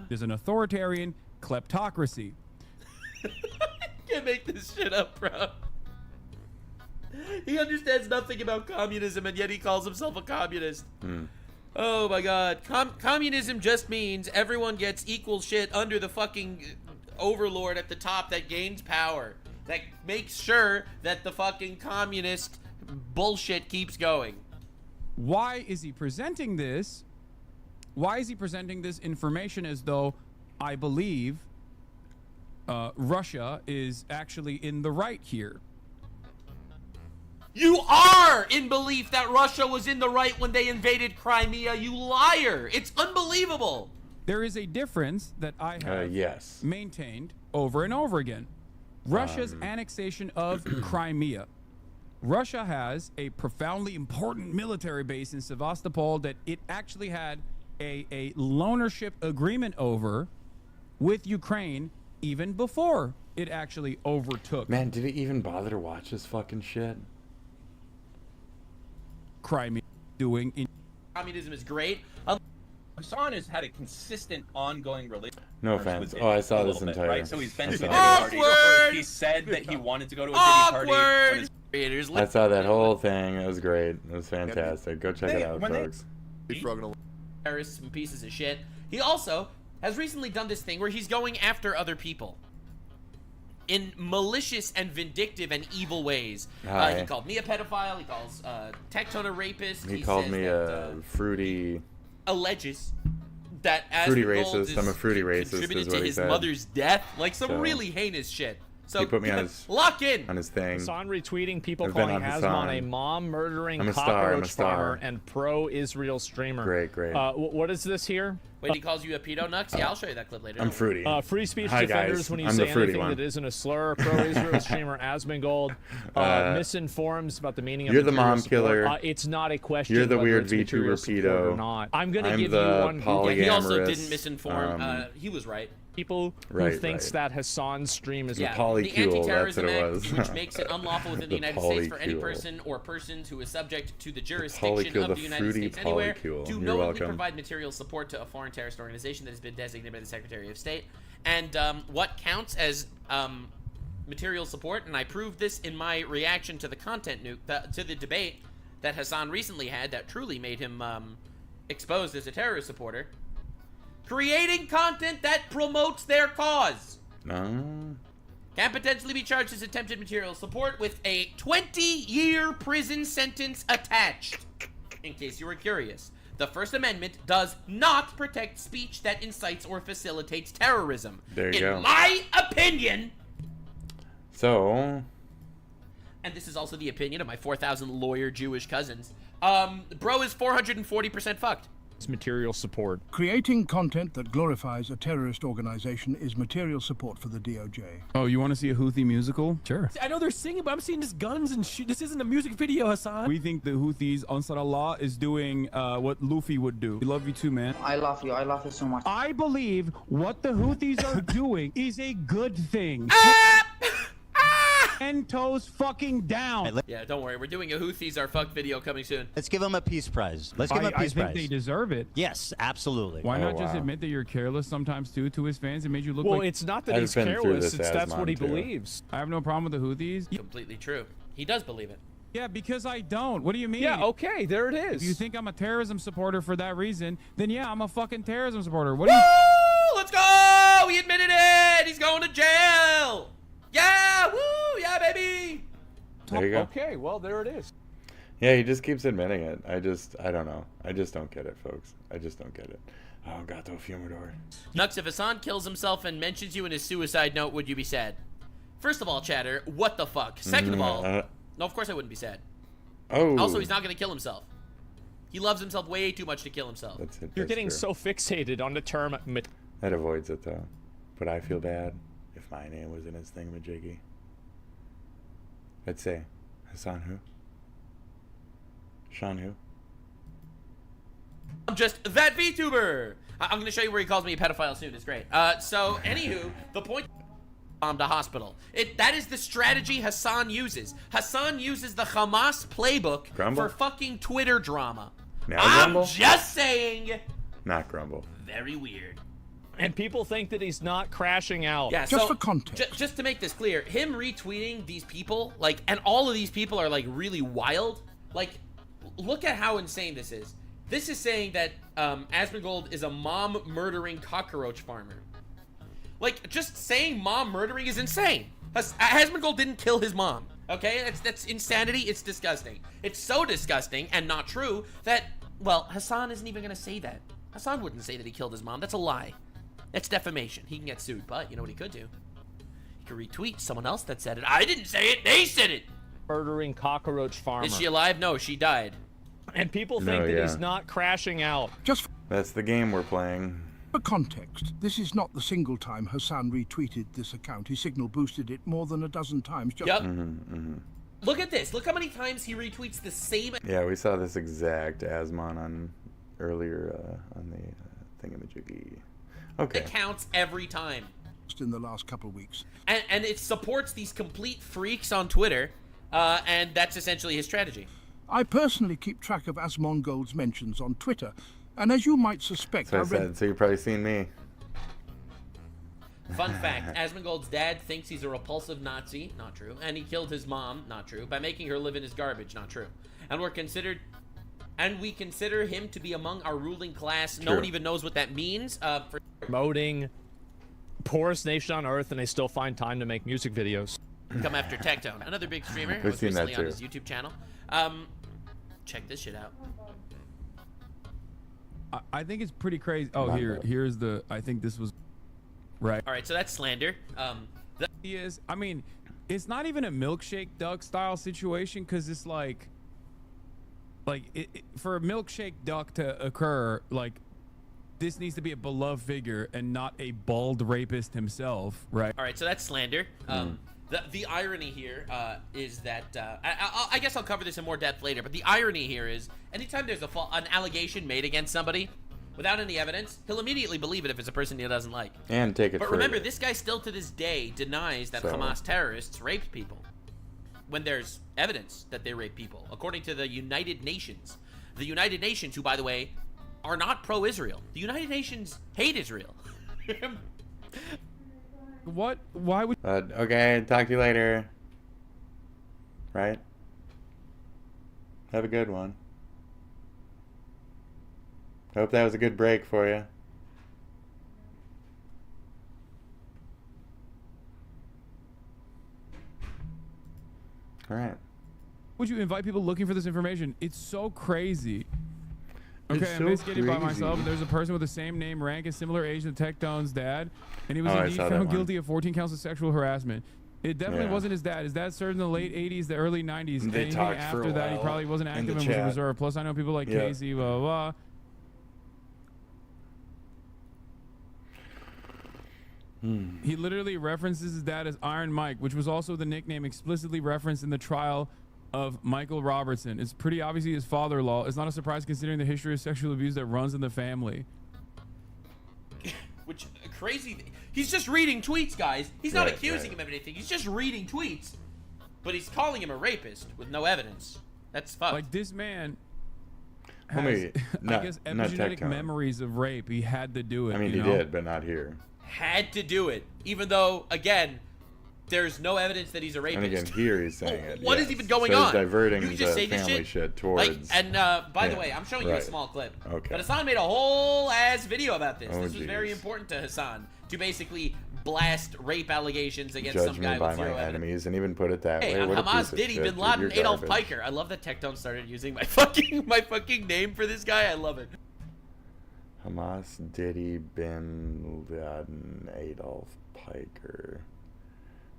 is an authoritarian kleptocracy. You can't make this shit up, bro. He understands nothing about communism, and yet he calls himself a communist. Oh my god. Communism just means everyone gets equal shit under the fucking overlord at the top that gains power. That makes sure that the fucking communist bullshit keeps going. Why is he presenting this? Why is he presenting this information as though I believe Russia is actually in the right here? You are in belief that Russia was in the right when they invaded Crimea, you liar! It's unbelievable! There is a difference that I have maintained over and over again. Russia's annexation of Crimea. Russia has a profoundly important military base in Sevastopol that it actually had a loanership agreement over with Ukraine even before it actually overtook. Man, did he even bother to watch this fucking shit? Crimea doing in communism is great. Hassan has had a consistent ongoing relationship. No offense. Oh, I saw this entire. Right? So he's been to a Diddy party. He said that he wanted to go to a Diddy party. I saw that whole thing. It was great. It was fantastic. Go check it out, folks. Terrorists and pieces of shit. He also has recently done this thing where he's going after other people in malicious and vindictive and evil ways. He called me a pedophile. He calls Tecton a rapist. He called me a fruity. Alleges that as fruity racist. I'm a fruity racist. Contributed is what to he his said. mother's death. Like some really heinous shit. So he put me on his lock in on his thing. Hassan retweeting people I've been calling on Hassan Hassan. a mom-murdering I'm a star, cockroach farmer and pro-Israel streamer. Great, great. What is this here? Wait, he calls you a pedo nux? Yeah, I'll show you that clip later. I'm fruity. Free speech Hi, defenders guys. when you I'm say the fruity anything one. that isn't a slur. Pro-Israel streamer Asmongold misinforms about the meaning of You're the material mom support. killer. It's not a question. You're the whether weird it's V2 material support or Rapido. not. I'm gonna I'm give the you one. polyamorous, he also didn't misinform. He was right. People who thinks that Hassan's stream is the Anti-Terrorism Act, which makes it unlawful within the United States for any person or persons who is subject to the jurisdiction of the United States anywhere to knowingly provide material support to a foreign terrorist organization that has been designated by the Secretary of State. And what counts as material support, and I proved this in my reaction to the content to the debate that Hassan recently had that truly made him exposed as a terrorist supporter. Creating content that promotes their cause. No. Can potentially be charged as attempted material support with a 20-year prison sentence attached. In case you were curious, the First Amendment does not protect speech that incites or facilitates terrorism. There you go. In my opinion. So. And this is also the opinion of my 4,000 lawyer Jewish cousins. Bro is 440% fucked. It's material support. Creating content that glorifies a terrorist organization is material support for the DOJ. Oh, you want to see a Houthi musical? Sure. I know they're singing, but I'm seeing just guns and shit. This isn't a music video, Hassan. We think the Houthis, Ansar Allah, is doing what Luffy would do. We love you too, man. I love you. I love you so much. I believe what the Houthis are doing is a good thing. 10 toes fucking down. Yeah, don't worry. We're doing a Houthis are fucked video coming soon. Let's give him a peace prize. Let's give him a peace prize. I think they deserve it. Yes, absolutely. Why not just admit that you're careless sometimes too to his fans? It made you look well, like... it's not that he's careless. It's that's what he believes. I have no problem with the Houthis. Completely true. He does believe it. Yeah, because I don't. What do you mean? Yeah, okay, there it is. If you think I'm a terrorism supporter for that reason, then yeah, I'm a fucking terrorism supporter. What do you... Let's go! He admitted it! He's going to jail! Yeah! Woo! Yeah, baby! There you go. Okay, well, there it is. Yeah, he just keeps admitting it. I don't know. I just don't get it, folks. I just don't get it. Oh, gato fumador. Nux, if Hassan kills himself and mentions you in his suicide note, would you be sad? First of all, chatter, what the fuck? Second of all, no, of course I wouldn't be sad. Oh. Also, he's not going to kill himself. He loves himself way too much to kill himself. You're getting so fixated on the term... That avoids it, though. But I feel bad if my name was in his thingamajiggy. I'd say, Hassan who? Sean who? I'm just that VTuber. I'm going to show you where he calls me a pedophile soon. It's great. So, anywho, the point... Bomb to hospital. That is the strategy Hassan uses. Hassan uses the Hamas playbook for fucking Twitter drama. Now I'm Grumble? just saying. Not Grumble. Very weird. And people think that he's not crashing out. Yeah, Just so, for context. Just to make this clear, him retweeting these people, like, and all of these people are, like, really wild. Like, look at how insane this is. This is saying that Asmongold is a mom-murdering cockroach farmer. Like, just saying mom murdering is insane. Asmongold didn't kill his mom, okay? That's insanity. It's disgusting. It's so disgusting and not true that, well, Hassan isn't even going to say that. Hassan wouldn't say that he killed his mom. That's a lie. That's defamation. He can get sued, but you know what he could do? He could retweet someone else that said it. I didn't say it. They said it. Murdering cockroach farmer. Is she alive? No, she died. And people think that he's not crashing out. That's the game we're playing. For context, this is not the single time Hassan retweeted this account. He signal boosted it more than a dozen times. Yep. Look at this. Look how many times he retweets the same. Yeah, we saw this exact Asmon on earlier on the thingamajiggy. Okay. Accounts every time. In the last couple of weeks. And it supports these complete freaks on Twitter, and that's essentially his strategy. I personally keep track of Asmongold's mentions on Twitter. And as you might suspect, So I said, so you've probably seen me. Fun fact, Asmongold's dad thinks he's a repulsive Nazi, not true, and he killed his mom, not true, by making her live in his garbage, not true. And we consider him to be among our ruling class. No one even knows what that means. Promoting poorest nation on earth, and they still find time to make music videos. Come after Tectone, another big streamer. We've seen that recently on too. his YouTube channel. Check this shit out. I think it's pretty crazy. Oh, here's the. I think this was right. All right, so that's slander. He is. I mean, it's not even a milkshake duck style situation because it's like for a milkshake duck to occur, like this needs to be a beloved figure and not a bald rapist himself, right? All right, so that's slander. The irony here is that I guess I'll cover this in more depth later, but the irony here is anytime there's an allegation made against somebody without any evidence, he'll immediately believe it if it's a person he doesn't like. And take it But further. remember, this guy still to this day denies that Hamas terrorists raped people when there's evidence that they raped people, according to the United Nations. The United Nations, who, by the way, are not pro-Israel. The United Nations hate Israel. What? Why would... okay, talk to you later. Right? Have a good one. Hope that was a good break for you. Alright. Would you invite people looking for this information? It's so crazy. Okay, It's I'm so investigating by crazy. myself. There's a person with the same name, rank, and similar age to Tectone's dad, and he was I indeed saw that found one. guilty of 14 counts of sexual harassment. It definitely Yeah. wasn't his dad. His dad served in the late 80s, the early 90s. They Anything talked for after a that, he while probably wasn't in active the and was a chat. reserve. Plus, I know people like Yeah. Casey, blah, blah, blah. He literally references his dad as Iron Mike, which was also the nickname explicitly referenced in the trial of Michael Robertson. It's pretty obviously his father-in-law. It's not a surprise considering the history of sexual abuse that runs in the family. Which, crazy. He's just reading tweets, guys. He's not Right, accusing him of anything. He's just reading tweets. But he's calling him a rapist with no evidence. That's fucked. Like, this man Well, has, maybe I not- guess, not epigenetic Tectone. memories of rape. He had to do it. I mean, you he know? did, but not here. Had to do it. Even though, again, there's no evidence that he's a rapist. And again, here he's saying it. What is yes. even going so on? He's diverting You can just the say this family shit towards. Like, and by the Yeah, way, I'm showing you a right. small clip. Okay. But Hassan made a whole ass video about this. Oh, This was very jeez. important to Hassan to basically blast rape allegations against Judge some guy me by with my zero evidence. enemies, and even put it that Hey, way. I'm What a Hamas, piece of Diddy, shit, Bin dude. Laden, You're Adolf garbage. Piker. I love that Tectone started using my fucking name for this guy. I love it. Hamas, Diddy, Bin Laden, Adolf Piker.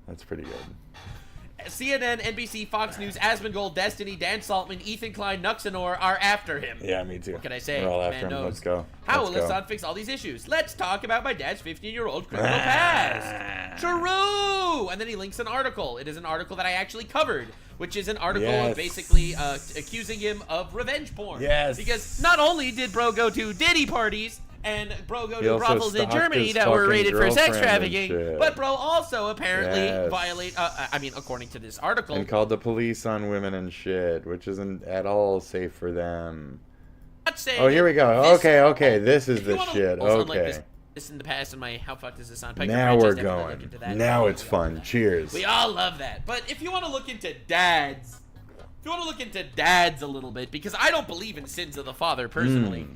That's pretty good. CNN, NBC, Fox News, Asmongold, Destiny, Dan Saltman, Ethan Klein, Nuxanor are after him. Yeah, me too. What can I say? We're all Man after him. knows. Let's go. How Let's will go. Hassan fix all these issues? Let's talk about my dad's 15-year-old criminal past. True! And then he links an article. It is an article that I actually covered, which is an article Yes. of basically accusing him of revenge porn. Yes. Because not only did bro go to Diddy parties, and bro go He to also brothels in stalked Germany his that were fucking rated for sex girlfriend and trafficking, shit. but bro also apparently Yes. I mean, according to this article, And called the police on women and shit, which isn't at all safe for them. not saying Oh, here we go. this- Okay, this is if you the wanna- shit. also, unlike Okay. this in the past in my How Fucked Is This On Piker Now franchise, we're definitely look going. into that. Now it's fun. Cheers. We all love that. But if you want to look into dads, if you want to look into dads a little bit, because I don't believe in sins of the father personally.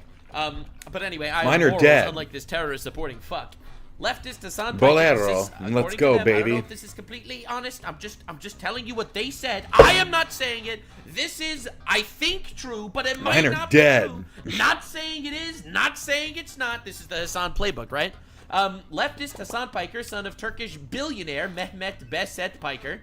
But anyway, I Mine have are morals, dead. unlike this terrorist supporting fuck. Leftist Hassan Bolero. Piker, Let's according go, to them, I don't baby. know if this is completely honest. I'm just telling you what they said. I am not saying it. This is, I think, true, but it might Mine are not dead. be true. Not saying it is, not saying it's not. This is the Hassan playbook, right? Leftist Hassan Piker, son of Turkish billionaire Mehmet Behzat Piker.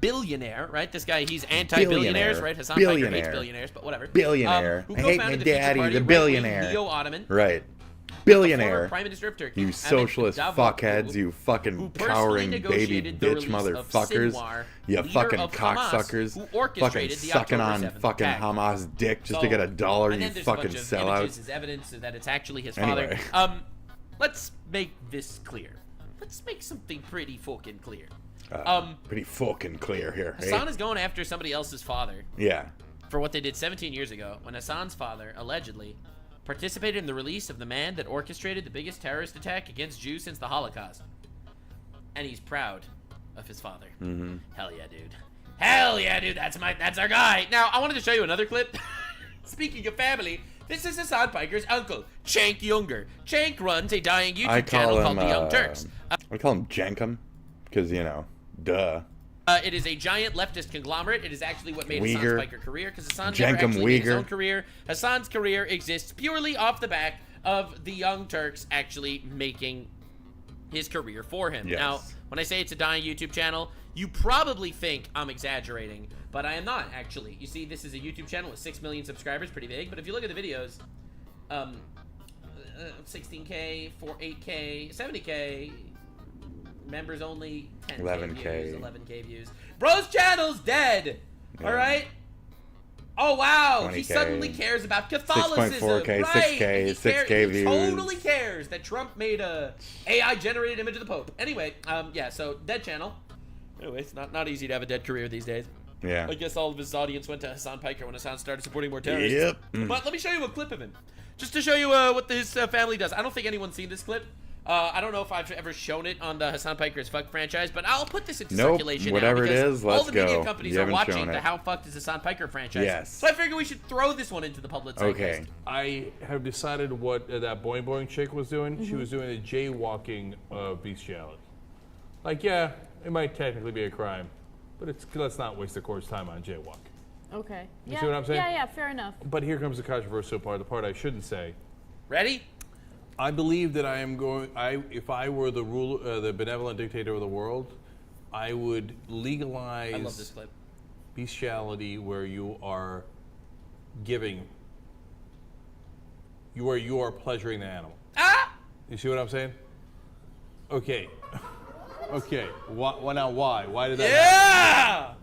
Billionaire, right? This guy, he's anti-billionaires, right? Hassan Piker hates billionaires, but whatever. Billionaire. Who I hate my co-founded the daddy, Future the Party, right-wing billionaire. Neo-Ottoman. Right. Former Billionaire. Prime Minister of Turkey. You Ahmet socialist Davutoglu, fuckheads, you who fucking personally cowering baby negotiated the bitch release of motherfuckers. Sinwar, You leader fucking of Hamas, cocksuckers. who Fucking orchestrated the sucking October on 7th fucking attack. Hamas dick just to So- get $1, and you then there's a fucking bunch of sellout. images as evidence that it's actually his Anyway. father. Let's make this clear. Let's make something pretty fucking clear. Pretty fucking clear here. hey? Hassan is going after somebody else's father Yeah. for what they did 17 years ago when Hassan's father, allegedly, participated in the release of the man that orchestrated the biggest terrorist attack against Jews since the Holocaust. And he's proud of his father. Mm-hmm. Hell yeah, dude. Hell yeah, dude. That's our guy. Now, I wanted to show you another clip. Speaking of family, this is Hassan Piker's uncle, Cenk Younger. Cenk runs a dying I YouTube channel call him, called The Young Turks. I call him Jenkum, because, you know, duh. It is a giant leftist conglomerate. It is actually what made Hassan's Uyghur. Piker career, because Hassan Jenkum never actually made his Uyghur. own career. Hassan's career exists purely off the back of the Young Turks actually making his career for him. Yes. Now, when I say it's a dying YouTube channel, you probably think I'm exaggerating, but I am not, actually. You see, this is a YouTube channel with 6 million subscribers, pretty big, but if you look at the videos, 16K, 8K, 70K, members only, 10K 11K. views, 11K views. Bro's channel's dead! Yeah. Alright? Oh, wow! He 20K. suddenly cares about Catholicism! 6.4K, right! 6K, He 6K He views. totally cares that Trump made a AI-generated image of the Pope. Anyway, yeah, so, dead channel. Anyway, it's not easy to have a dead career these days. Yeah. I guess all of his audience went to Hassan Piker when Hassan started supporting more terrorists. Yep. Mm. But let me show you a clip of him. Just to show you what his family does. I don't think anyone's seen this clip. I don't know if I've ever shown it on the Hassan Piker's Fuck franchise, but I'll put this into Nope, circulation whatever now it because is, all let's the media go. companies You are haven't watching shown the it. How Fucked Is Hassan Piker franchise. Yes. So I figured we should throw this one into the public zeitgeist. Okay. I have decided what that boing boing chick was doing. She Mhm. was doing a jaywalking bestiality. Like, yeah, it might technically be a crime, but let's not waste the court's time on jaywalk. Okay. You see what I'm saying? Yeah, fair enough. But here comes the controversial part, the part I shouldn't say. Ready? I believe that I am going. If I were the the benevolent dictator of the world, I would legalize. I love this clip. Bestiality, where you are giving. You are pleasuring the animal. Ah! You see what I'm saying? Okay. Okay. Now why? Why did that? Yeah! happen?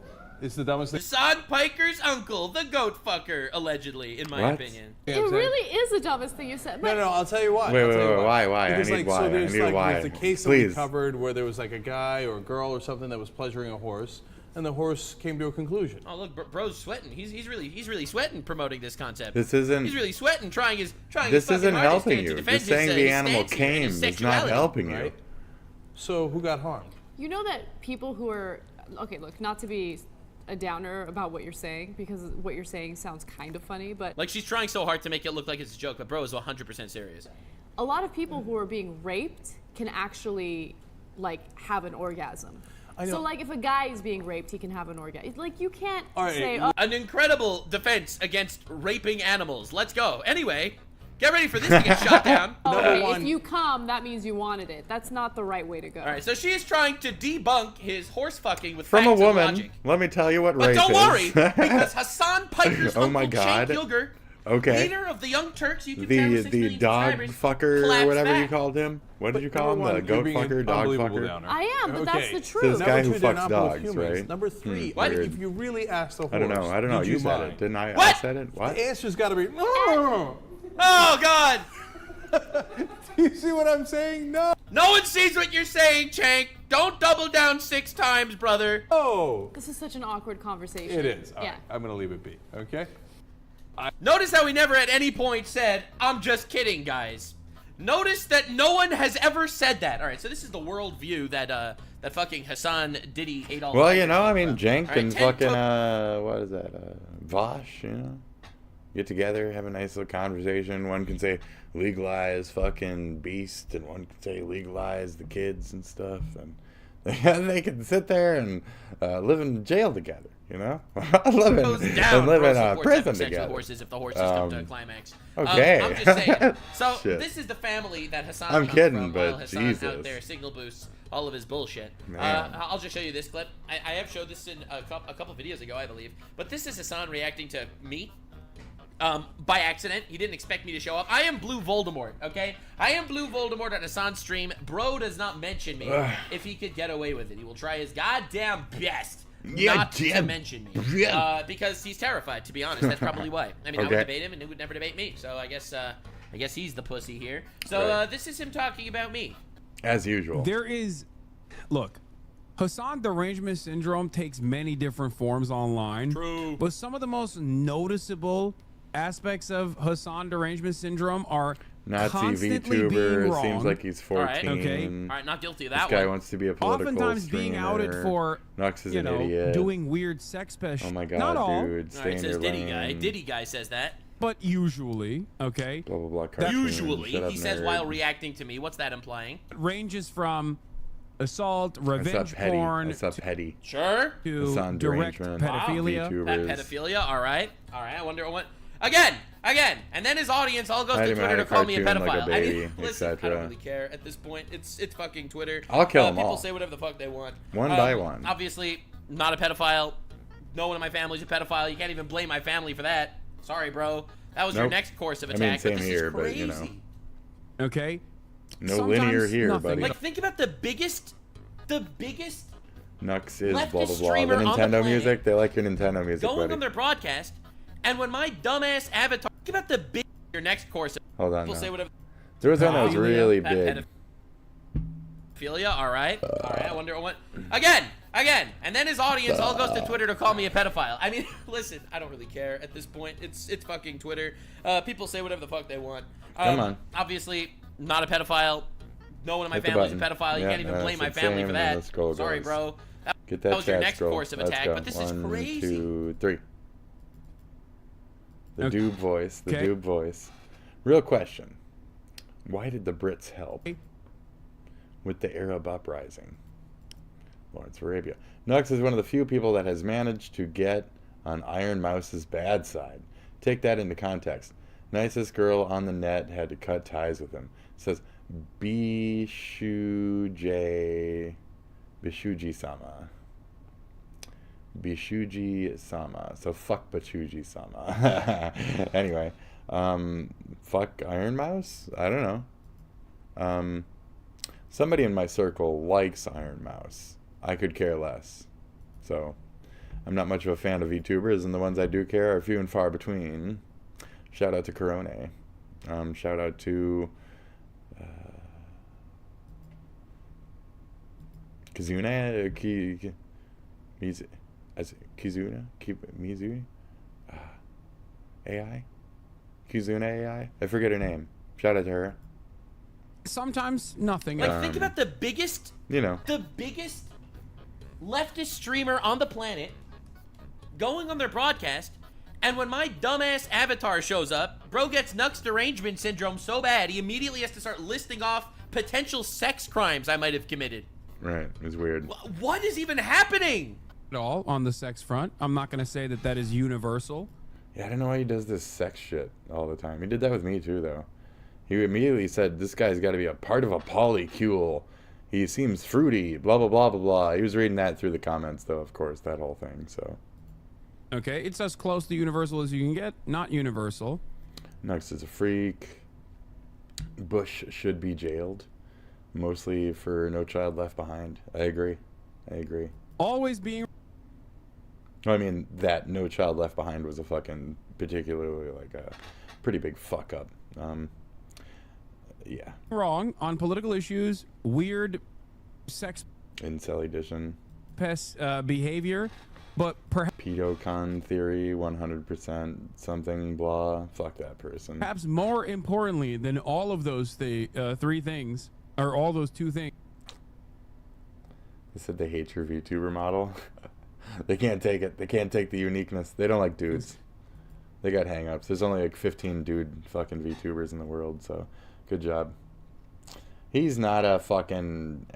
It's the dumbest thing. Hassan Piker's uncle, the goat fucker, allegedly, in my What? opinion. It really is the dumbest thing you said. But No, I'll tell you why. Wait, I'll tell you why? I Because, need why. So I there's need why. there's the case that we Please. covered where there was like a guy or a girl or something that was pleasuring a horse, and the horse came to a conclusion. Oh look, bro's sweating. He's really sweating promoting this concept. This isn't- He's really sweating, trying his This fucking isn't hardest helping to you. defend Just saying his, the his animal stance here and came his is not sexuality. helping you. Right? So who got harmed? you know that people who are okay, look, not to be a downer about what you're saying because what you're saying sounds kind of funny, but Like she's trying so hard to make it look like it's a joke, but bro is 100% serious. a lot of people who are being raped can actually like have an orgasm. I know. So like if a guy is being raped, he can have an orgasm. Like you can't All right, say, oh, an incredible defense against raping animals. Let's go. Anyway, Get ready for this to get shot down. Okay, if you come, that means you wanted it. That's not the right way to go. All right, so she is trying to debunk his horse fucking with From a facts and woman, logic. let me tell you what But rape don't is. worry, because Hassan Piker's Oh my uncle God. Cenk Uygur, Okay. leader of the Young Turks YouTube channel with 6 The million dog subscribers, fucker or claps whatever you back. called him. What did you call him? Number The one, goat you're being fucker, an dog unbelievable fucker. downer. I am, but that's the So truth. this guy Number who two, they're fucks not both dogs, humans. right? Number three, Weird. if you really ask the horse, I don't know. would You said mind? it, didn't I? What? I said it. What? The answer's got to be. Oh, God. Do you see what I'm saying? No. No one sees what you're saying, Cenk. Don't double down 6 times, brother. Oh. This is such an awkward conversation. It is. All yeah. right, I'm going to leave it be. Okay? Notice how he never at any point said, I'm just kidding, guys. Notice that no one has ever said that. All right, so this is the worldview that that fucking Hassan Diddy Adolf. Well, you know, I mean, Cenk All right, and 10 fucking, what is that? Vosh, you know? Get together, have a nice little conversation. One can say legalize fucking beast, and one can say legalize the kids and stuff. And they can sit there and live in jail together, you know? live in a prison together. Horses if the horses come to a climax. Okay. I'm just saying. So Shit. this is the family that Hassan I'm comes kidding, from, but while Hassan Jesus. out there signal boosts all of his bullshit. Man. I'll just show you this clip. I have showed this in a couple videos ago, I believe. But this is Hassan reacting to me. By accident. He didn't expect me to show up. I am Blue Voldemort, okay? I am Blue Voldemort on Hassan's stream. Bro does not mention me if he could get away with it. He will try his goddamn best not to mention me. Because he's terrified, to be honest. That's probably why. I mean, I would debate him, and he would never debate me. So I guess he's the pussy here. So this is him talking about me. As usual. There is... Look. Hassan derangement syndrome takes many different forms online. True. But some of the most noticeable aspects of Hassan derangement syndrome are Nazi constantly being VTuber. wrong. Seems like he's 14. All right, okay. All right, not guilty of that This guy one. wants to be a political Oftentimes streamer. being outed for, Nux is an idiot. doing weird sex special. Oh my God, Not all. dude. All right, Stay it in says your Diddy guy. lane. Diddy guy says that. But usually, okay. Blah, blah, blah. Cartoon. Usually, Shut up, he says nerd. while reacting to me. What's that implying? Ranges from assault, revenge petty. porn, That's up petty. Sure. to Hassan direct derangement. pedophilia. That pedophilia. All right. I wonder what. Again. And then his audience all goes to Twitter to call me a cartoon pedophile. like a baby, I mean, listen, I etc. don't really care at this point. It's fucking Twitter. I'll kill 'em People all. say whatever the fuck they want. One by one. Obviously, not a pedophile. No one in my family's a pedophile. You can't even blame my family for that. Sorry, bro. That was your Nope. next course of I attack. mean, but same this here, is but, crazy. you know. Okay. No Sometimes linear here, nothing. buddy. Like, think about the biggest Nux is leftist blah blah blah. The streamer on the Nintendo planet music. They like your Nintendo music, going buddy. on their broadcast, and when my dumbass avatar. Think about the big. Your next course. Hold on. People now. say whatever. There was one that was really big. Pedophilia. All right. I wonder what. Again. And then his audience all goes to Twitter to call me a pedophile. I mean, listen, I don't really care at this point. It's fucking Twitter. People say whatever the fuck they want. Come on. Obviously, not a pedophile. No one in my Hit the family's a button. pedophile. You Yeah, can't even blame my that's the family same, for and then that. the scroll Sorry, goes. bro. Get That that was your chat next scroll. course of Let's attack, go. but this is 1, crazy. 2, 3. The Okay. Doob voice. The Okay. Doob voice. Real question. Why did the Brits help with the Arab uprising? Lawrence Arabia. Nux is one of the few people that has managed to get on Iron Mouse's bad side. Take that into context. Nicest girl on the net had to cut ties with him. Says Bishuji-sama. Bishuji-sama. So fuck Bishuji-sama. Anyway, fuck Iron Mouse? I don't know. Somebody in my circle likes Iron Mouse. I could care less. So, I'm not much of a fan of VTubers, and the ones I do care are few and far between. Shout out to Corone. Shout out to Kizuna, Kizuna, Mizuna, AI, Kizuna AI. I forget her name. Shout out to her. Sometimes nothing. Like, think about the biggest. You know. The biggest leftist streamer on the planet going on their broadcast, and when my dumbass avatar shows up, bro gets Nux derangement syndrome so bad he immediately has to start listing off potential sex crimes I might have committed. Right, it's weird. What is even happening? At all on the sex front. I'm not going to say that that is universal. Yeah, I don't know why he does this sex shit all the time. He did that with me too, though. He immediately said, this guy's got to be a part of a polycule. He seems fruity, blah, blah, blah, blah, blah. He was reading that through the comments, though, of course, that whole thing, so. Okay, it's as close to universal as you can get. Not universal. Nux is a freak. Bush should be jailed. Mostly for No Child Left Behind. I agree. Always being... I mean, that No Child Left Behind was a fucking particularly, like, a pretty big fuck up. Yeah. Wrong on political issues, weird sex... Incel edition. Pest behavior, but perhaps... Pedocon theory, 100%, something, blah. Fuck that person. Perhaps more importantly than all of those three things, or all those two things... They said they hate your VTuber model. They can't take it. They can't take the uniqueness. They don't like dudes. They got hang-ups. There's only like 15 dude fucking VTubers in the world, so good job. He's not a fucking...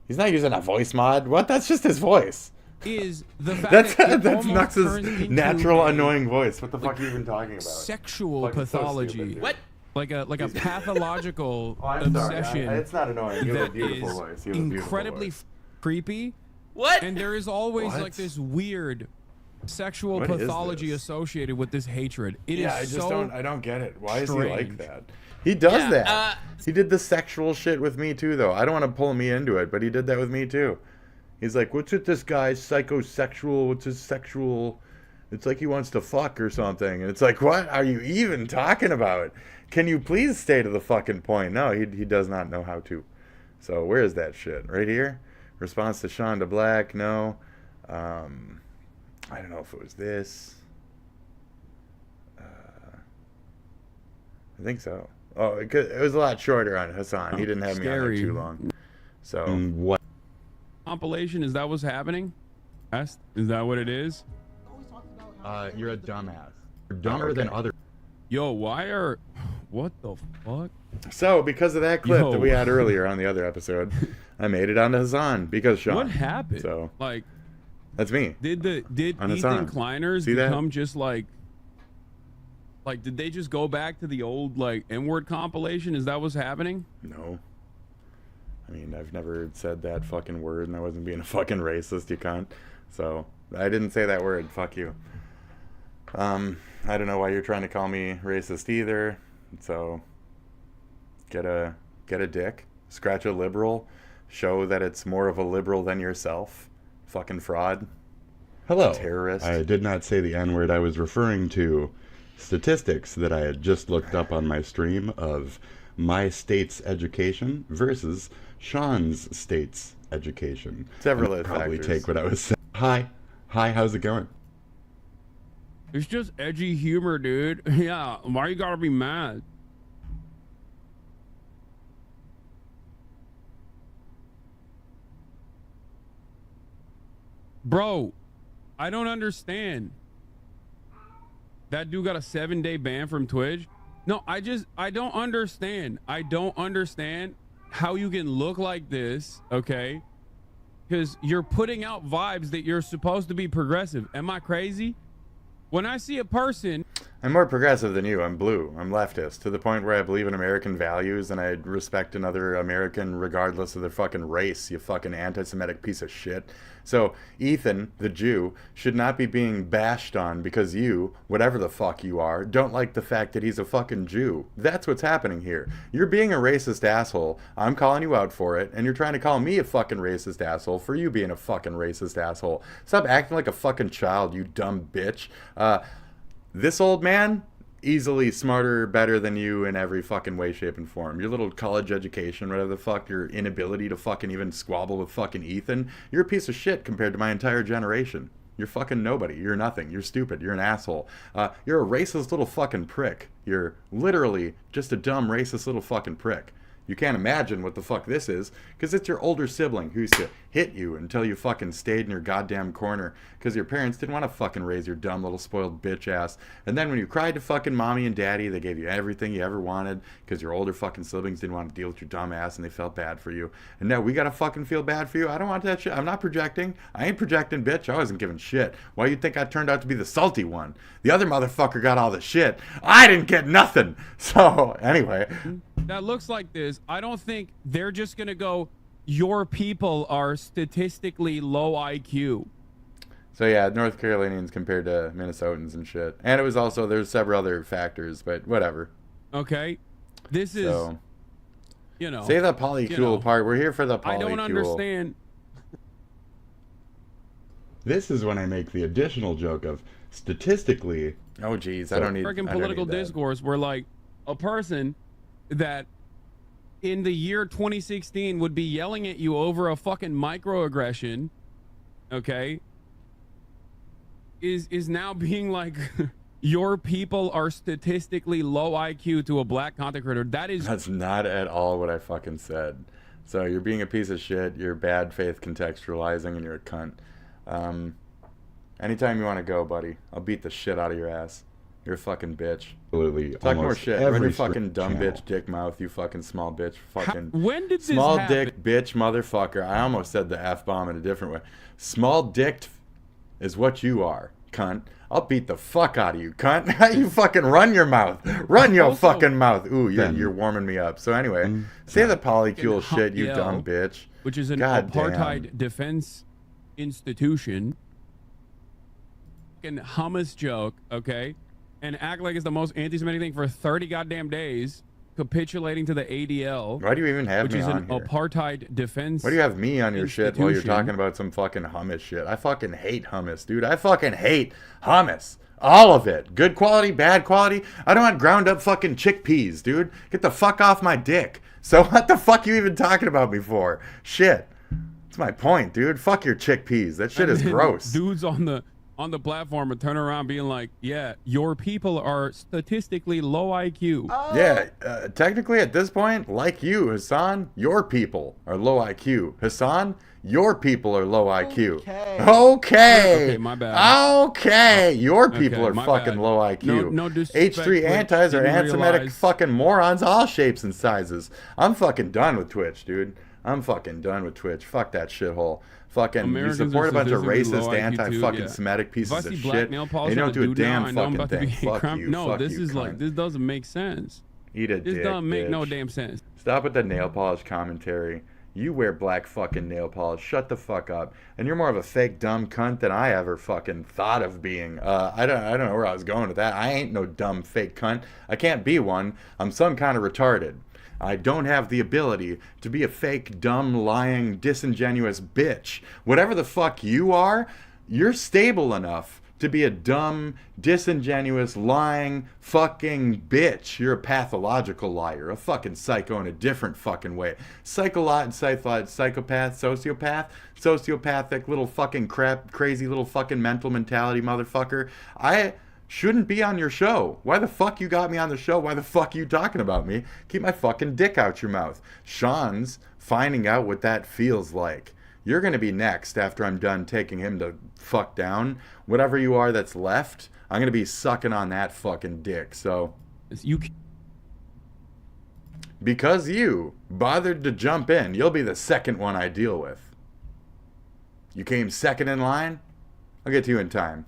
he's not using a voice mod. What? That's just his voice. Is the fact that's Nux's natural annoying voice. What the fuck are you even talking about? Sexual pathology. So what? Like a pathological I'm sorry. obsession. It's not annoying. You have a that beautiful is voice. You have a beautiful incredibly voice. creepy. What? And there is always What? like this weird sexual What is pathology this? associated with this hatred. It is I just so I don't get it. Why is he strange. like that? He does Yeah, that. He did the sexual shit with me too, though. I don't want to pull me into it, but he did that with me too. He's like, what's with this guy's psychosexual? What's his sexual? It's like he wants to fuck or something. And it's like, what are you even talking about? Can you please stay to the fucking point? No, he does not know how to. So where is that shit? Right here? Response to Shonda Black? No. I don't know if it was this. I think so. Oh, it was a lot shorter on Hassan. He didn't have me on there too long. So what compilation is that? What's happening? Is that what it is? You're a dumbass. You're dumber than other. Yo, what the fuck? So because of that clip Yo. that we had earlier on the other episode, I made it onto Hassan because Sean. What happened? So like, that's me. Did On Ethan Hassan. Kleiners See that? become just like did they just go back to the old like N-word compilation? Is that what's happening? No. I mean, I've never said that fucking word, and I wasn't being a fucking racist, you cunt. So I didn't say that word. Fuck you. I don't know why you're trying to call me racist either. So get a dick, scratch a liberal, show that it's more of a liberal than yourself. Fucking fraud. Hello. Terrorist. I did not say the N-word. I was referring to statistics that I had just looked up on my stream of my state's education versus Sean's state's education. Several And probably factors. take what I was saying. Hi, how's it going? It's just edgy humor, dude. Yeah, why you gotta be mad? Bro, I don't understand. That dude got a 7-day ban from Twitch? No, I don't understand. I don't understand how you can look like this, okay? Because you're putting out vibes that you're supposed to be progressive. Am I crazy? When I see a person... I'm more progressive than you. I'm blue. I'm leftist. To the point where I believe in American values and I respect another American regardless of their fucking race, you fucking anti-Semitic piece of shit. So, Ethan, the Jew, should not be being bashed on because you, whatever the fuck you are, don't like the fact that he's a fucking Jew. That's what's happening here. You're being a racist asshole. I'm calling you out for it, and you're trying to call me a fucking racist asshole for you being a fucking racist asshole. Stop acting like a fucking child, you dumb bitch. This old man, easily smarter, better than you in every fucking way, shape, and form. Your little college education, whatever the fuck, your inability to fucking even squabble with fucking Ethan, you're a piece of shit compared to my entire generation. You're fucking nobody. You're nothing. You're stupid. You're an asshole. You're a racist little fucking prick. You're literally just a dumb, racist little fucking prick. You can't imagine what the fuck this is, because it's your older sibling who used to hit you until you fucking stayed in your goddamn corner because your parents didn't want to fucking raise your dumb little spoiled bitch ass. And then when you cried to fucking mommy and daddy, they gave you everything you ever wanted because your older fucking siblings didn't want to deal with your dumb ass and they felt bad for you. And now we gotta fucking feel bad for you? I don't want that shit. I'm not projecting. I ain't projecting, bitch. I wasn't giving shit. Why you think I turned out to be the salty one? The other motherfucker got all the shit. I didn't get nothing. So, anyway. That looks like this. I don't think they're just gonna go, your people are statistically low IQ. So yeah, North Carolinians compared to Minnesotans and shit. And it was also, there's several other factors, but whatever. Okay. This is, so, you know. say the polycule part. We're here for the polycule. I don't understand. This is when I make the additional joke of statistically. Oh, geez. I don't need American political discourse where, like, a person that in the year 2016 would be yelling at you over a fucking microaggression, okay, is now being like, your people are statistically low IQ to a black content creator. That's not at all what I fucking said. So you're being a piece of shit, you're bad faith contextualizing, and you're a cunt. Anytime you want to go, buddy, I'll beat the shit out of your ass. You're a fucking bitch. Absolutely. Talk more shit. Run your fucking dumb channel. bitch dick mouth, you fucking small bitch. Fucking when did this small happen? dick bitch motherfucker. I almost said the F-bomb in a different way. Small dicked is what you are, cunt. I'll beat the fuck out of you, cunt. You fucking run your mouth. Run your fucking mouth. Ooh, you're warming me up. So anyway, say the polycule shit, you dumb bitch. Which is an God apartheid damn. defense institution. Fucking hummus joke, okay? And act like it's the most anti-Semitic thing for 30 goddamn days, capitulating to the ADL. Why do you even have which me is on an here? Apartheid defense. Why do you have me on your shit while you're institution. talking about some fucking hummus shit? I fucking hate hummus, dude. I fucking hate hummus. All of it. Good quality, bad quality. I don't want ground up fucking chickpeas, dude. Get the fuck off my dick. So what the fuck you even talking about me for? Shit. That's my point, dude. Fuck your chickpeas. That shit is And then gross. Dudes on the platform would turn around being like, yeah, your people are statistically low IQ. Yeah, technically at this point, like you, Hassan, your people are low IQ. Hassan, your people are low IQ. Okay, my bad. Okay, your people Okay, are my fucking bad. low IQ. No disrespect, H3 but antis are didn't anti-Semitic realize- fucking morons, all shapes and sizes. I'm fucking done with Twitch, dude. I'm fucking done with Twitch. Fuck that shithole. Fucking, Americans you support a bunch of statistically low racist, IQ too, anti-fucking yeah. Semitic If I pieces see of black shit. nail And polish you on don't do a dude now, damn I know I'm fucking about to thing. be Fuck crime- you. No, Fuck this you, is like, cunt. this doesn't make sense. Eat a This dick, doesn't make no bitch. damn sense. Stop with the nail polish commentary. You wear black fucking nail polish. Shut the fuck up. And you're more of a fake dumb cunt than I ever fucking thought of being. I don't know where I was going with that. I ain't no dumb fake cunt. I can't be one. I'm some kind of retarded. I don't have the ability to be a fake, dumb, lying, disingenuous bitch. Whatever the fuck you are, you're stable enough to be a dumb, disingenuous, lying, fucking bitch. You're a pathological liar, a fucking psycho in a different fucking way. Psychopath, sociopathic little fucking crap, crazy little fucking mental mentality motherfucker. I shouldn't be on your show. Why the fuck you got me on the show? Why the fuck you talking about me? Keep my fucking dick out your mouth. Sean's finding out what that feels like. You're going to be next after I'm done taking him to fuck down. Whatever you are that's left, I'm going to be sucking on that fucking dick. So, because you bothered to jump in, you'll be the second one I deal with. You came second in line? I'll get to you in time.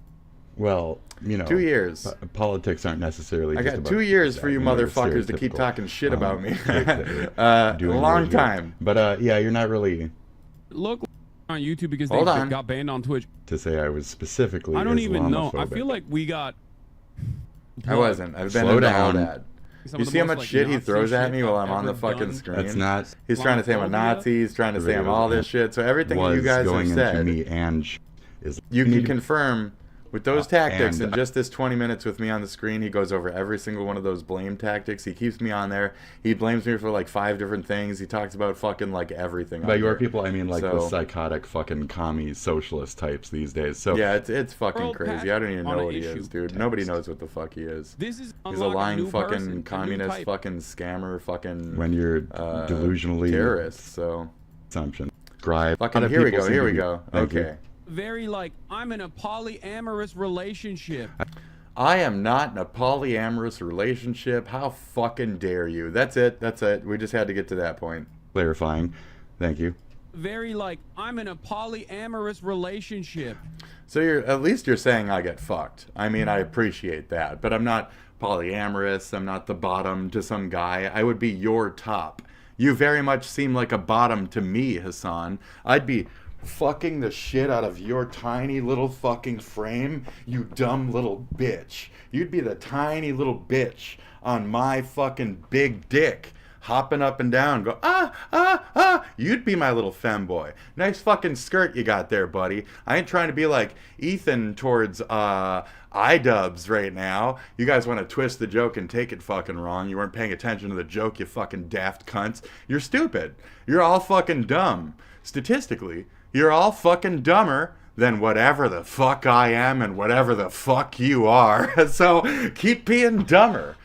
Well, you know, 2 years. Politics aren't necessarily. I just got about 2 years for that, you know, the motherfuckers to keep stereotypical, talking shit about me. traits that A you're doing long right here. time. But yeah, you're not really Look on YouTube because Hold they on. got banned on Twitch. to say I was specifically. I don't even know. I Islamophobic. feel like we got. I wasn't. I've been Slow into all down. that. Some You of the see how most, much like, shit he Nazi throws at shit me while I'm I've on the ever fucking done. screen? That's not. He's trying to say I'm a Nazi. He's trying to say I'm all this shit. So everything that you was guys going have into said, me and is you can confirm with those tactics and in just this 20 minutes with me on the screen. He goes over every single one of those blame tactics. He keeps me on there. He blames me for like 5 different things. He talks about fucking like everything. By on your there. people, I mean like the So- psychotic fucking commie socialist types these days. So Yeah, it's fucking World crazy. I don't even on know an what he issue. is, dude. Nobody knows what the fuck he is. This is He's a unlock lying new fucking person, a new communist type. fucking scammer fucking when you're delusionally terrorist. So assumption. describe. Fucking here we go. Here we go. Okay. Very like, I'm in a polyamorous relationship. I am not in a polyamorous relationship. How fucking dare you? That's it. That's it. We just had to get to that point. Clarifying. Thank you. Very like, I'm in a polyamorous relationship. So at least you're saying I get fucked. I mean, I appreciate that, but I'm not polyamorous. I'm not the bottom to some guy. I would be your top. You very much seem like a bottom to me, Hassan. I'd be fucking the shit out of your tiny little fucking frame, you dumb little bitch. You'd be the tiny little bitch on my fucking big dick, hopping up and down, go, ah, ah, ah. You'd be my little femboy. Nice fucking skirt you got there, buddy. I ain't trying to be like Ethan towards iDubbbz right now. You guys want to twist the joke and take it fucking wrong. You weren't paying attention to the joke, you fucking daft cunts. You're stupid. You're all fucking dumb. Statistically, you're all fucking dumber than whatever the fuck I am and whatever the fuck you are. So keep being dumber.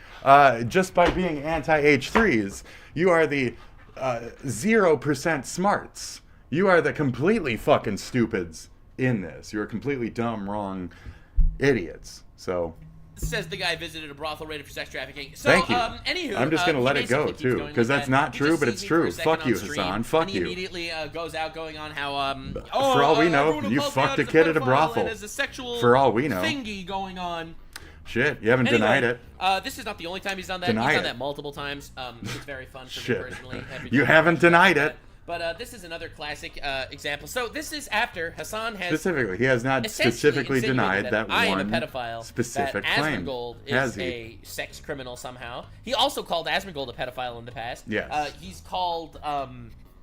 Just by being anti-H3s, you are the 0% smarts. You are the completely fucking stupids in this. You're completely dumb, wrong idiots. So... Says the guy visited a brothel rated for sex trafficking. So, thank you. Anywho, I'm just going to let it go, too, because that's not true, but it's true. Fuck you, Hassan. Fuck you. He immediately goes out going on how, for all we know, you fucked a kid at a brothel. There's a sexual for all we know. Thingy going on. Shit, you haven't denied it. This is not the only time he's done that. He's done that multiple times. It's very fun for me personally. You haven't denied it. But this is another classic example. So this is after Hassan has specifically. He has not specifically denied that I am one a pedophile, specific that claim. Asmongold is a sex criminal somehow. He also called Asmongold a pedophile in the past. Yes. He's called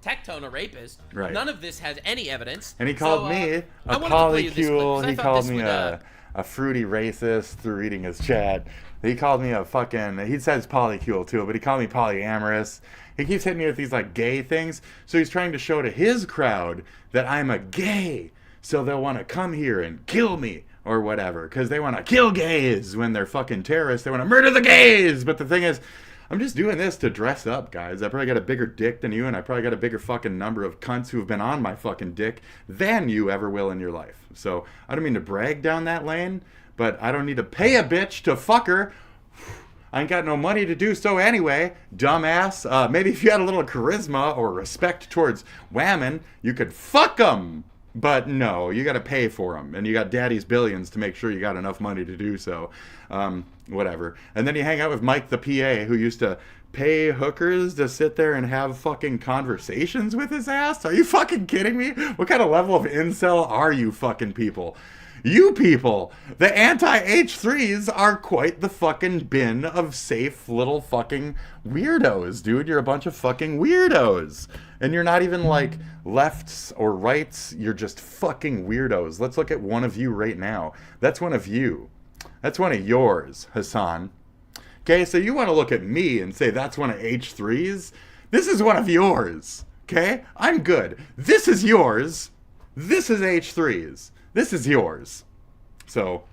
Tectone a rapist. Right. None of this has any evidence. And he called me a polycule. He called me a fruity racist through reading his chat. He called me a fucking... He says polycule too, but he called me polyamorous. He keeps hitting me with these like gay things. So he's trying to show to his crowd that I'm a gay. So they'll want to come here and kill me or whatever. Because they want to kill gays when they're fucking terrorists. They want to murder the gays. But the thing is, I'm just doing this to dress up, guys. I probably got a bigger dick than you, and I probably got a bigger fucking number of cunts who have been on my fucking dick than you ever will in your life. So I don't mean to brag down that lane, but I don't need to pay a bitch to fuck her. I ain't got no money to do so anyway, dumbass. Maybe if you had a little charisma or respect towards women, you could fuck them. But no, you got to pay for them. And you got daddy's billions to make sure you got enough money to do so. Whatever. And then you hang out with Mike the PA, who used to pay hookers to sit there and have fucking conversations with his ass? Are you fucking kidding me? What kind of level of incel are you fucking people? You people, the anti-H3s are quite the fucking bin of safe little fucking weirdos, dude. You're a bunch of fucking weirdos. And you're not even like lefts or rights. You're just fucking weirdos. Let's look at one of you right now. That's one of you. That's one of yours, Hassan. Okay, so you want to look at me and say that's one of H3's? This is one of yours. Okay? I'm good. This is yours. This is H3's. This is yours. So,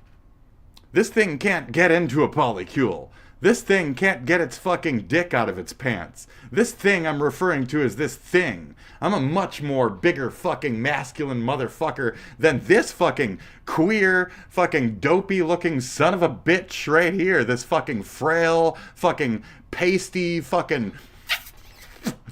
this thing can't get into a polycule. This thing can't get its fucking dick out of its pants. This thing I'm referring to as this thing. I'm a much more bigger fucking masculine motherfucker than this fucking queer, fucking dopey looking son of a bitch right here. This fucking frail, fucking pasty, fucking...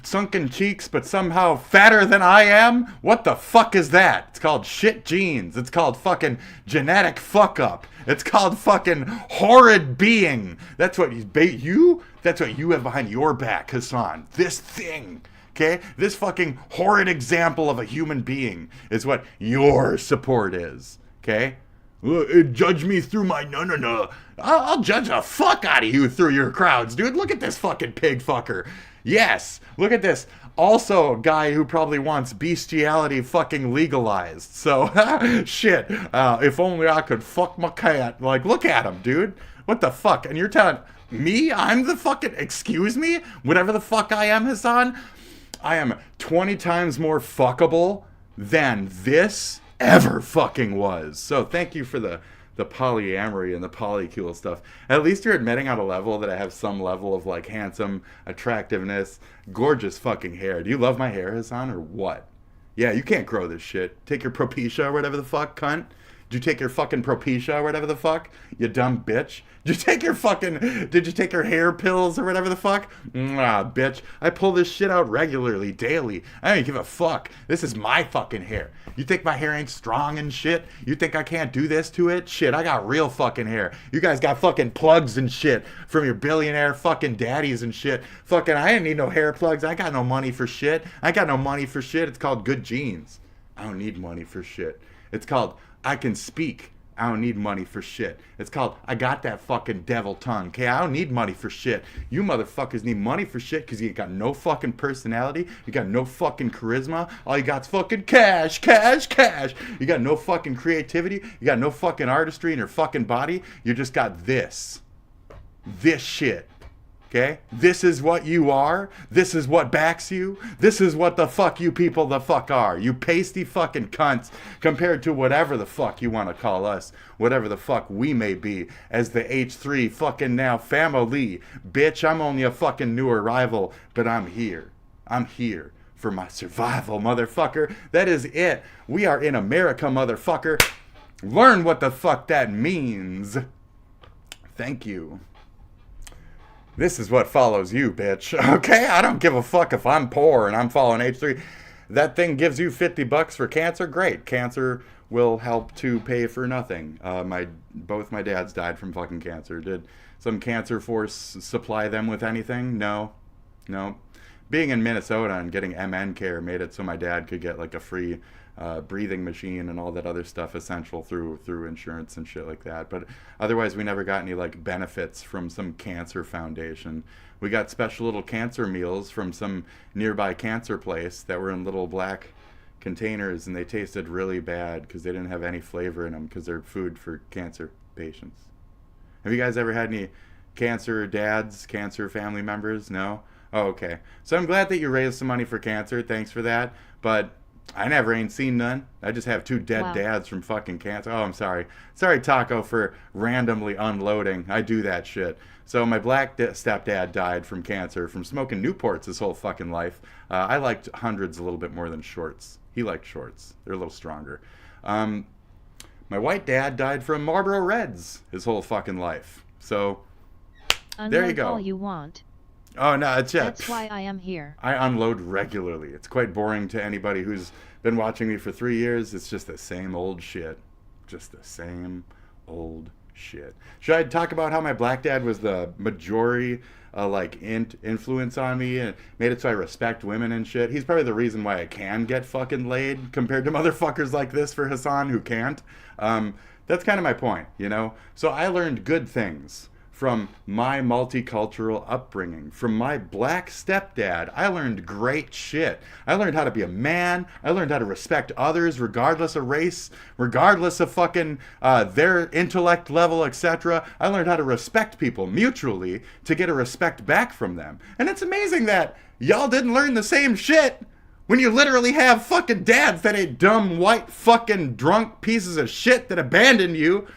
sunken cheeks, but somehow fatter than I am? What the fuck is that? It's called shit genes. It's called fucking genetic fuck up. It's called fucking horrid being. That's what that's what you have behind your back, Hassan. This thing. Okay? This fucking horrid example of a human being is what your support is. Okay? Judge me through my no. I'll judge the fuck out of you through your crowds, dude. Look at this fucking pig fucker. Yes, look at this. Also a guy who probably wants bestiality fucking legalized. So, shit. If only I could fuck my cat. Like, look at him, dude. What the fuck? And you're telling me I'm the fucking... Excuse me? Whatever the fuck I am, Hassan, I am 20 times more fuckable than this ever fucking was. So thank you for the polyamory and the polycule stuff. At least you're admitting on a level that I have some level of like handsome attractiveness, gorgeous fucking hair. Do you love my hair, Hassan, or what? Yeah, you can't grow this shit. Take your Propecia or whatever the fuck, cunt. Did you take your fucking Propecia or whatever the fuck? You dumb bitch. Did you take your hair pills or whatever the fuck? Mwah, bitch. I pull this shit out regularly, daily. I don't give a fuck. This is my fucking hair. You think my hair ain't strong and shit? You think I can't do this to it? Shit, I got real fucking hair. You guys got fucking plugs and shit from your billionaire fucking daddies and shit. Fucking, I didn't need no hair plugs. I got no money for shit. I got no money for shit. It's called good genes. I don't need money for shit. It's called I can speak. I don't need money for shit. It's called I got that fucking devil tongue. Okay, I don't need money for shit. You motherfuckers need money for shit because you got no fucking personality. You got no fucking charisma. All you got's fucking cash, cash, cash. You got no fucking creativity. You got no fucking artistry in your fucking body. You just got this. This shit. Okay? This is what you are. This is what backs you. This is what the fuck you people the fuck are. You pasty fucking cunts compared to whatever the fuck you want to call us. Whatever the fuck we may be as the H3 fucking now family. Bitch, I'm only a fucking new arrival, but I'm here. I'm here for my survival, motherfucker. That is it. We are in America, motherfucker. Learn what the fuck that means. Thank you. This is what follows you, bitch. Okay? I don't give a fuck if I'm poor and I'm following H3. That thing gives you $50 for cancer? Great. Cancer will help to pay for nothing. Both my dads died from fucking cancer. Did some cancer force supply them with anything? No. No. Being in Minnesota and getting MN care made it so my dad could get like a free breathing machine and all that other stuff essential through insurance and shit like that. But otherwise we never got any like benefits from some cancer foundation. We got special little cancer meals from some nearby cancer place that were in little black containers, and they tasted really bad because they didn't have any flavor in them because they're food for cancer patients. Have you guys ever had any cancer dads, cancer family members? No? Oh, okay. So I'm glad that you raised some money for cancer. Thanks for that. But I never ain't seen none. I just have two dead dads from fucking cancer. Oh, I'm sorry. Sorry, Taco, for randomly unloading. I do that shit. So my black stepdad died from cancer from smoking Newports his whole fucking life. I liked hundreds a little bit more than shorts. He liked shorts. They're a little stronger. My white dad died from Marlboro Reds his whole fucking life. So there you go. All you want. Oh, no, it's just... That's why I am here. I unload regularly. It's quite boring to anybody who's been watching me for 3 years. It's just the same old shit. Just the same old shit. Should I talk about how my black dad was the majority, influence on me and made it so I respect women and shit? He's probably the reason why I can get fucking laid compared to motherfuckers like this for Hassan who can't. That's kind of my point, you know? So I learned good things from my multicultural upbringing. From my black stepdad, I learned great shit. I learned how to be a man. I learned how to respect others regardless of race, regardless of fucking their intellect level, etc. I learned how to respect people mutually to get a respect back from them. And it's amazing that y'all didn't learn the same shit when you literally have fucking dads that ain't dumb, white, fucking drunk pieces of shit that abandoned you.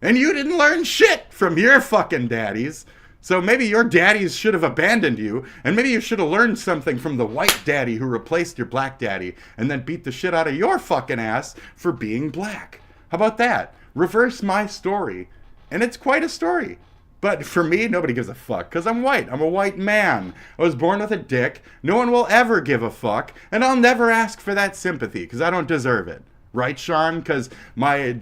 And you didn't learn shit from your fucking daddies. So maybe your daddies should have abandoned you. And maybe you should have learned something from the white daddy who replaced your black daddy. And then beat the shit out of your fucking ass for being black. How about that? Reverse my story. And it's quite a story. But for me, nobody gives a fuck. Because I'm white. I'm a white man. I was born with a dick. No one will ever give a fuck. And I'll never ask for that sympathy. Because I don't deserve it. Right, Sean? Because my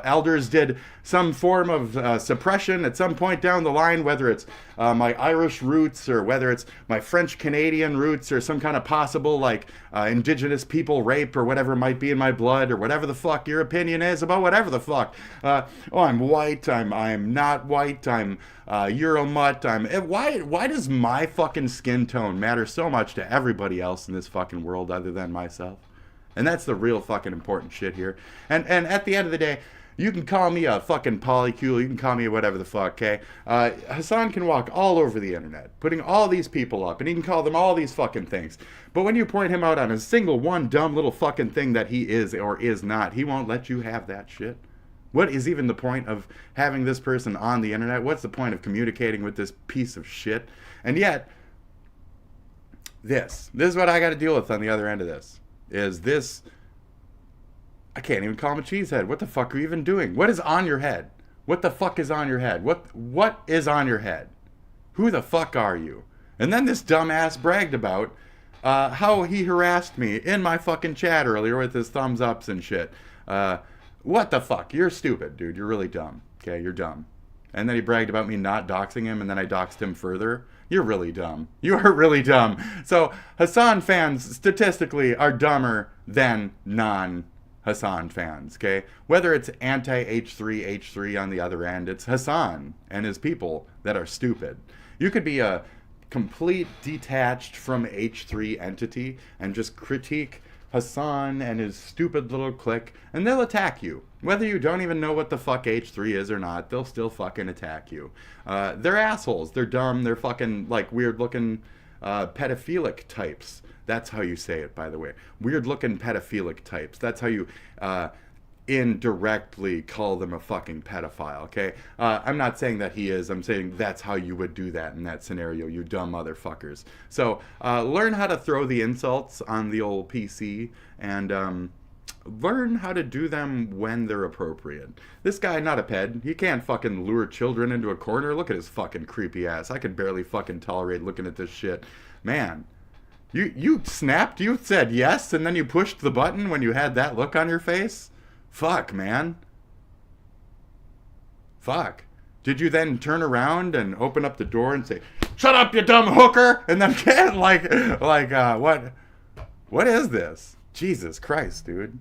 elders did some form of suppression at some point down the line, whether it's my Irish roots or whether it's my French-Canadian roots or some kind of possible, indigenous people rape or whatever might be in my blood or whatever the fuck your opinion is about whatever the fuck. I'm white, I'm not white, I'm Euromutt, why does my fucking skin tone matter so much to everybody else in this fucking world other than myself? And that's the real fucking important shit here. And at the end of the day, you can call me a fucking polycule, you can call me whatever the fuck, okay? Hassan can walk all over the internet, putting all these people up, and he can call them all these fucking things. But when you point him out on a single one dumb little fucking thing that he is or is not, he won't let you have that shit. What is even the point of having this person on the internet? What's the point of communicating with this piece of shit? And yet, this is what I got to deal with on the other end of this. is this. I can't even call him a cheesehead. What the fuck are you even doing? What is on your head? What the fuck is on your head? What is on your head? Who the fuck are you? And then this dumbass bragged about how he harassed me in my fucking chat earlier with his thumbs ups and shit. What the fuck? You're stupid, dude. You're really dumb. Okay, you're dumb. And then he bragged about me not doxing him, and then I doxed him further. You're really dumb. You are really dumb. So Hassan fans statistically are dumber than non-Hassan fans, okay? Whether it's anti-H3 on the other end, it's Hassan and his people that are stupid. You could be a complete detached from H3 entity and just critique Hassan and his stupid little clique, and they'll attack you. Whether you don't even know what the fuck H3 is or not, they'll still fucking attack you. They're assholes. They're dumb. They're fucking, like, weird-looking pedophilic types. That's how you say it, by the way. Weird-looking pedophilic types. That's how you indirectly call them a fucking pedophile, okay? I'm not saying that he is. I'm saying that's how you would do that in that scenario, you dumb motherfuckers. So learn how to throw the insults on the old PC and learn how to do them when they're appropriate. This guy, not a ped. He can't fucking lure children into a corner. Look at his fucking creepy ass. I could barely fucking tolerate looking at this shit. Man. You snapped? You said yes, and then you pushed the button when you had that look on your face? Fuck, man. Fuck. Did you then turn around and open up the door and say, "Shut up, you dumb hooker"? And then get what is this? Jesus Christ, dude.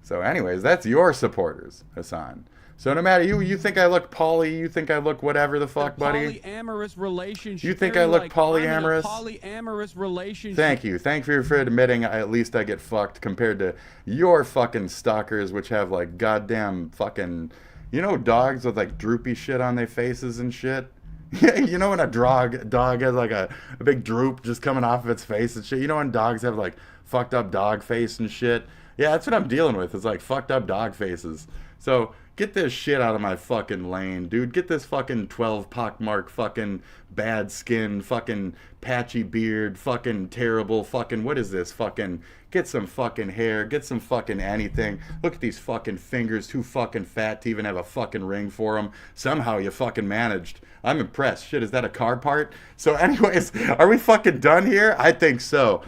So anyways, that's your supporters, Hassan. So no matter you think I look poly, you think I look whatever the fuck, buddy. Polyamorous relationship. You think I look polyamorous? Polyamorous relationship. Thank you. Thank you for admitting at least I get fucked compared to your fucking stalkers, which have like goddamn fucking, you know, dogs with like droopy shit on their faces and shit. You know when a dog has like a big droop just coming off of its face and shit. You know when dogs have like fucked up dog face and shit. Yeah, that's what I'm dealing with. It's like fucked up dog faces. So get this shit out of my fucking lane, dude. Get this fucking 12 pockmark fucking bad skin, fucking patchy beard, fucking terrible fucking, what is this fucking, get some fucking hair, get some fucking anything. Look at these fucking fingers, too fucking fat to even have a fucking ring for them. Somehow you fucking managed. I'm impressed. Shit, is that a car part? So anyways, are we fucking done here? I think so.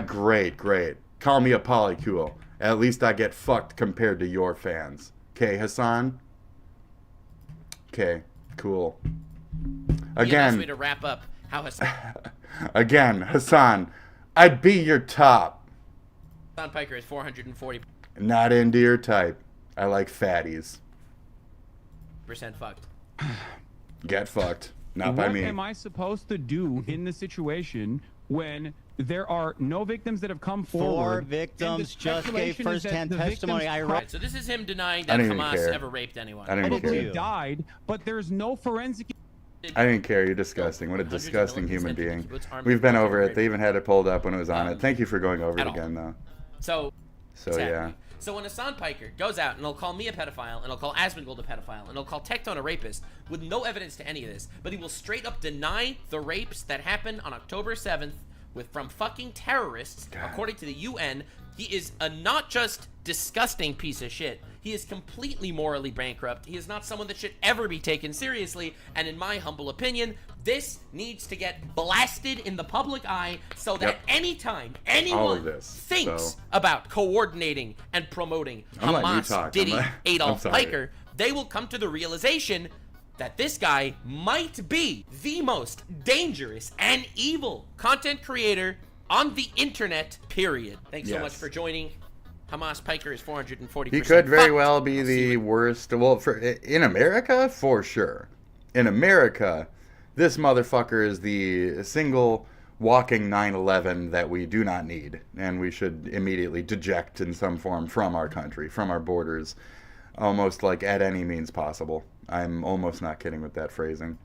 Great. Call me a polycool. At least I get fucked compared to your fans. Okay, Hassan? Okay, cool. Again. Way to wrap up how Hassan. Again, Hassan, I'd be your top. Hassan Piker is 440% Not into your type. I like fatties. fucked. Get fucked. Not by me. What am I supposed to do in the situation when there are no victims that have come forward? 4 victims just gave first-hand testimony. Right, so this is him denying that Hamas ever raped anyone. I didn't care. Died, but there's no forensic. I didn't care. You're disgusting. What a disgusting human being. We've been over it. They even had it pulled up when it was on it. Thank you for going over it again, though. So exactly. Yeah. So when Hassan Piker goes out and he'll call me a pedophile, and he'll call Asmongold a pedophile, and he'll call Tectone a rapist, with no evidence to any of this, but he will straight up deny the rapes that happened on October 7th from fucking terrorists, according to the UN. He is a not just disgusting piece of shit, he is completely morally bankrupt. He is not someone that should ever be taken seriously, and in my humble opinion, this needs to get blasted in the public eye so that anytime anyone thinks about coordinating and promoting Hamas, Diddy, Adolf Piker, they will come to the realization that this guy might be the most dangerous and evil content creator on the internet, period. Thanks so much for joining. Hamas Piker is 440%. He could very well be the worst. Well, in America, for sure. In America, this motherfucker is the single walking 9/11 that we do not need, and we should immediately deject in some form from our country, from our borders, almost like at any means possible. I'm almost not kidding with that phrasing.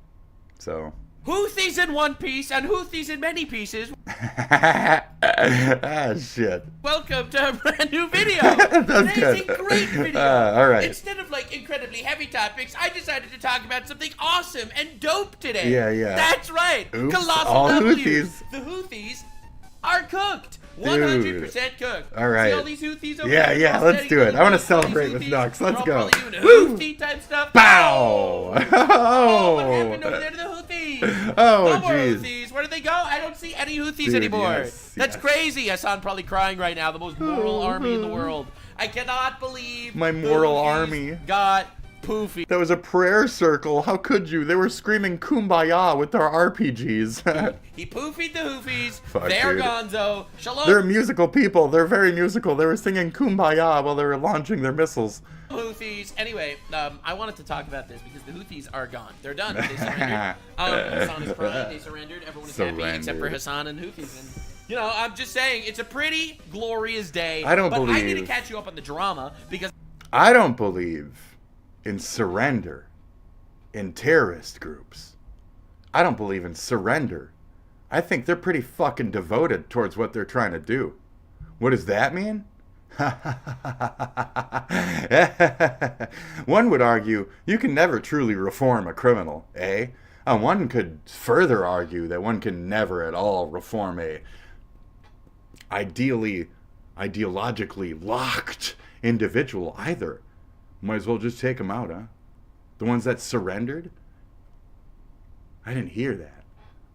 So. Houthis in one piece and Houthis in many pieces. Ah, shit. Welcome to a brand new video. That's Today's good. a great video. All right. Instead of like incredibly heavy topics, I decided to talk about something awesome and dope today. Yeah. That's right. Oops, Colossal all W's. Houthis. The Houthis are cooked. 100% cooked. All right. See all these Houthis over Yeah, there? yeah, All let's steady do it. I want to cooking. All these celebrate with Houthis, Nux. Let's they're all go. probably doing Woo! Houthi type stuff. Bow! Oh, what happened over there to the Houthis? Oh, no more jeez. Houthis. Where did they go? I don't see any Houthis Dude, anymore. yes, That's yes. crazy. Hassan probably crying right now. The most moral army in the world. I cannot believe My the moral Houthis army. got poofy. That was a prayer circle. How could you? They were screaming kumbaya with their RPGs. He poofied the Houthis. Fuck, They're dude. gonzo. Shalom. They're musical people. They're very musical. They were singing kumbaya while they were launching their missiles. Houthis. Anyway, I wanted to talk about this because the Houthis are gone. They're done. They surrendered. Hassan is crying. They surrendered. Everyone is happy except for Hassan and Houthis. And, you know, I'm just saying, it's a pretty glorious day. I don't but I need to believe- catch you up on the drama because I don't believe in surrender in terrorist groups. I don't believe in surrender. I think they're pretty fucking devoted towards what they're trying to do. What does that mean? One would argue you can never truly reform a criminal, eh? One could further argue that one can never at all reform a ideologically locked individual either. Might as well just take them out, huh? The ones that surrendered? I didn't hear that.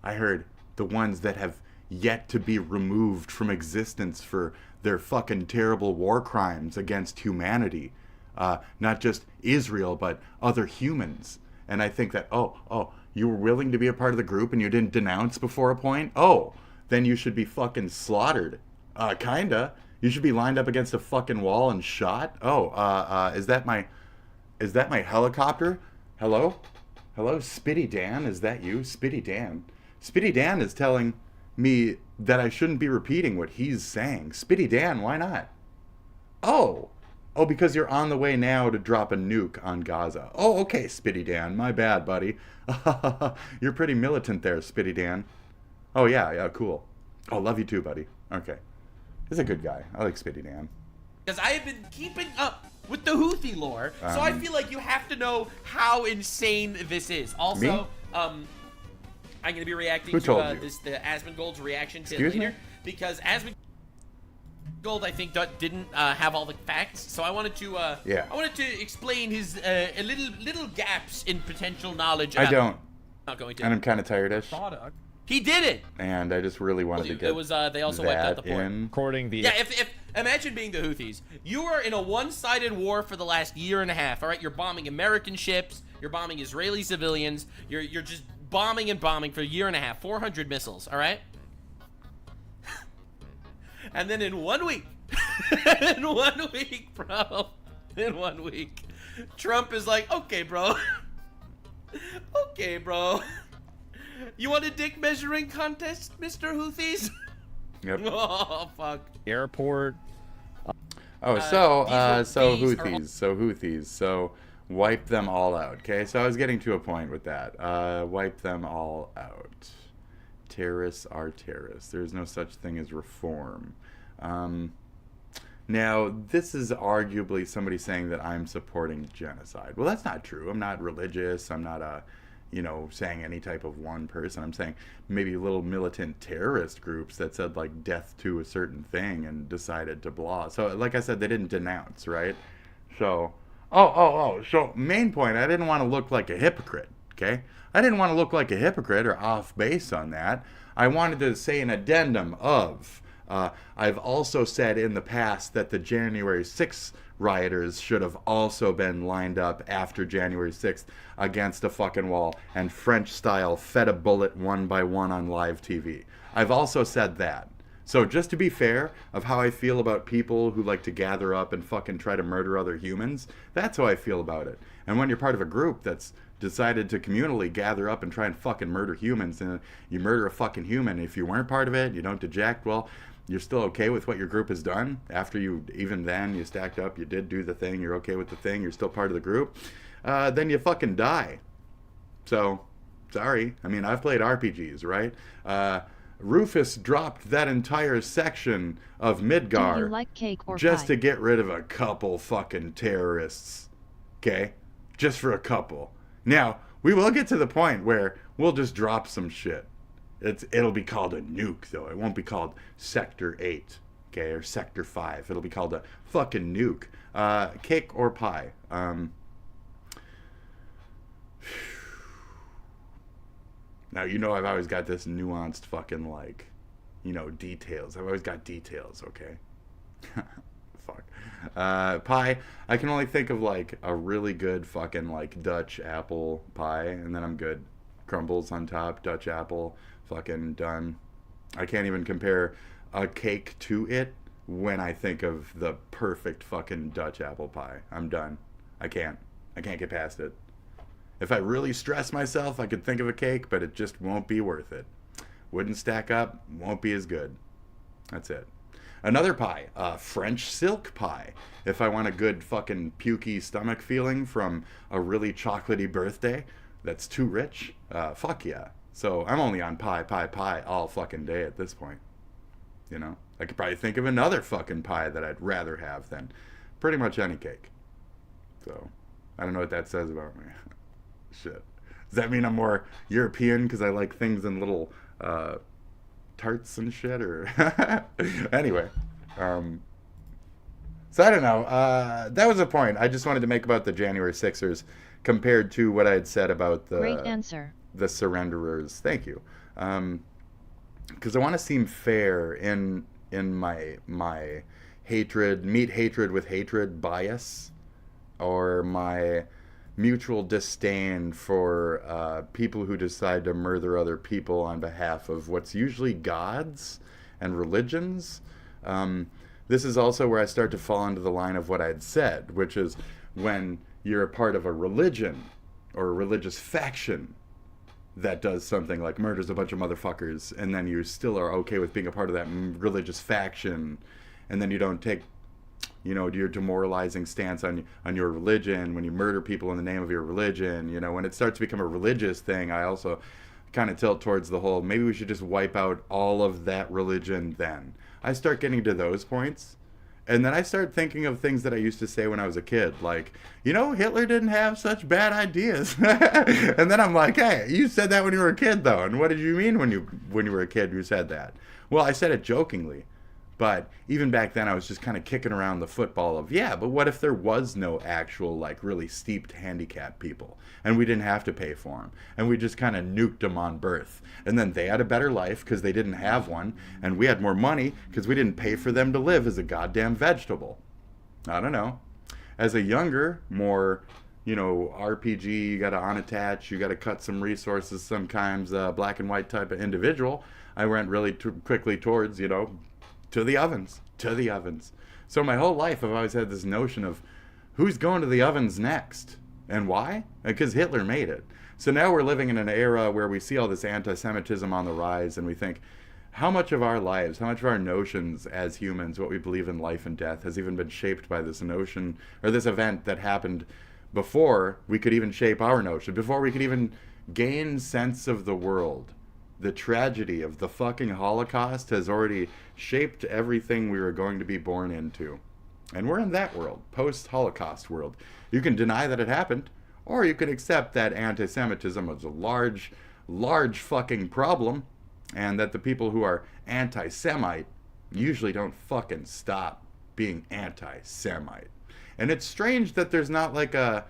I heard the ones that have yet to be removed from existence for their fucking terrible war crimes against humanity. Not just Israel, but other humans. And I think that, you were willing to be a part of the group and you didn't denounce before a point? Oh, then you should be fucking slaughtered. Kinda. You should be lined up against a fucking wall and shot? Is that my helicopter? Hello? Hello, Spitty Dan? Is that you? Spitty Dan. Spitty Dan is telling me that I shouldn't be repeating what he's saying. Spitty Dan, why not? Oh, because you're on the way now to drop a nuke on Gaza. Oh, okay, Spitty Dan. My bad, buddy. You're pretty militant there, Spitty Dan. Oh, yeah, cool. Oh, love you too, buddy. Okay. He's a good guy. I like Spitty Dan. because I have been keeping up with the Houthi lore, so I feel like you have to know how insane this is. Also, I'm going to be reacting to the Asmongold's reaction to Excuse later me? because Asmongold, I think, didn't have all the facts. So I wanted to I wanted to explain his little gaps in potential knowledge. I don't. Not going to. And I'm kind of tired-ish. He did it. And I just really wanted to get it was they also wiped out the port. According the if imagine being the Houthis. You are in a one-sided war for the last year and a half. All right, you're bombing American ships, you're bombing Israeli civilians, you're just bombing and bombing for a year and a half, 400 missiles. All right, and then in 1 week, in 1 week, bro, in 1 week, Trump is like, okay, bro, okay, bro. You want a dick measuring contest, Mr. Houthis? Yep. Oh, fuck. Airport. So Houthis. So wipe them all out. Okay, so I was getting to a point with that. Wipe them all out. Terrorists are terrorists. There is no such thing as reform. Now, this is arguably somebody saying that I'm supporting genocide. Well, that's not true. I'm not religious. I'm not saying any type of one person. I'm saying maybe little militant terrorist groups that said like death to a certain thing and decided to blah. So like I said, they didn't denounce, right? So, so main point, I didn't want to look like a hypocrite, okay? I didn't want to look like a hypocrite or off base on that. I wanted to say an addendum of, I've also said in the past that the January 6th rioters should have also been lined up after January 6th against a fucking wall and French style fed a bullet one by one on live TV. I've also said that. So just to be fair of how I feel about people who like to gather up and fucking try to murder other humans, that's how I feel about it. And when you're part of a group that's decided to communally gather up and try and fucking murder humans, and you murder a fucking human, if you weren't part of it, you don't deject, well, you're still okay with what your group has done after you stacked up, you did do the thing, you're okay with the thing, you're still part of the group, then you fucking die. So, sorry. I mean, I've played RPGs, right? Rufus dropped that entire section of Midgar Do you like cake or just pie? to get rid of a couple fucking terrorists. Okay? Just for a couple. Now, we will get to the point where we'll just drop some shit. It'll be called a nuke, though. It won't be called Sector 8, okay, or Sector 5. It'll be called a fucking nuke. Cake or pie? Now, you know I've always got this nuanced fucking, like, you know, details. I've always got details, okay? Fuck. Pie, I can only think of, like, a really good fucking, like, Dutch apple pie, and then I'm good. Crumbles on top, Dutch apple, fucking done. I can't even compare a cake to it when I think of the perfect fucking Dutch apple pie. I'm done. I can't get past it. If I really stress myself, I could think of a cake, but it just won't be worth it. Wouldn't stack up, won't be as good. That's it. Another pie, French silk pie. If I want a good fucking pukey stomach feeling from a really chocolatey birthday that's too rich, fuck yeah. So I'm only on pie all fucking day at this point. You know? I could probably think of another fucking pie that I'd rather have than pretty much any cake. So, I don't know what that says about me. Shit. Does that mean I'm more European because I like things in little tarts and shit? Or anyway. So I don't know. That was a point I just wanted to make about the January Sixers compared to what I had said about the Great answer. The surrenderers. Thank you. Because I want to seem fair in my hatred, meet hatred with hatred bias, or my mutual disdain for people who decide to murder other people on behalf of what's usually gods and religions. This is also where I start to fall into the line of what I'd said, which is when you're a part of a religion or a religious faction that does something like murders a bunch of motherfuckers, and then you still are okay with being a part of that religious faction, and then you don't take, you know, your demoralizing stance on your religion when you murder people in the name of your religion. You know, when it starts to become a religious thing, I also kind of tilt towards the whole, maybe we should just wipe out all of that religion then. I start getting to those points, and then I start thinking of things that I used to say when I was a kid, like, you know, Hitler didn't have such bad ideas. And then I'm like, hey, you said that when you were a kid, though, and what did you mean when you were a kid you said that? Well, I said it jokingly. But even back then, I was just kind of kicking around the football of, yeah, but what if there was no actual, like, really steeped handicapped people, and we didn't have to pay for them, and we just kind of nuked them on birth, and then they had a better life because they didn't have one, and we had more money because we didn't pay for them to live as a goddamn vegetable. I don't know. As a younger, more, you know, RPG, you got to unattach, you got to cut some resources, sometimes black and white type of individual, I went really quickly towards, you know, to the ovens. So my whole life I've always had this notion of who's going to the ovens next. And why? Because Hitler made it. So now we're living in an era where we see all this anti-Semitism on the rise, and we think, how much of our lives, how much of our notions as humans, what we believe in life and death, has even been shaped by this notion, or this event that happened before we could even shape our notion, before we could even gain sense of the world. The tragedy of the fucking Holocaust has already shaped everything we were going to be born into. And we're in that world, post-Holocaust world. You can deny that it happened, or you can accept that anti-Semitism was a large, large fucking problem, and that the people who are anti-Semite usually don't fucking stop being anti-Semite. And it's strange that there's not like a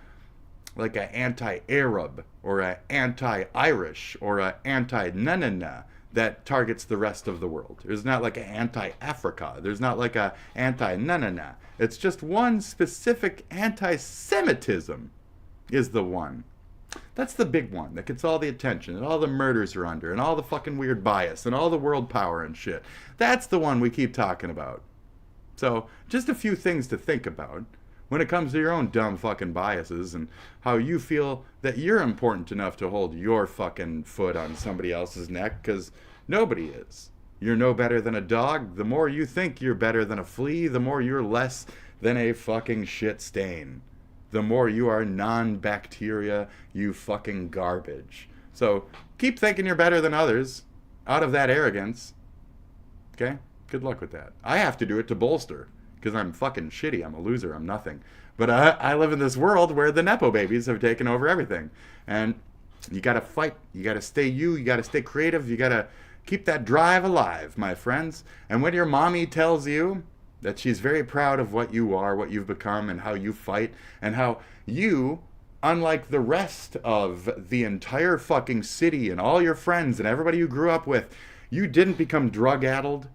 anti-Arab or a anti-Irish or a anti-na-na-na that targets the rest of the world. There's not like an anti-Africa. There's not like a anti-na-na-na. It's just one specific anti-Semitism is the one. That's the big one that gets all the attention and all the murders are under and all the fucking weird bias and all the world power and shit. That's the one we keep talking about. So, just a few things to think about when it comes to your own dumb fucking biases and how you feel that you're important enough to hold your fucking foot on somebody else's neck, because nobody is. You're no better than a dog. The more you think you're better than a flea, the more you're less than a fucking shit stain. The more you are non-bacteria, you fucking garbage. So keep thinking you're better than others out of that arrogance. Okay? Good luck with that. I have to do it to bolster, because I'm fucking shitty. I'm a loser. I'm nothing. But I live in this world where the Nepo babies have taken over everything. And You gotta fight. You gotta stay you. You gotta stay creative. You gotta keep that drive alive, my friends. And when your mommy tells you that she's very proud of what you are, what you've become, and how you fight, and how you, unlike the rest of the entire fucking city and all your friends and everybody you grew up with, you didn't become drug-addled.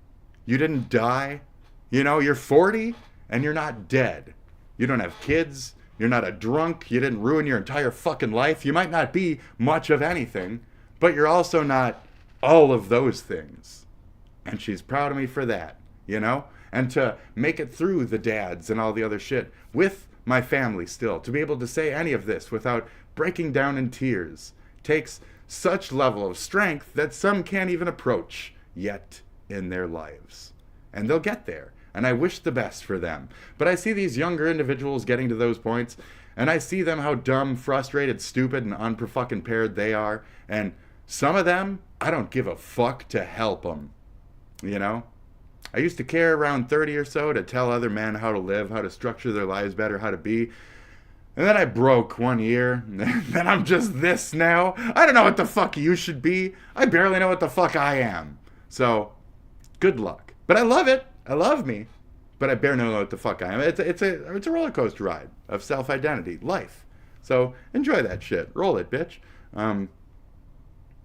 You didn't die. You know, you're 40 and you're not dead. You don't have kids. You're not a drunk. You didn't ruin your entire fucking life. You might not be much of anything, but you're also not all of those things. And she's proud of me for that, you know? And to make it through the dads and all the other shit with my family still, to be able to say any of this without breaking down in tears, takes such level of strength that some can't even approach yet in their lives. And they'll get there. And I wish the best for them. But I see these younger individuals getting to those points, and I see them how dumb, frustrated, stupid, and unfucking-paired they are. And some of them, I don't give a fuck to help them. You know? I used to care around 30 or so to tell other men how to live, how to structure their lives better, how to be. And then I broke 1 year, and then I'm just this now. I don't know what the fuck you should be. I barely know what the fuck I am. So, good luck. But I love it. I love me, but I barely know what the fuck I am. It's a roller coaster ride of self-identity, life. So enjoy that shit. Roll it, bitch.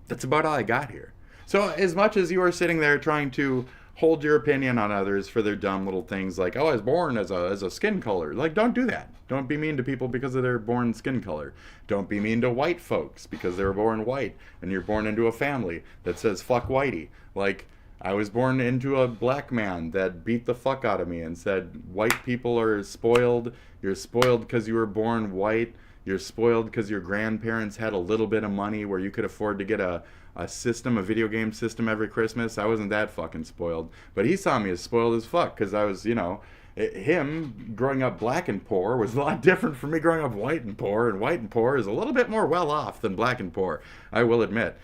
That's about all I got here. So as much as you are sitting there trying to hold your opinion on others for their dumb little things like, oh, I was born as a skin color. Like, don't do that. Don't be mean to people because of their born skin color. Don't be mean to white folks because they were born white and you're born into a family that says fuck whitey. Like, I was born into a black man that beat the fuck out of me and said, white people are spoiled. You're spoiled because you were born white. You're spoiled because your grandparents had a little bit of money where you could afford to get a video game system every Christmas. I wasn't that fucking spoiled. But he saw me as spoiled as fuck because I was, you know, him growing up black and poor was a lot different from me growing up white and poor. And white and poor is a little bit more well off than black and poor, I will admit.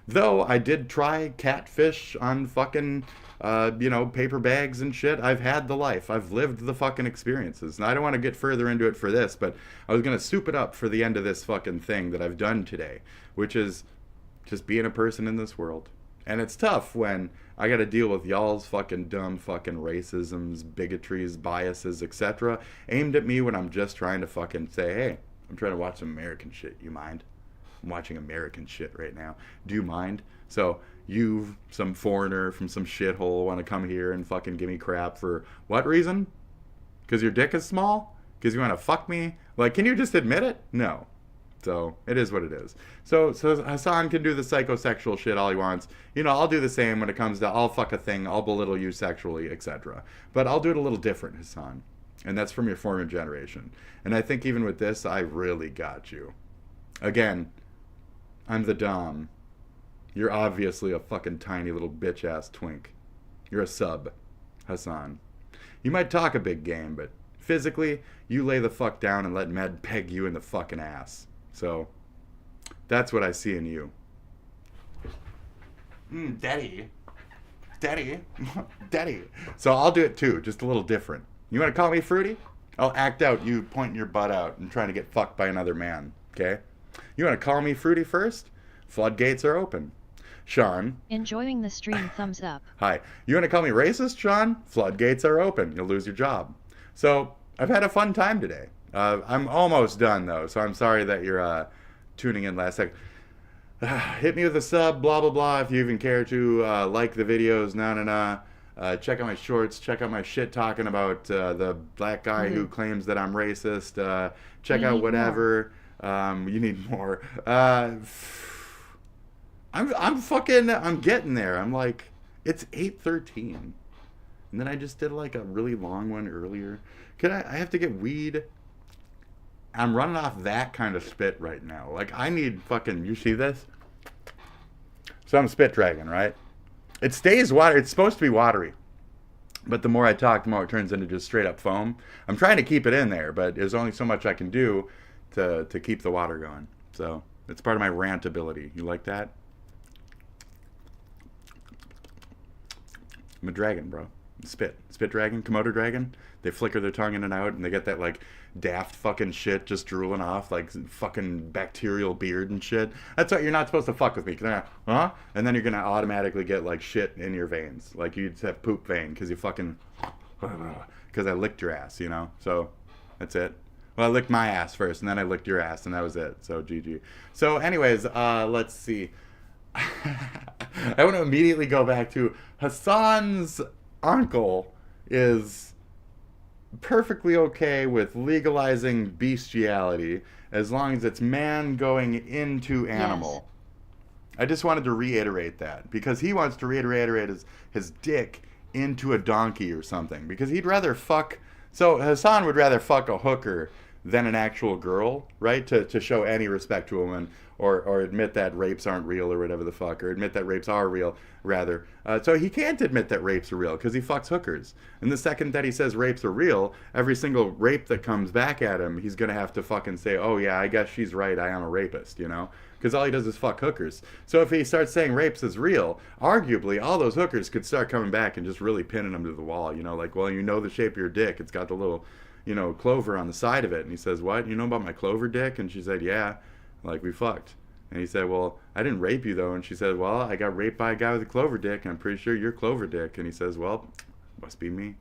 Though I did try catfish on fucking, paper bags and shit. I've had the life. I've lived the fucking experiences. And I don't want to get further into it for this, but I was going to soup it up for the end of this fucking thing that I've done today, which is just being a person in this world. And it's tough when I got to deal with y'all's fucking dumb fucking racisms, bigotries, biases, etc. aimed at me when I'm just trying to fucking say, hey, I'm trying to watch some American shit. You mind? I'm watching American shit right now. Do you mind? So you, some foreigner from some shithole, want to come here and fucking give me crap for what reason? Because your dick is small? Because you want to fuck me? Like, can you just admit it? No. So it is what it is. So Hassan can do the psychosexual shit all he wants. You know, I'll do the same when it comes to I'll fuck a thing, I'll belittle you sexually, etc. But I'll do it a little different, Hassan. And that's from your former generation. And I think even with this, I really got you. Again, I'm the Dom. You're obviously a fucking tiny little bitch-ass twink. You're a sub, Hassan. You might talk a big game, but physically, you lay the fuck down and let Med peg you in the fucking ass. So, that's what I see in you. Daddy. Daddy. Daddy. So I'll do it too, just a little different. You want to call me fruity? I'll act out you pointing your butt out and trying to get fucked by another man, okay? You want to call me fruity first? Floodgates are open. Sean. Enjoying the stream, thumbs up. Hi. You want to call me racist, Sean? Floodgates are open. You'll lose your job. So, I've had a fun time today. I'm almost done, though, so I'm sorry that you're tuning in last second. Hit me with a sub, blah, blah, blah, if you even care to. Like the videos, check out my shorts, check out my shit talking about the black guy who claims that I'm racist. Check out whatever. You need more. I'm getting there. I'm like, it's 8:13. And then I just did like a really long one earlier. I have to get weed. I'm running off that kind of spit right now. Like, I need fucking, you see this? So I'm spit dragging, right? It stays water. It's supposed to be watery. But the more I talk, the more it turns into just straight up foam. I'm trying to keep it in there, but there's only so much I can do to keep the water going. So it's part of my rant ability. You like that? I'm a dragon, bro. Spit dragon, Komodo dragon. They flicker their tongue in and out, and they get that like daft fucking shit just drooling off like fucking bacterial beard and shit. That's what you're not supposed to fuck with me. Huh? And then you're gonna automatically get like shit in your veins, like you'd have poop vein because you fucking because I licked your ass, you know. So that's it. Well, I licked my ass first, and then I licked your ass, and that was it. So GG. So anyways, let's see. I want to immediately go back to Hassan's uncle is perfectly okay with legalizing bestiality as long as it's man going into animal. Yes. I just wanted to reiterate that because he wants to reiterate his dick into a donkey or something because he'd rather fuck. So Hassan would rather fuck a hooker than an actual girl, right? To show any respect to a woman or admit that rapes aren't real or whatever the fuck, or admit that rapes are real, rather. So he can't admit that rapes are real because he fucks hookers. And the second that he says rapes are real, every single rape that comes back at him, he's going to have to fucking say, oh yeah, I guess she's right, I am a rapist, you know? Because all he does is fuck hookers. So if he starts saying rapes is real, arguably all those hookers could start coming back and just really pinning him to the wall, you know? Like, well, you know the shape of your dick. It's got the little, you know, clover on the side of it. And he says, what? You know about my clover dick? And she said, yeah. Like, we fucked. And he said, well, I didn't rape you, though. And she said, well, I got raped by a guy with a clover dick, and I'm pretty sure you're clover dick. And he says, well, must be me.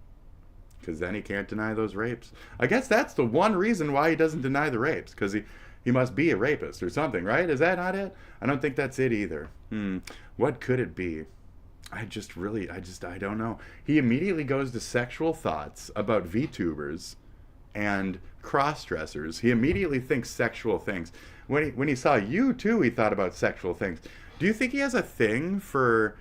Because then he can't deny those rapes. I guess that's the one reason why he doesn't deny the rapes. Because he must be a rapist or something, right? Is that not it? I don't think that's it either. What could it be? I don't know. He immediately goes to sexual thoughts about VTubers and cross-dressers. He immediately thinks sexual things. When he saw you too, he thought about sexual things. Do you think he has a thing for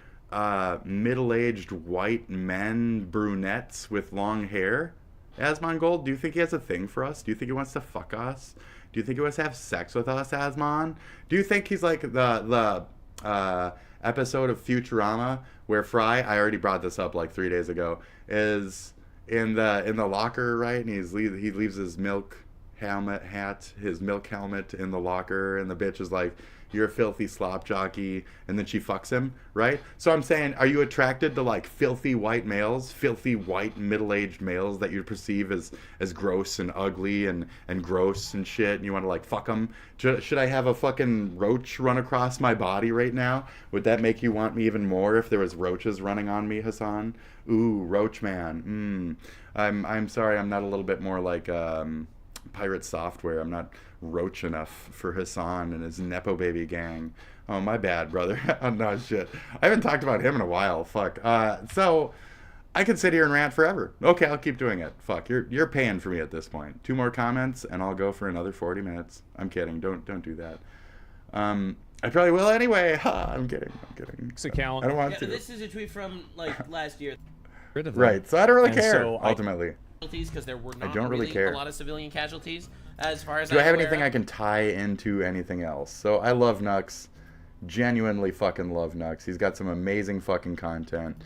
middle-aged white men, brunettes with long hair? Asmongold, do you think he has a thing for us? Do you think he wants to fuck us? Do you think he wants to have sex with us, Asmon? Do you think he's like the episode of Futurama where Fry, I already brought this up like 3 days ago, is in the locker, right? And he leaves his milk helmet in the locker, and the bitch is like, you're a filthy slop jockey, and then she fucks him, right? So I'm saying, are you attracted to like filthy white males, filthy white middle-aged males that you perceive as gross and ugly and gross and shit, and you want to like fuck them? Should I have a fucking roach run across my body right now? Would that make you want me even more if there was roaches running on me, Hassan? Ooh, roach man. I'm sorry, I'm not a little bit more like Pirate Software. I'm not roach enough for Hassan and his Nepo Baby gang. Oh, my bad, brother. Oh, no, shit. I haven't talked about him in a while. Fuck. So, I could sit here and rant forever. Okay, I'll keep doing it. Fuck, you're paying for me at this point. 2 more comments, and I'll go for another 40 minutes. I'm kidding. Don't do that. I probably will anyway. I'm kidding. I don't want to. This is a tweet from, like, last year. Right, so I don't really care, ultimately. Because there were not I don't really care. a lot of civilian casualties, as far as Do I have anything I can tie into anything else? So I love Nux, genuinely fucking love Nux. He's got some amazing fucking content.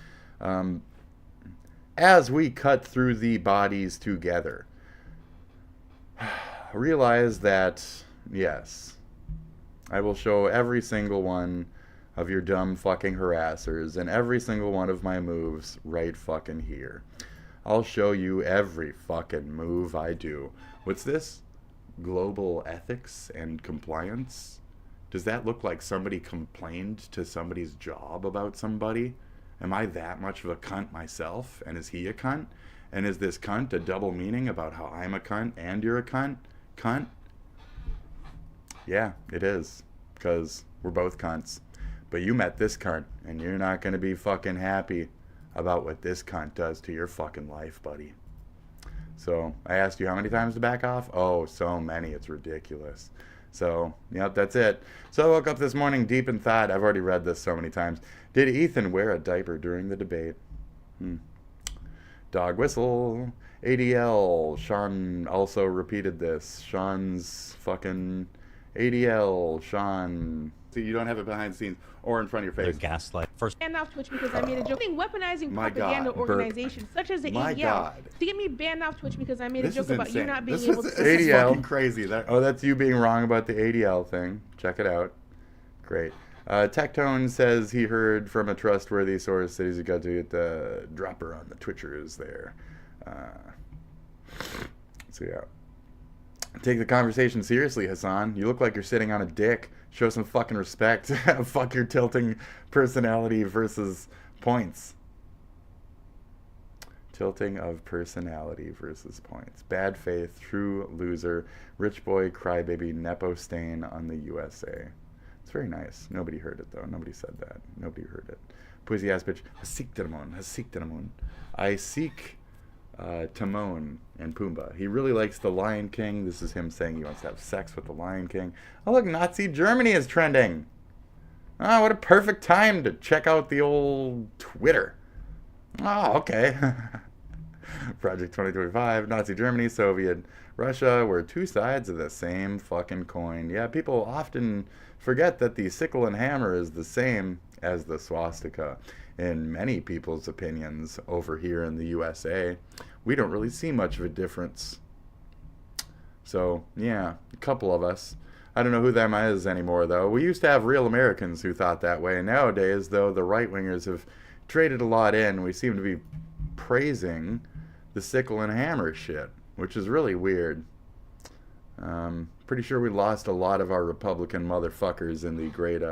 As we cut through the bodies together, realize that, yes, I will show every single one of your dumb fucking harassers and every single one of my moves right fucking here. I'll show you every fucking move I do. What's this? Global ethics and compliance? Does that look like somebody complained to somebody's job about somebody? Am I that much of a cunt myself? And is he a cunt? And is this cunt a double meaning about how I'm a cunt and you're a cunt? Cunt? Yeah, it is. Because we're both cunts. But you met this cunt, and you're not going to be fucking happy about what this cunt does to your fucking life, buddy. So, I asked you how many times to back off? Oh, so many. It's ridiculous. So, yep, that's it. So, I woke up this morning deep in thought. I've already read this so many times. Did Ethan wear a diaper during the debate? Dog whistle. ADL. Sean also repeated this. Sean's fucking ADL. Sean. See, you don't have it behind the scenes or in front of your face. Gaslight. First. Banned off Twitch because I made a joke. Weaponizing My propaganda God, organizations such as the My ADL God. to get me banned off Twitch because I made a This joke is about you insane. not being This able is to. ADL. Crazy. That's you being wrong about the ADL thing. Check it out. Great. Tectone says he heard from a trustworthy source that he's got to get the dropper on the Twitchers there. So yeah. Take the conversation seriously, Hassan. You look like you're sitting on a dick. Show some fucking respect. Fuck your tilting personality versus points. Tilting of personality versus points. Bad faith, true loser, rich boy, crybaby, nepo stain on the USA. It's very nice. Nobody heard it, though. Nobody said that. Nobody heard it. Pussy ass bitch. Hasik Timon. Hasik Timon. I seek Timon and Pumbaa. He really likes the Lion King. This is him saying he wants to have sex with the Lion King. Oh, look, Nazi Germany is trending. Oh, what a perfect time to check out the old Twitter. Oh, okay. Project 2025, Nazi Germany, Soviet Russia were two sides of the same fucking coin. Yeah, people often forget that the sickle and hammer is the same as the swastika. In many people's opinions over here in the USA, we don't really see much of a difference. So, yeah, a couple of us. I don't know who them is anymore, though. We used to have real Americans who thought that way. Nowadays, though, the right-wingers have traded a lot in. We seem to be praising the sickle and hammer shit, which is really weird. Pretty sure we lost a lot of our Republican motherfuckers in the great,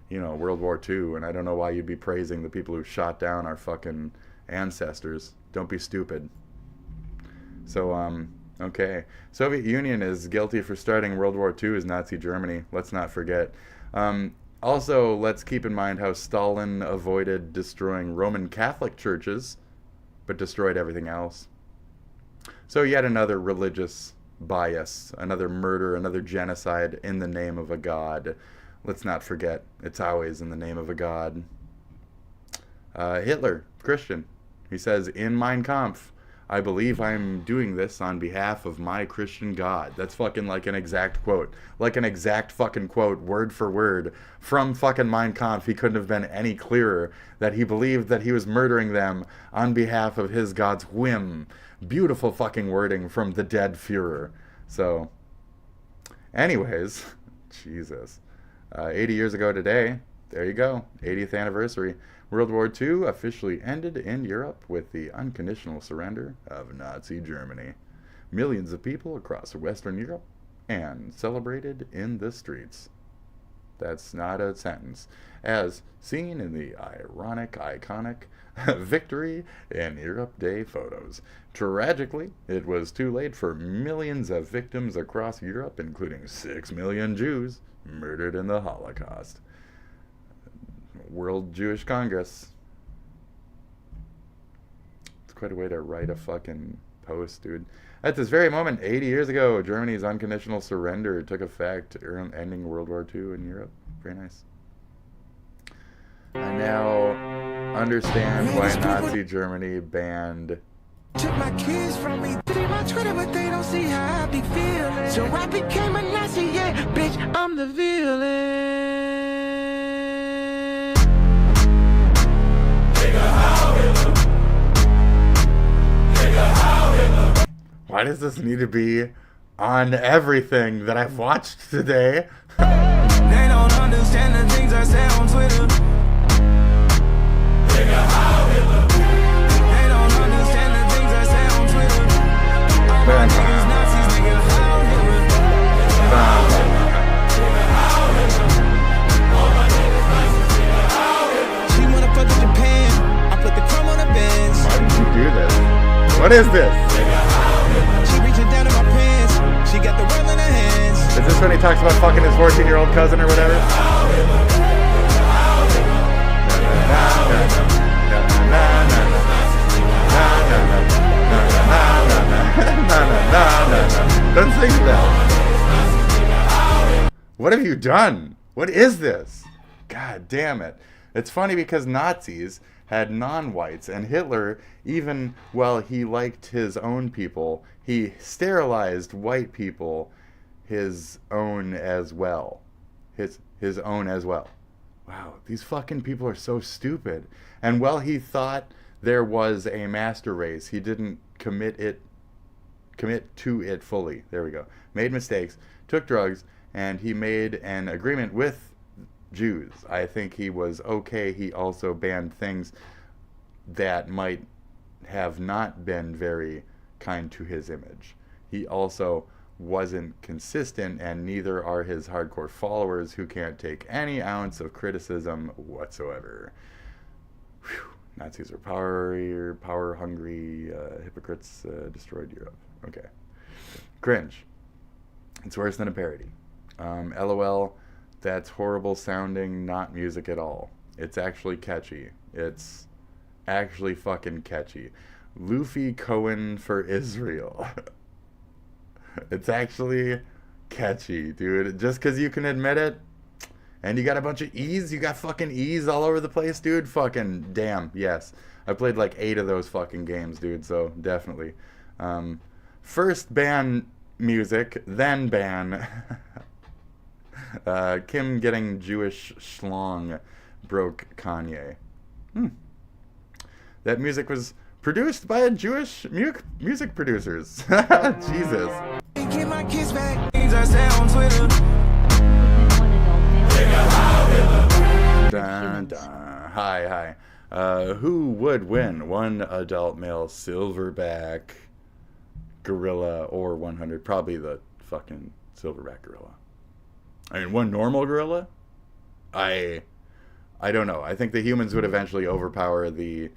World War II, and I don't know why you'd be praising the people who shot down our fucking ancestors. Don't be stupid. So, okay. Soviet Union is guilty for starting World War II as Nazi Germany. Let's not forget. Also, let's keep in mind how Stalin avoided destroying Roman Catholic churches, but destroyed everything else. So yet another religious bias, another murder, another genocide in the name of a god. Let's not forget, it's always in the name of a god. Hitler, Christian. He says, in Mein Kampf, I believe I'm doing this on behalf of my Christian God. That's fucking like an exact quote. Like an exact fucking quote, word for word, from fucking Mein Kampf. He couldn't have been any clearer that he believed that he was murdering them on behalf of his God's whim. Beautiful fucking wording from the dead Führer. So, anyways, Jesus. 80 years ago today, there you go, 80th anniversary. World War II officially ended in Europe with the unconditional surrender of Nazi Germany. Millions of people across Western Europe and celebrated in the streets. That's not a sentence. As seen in the iconic Victory in Europe Day photos. Tragically, it was too late for millions of victims across Europe, including 6 million Jews murdered in the Holocaust. World Jewish Congress. It's quite a way to write a fucking post, dude. At this very moment, 80 years ago, Germany's unconditional surrender took effect, ending World War II in Europe. Very nice. I now understand why Nazi Germany banned. Took my kids from me, did my Twitter, but they don't see how I be feeling. So I became a Nazi, yeah, bitch, I'm the villain. Why does this need to be on everything that I've watched today? They don't understand the things I say on Twitter. They don't understand the things I say on Twitter. All my niggas Nazis, nigga, how Hitler. She wanna fuck with Japan. I put the crumb on the bench. Why did you do this? What is this? She reaching down in my pants. She got the world in her hands. Is this when he talks about fucking his 14-year-old cousin or whatever? Don't sing that. What have you done? What is this? God damn it. It's funny because Nazis had non-whites, and Hitler, even while he liked his own people, he sterilized white people his own as well. His own as well. Wow, these fucking people are so stupid. And while he thought there was a master race, he didn't commit to it fully. There we go. Made mistakes, took drugs, and he made an agreement with Jews. I think he was okay. He also banned things that might have not been very kind to his image. He also wasn't consistent, and neither are his hardcore followers, who can't take any ounce of criticism whatsoever. Whew. Nazis are power hungry, hypocrites destroyed Europe. Okay. Cringe. It's worse than a parody. LOL, that's horrible sounding, not music at all. It's actually catchy. It's actually fucking catchy. Luffy Cohen for Israel. It's actually catchy, dude. Just because you can admit it, and you got a bunch of E's, you got fucking E's all over the place, dude. Fucking damn, yes. I played like 8 of those fucking games, dude, so definitely. First ban music, then ban Kim getting Jewish schlong broke Kanye. That music was produced by Jewish music producers. Jesus. Get my kids back. I say on Twitter. Dun, dun. Hi. Who would win? One adult male silverback gorilla or 100? Probably the fucking silverback gorilla. I mean, one normal gorilla? I don't know. I think the humans would eventually overpower the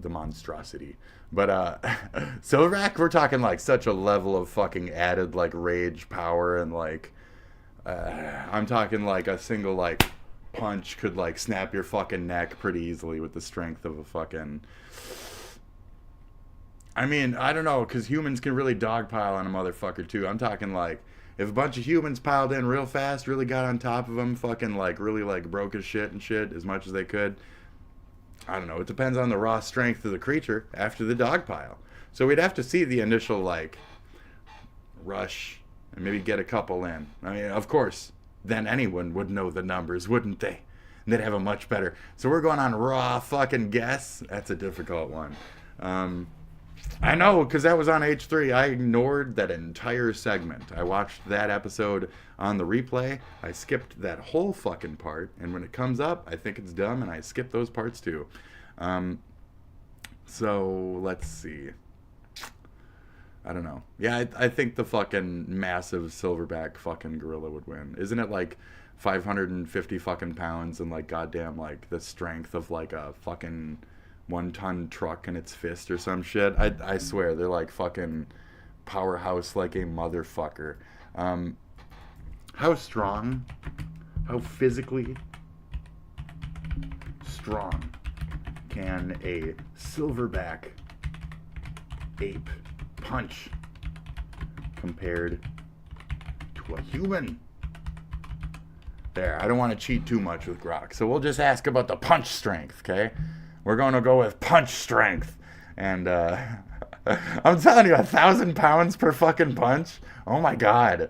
monstrosity. But silverback, we're talking like such a level of fucking added like rage power, and like I'm talking like a single like punch could like snap your fucking neck pretty easily with the strength of a fucking. I mean, I don't know, because humans can really dogpile on a motherfucker too. I'm talking like if a bunch of humans piled in real fast, really got on top of them, fucking like really like broke his shit and shit as much as they could. I don't know. It depends on the raw strength of the creature after the dog pile. So we'd have to see the initial like rush and maybe get a couple in. I mean, of course, then anyone would know the numbers, wouldn't they? And they'd have a much better. So we're going on raw fucking guess. That's a difficult one. I know, because that was on H3. I ignored that entire segment. I watched that episode on the replay. I skipped that whole fucking part. And when it comes up, I think it's dumb, and I skip those parts too. So, let's see. I don't know. Yeah, I think the fucking massive silverback fucking gorilla would win. Isn't it like 550 fucking pounds and like goddamn like the strength of like a fucking 1-ton truck in its fist or some shit? I swear they're like fucking powerhouse like a motherfucker. How strong, how physically strong can a silverback ape punch compared to a human? There, I don't want to cheat too much with Grok, so we'll just ask about the punch strength, okay? We're going to go with punch strength. And I'm telling you, 1,000 pounds per fucking punch? Oh my god.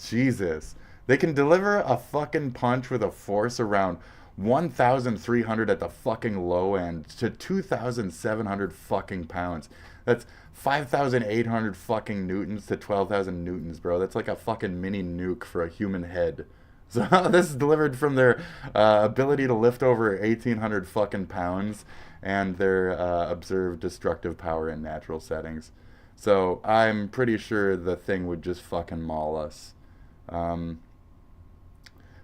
Jesus. They can deliver a fucking punch with a force around 1,300 at the fucking low end to 2,700 fucking pounds. That's 5,800 fucking newtons to 12,000 newtons, bro. That's like a fucking mini nuke for a human head. So this is delivered from their ability to lift over 1,800 fucking pounds and their observed destructive power in natural settings. So I'm pretty sure the thing would just fucking maul us.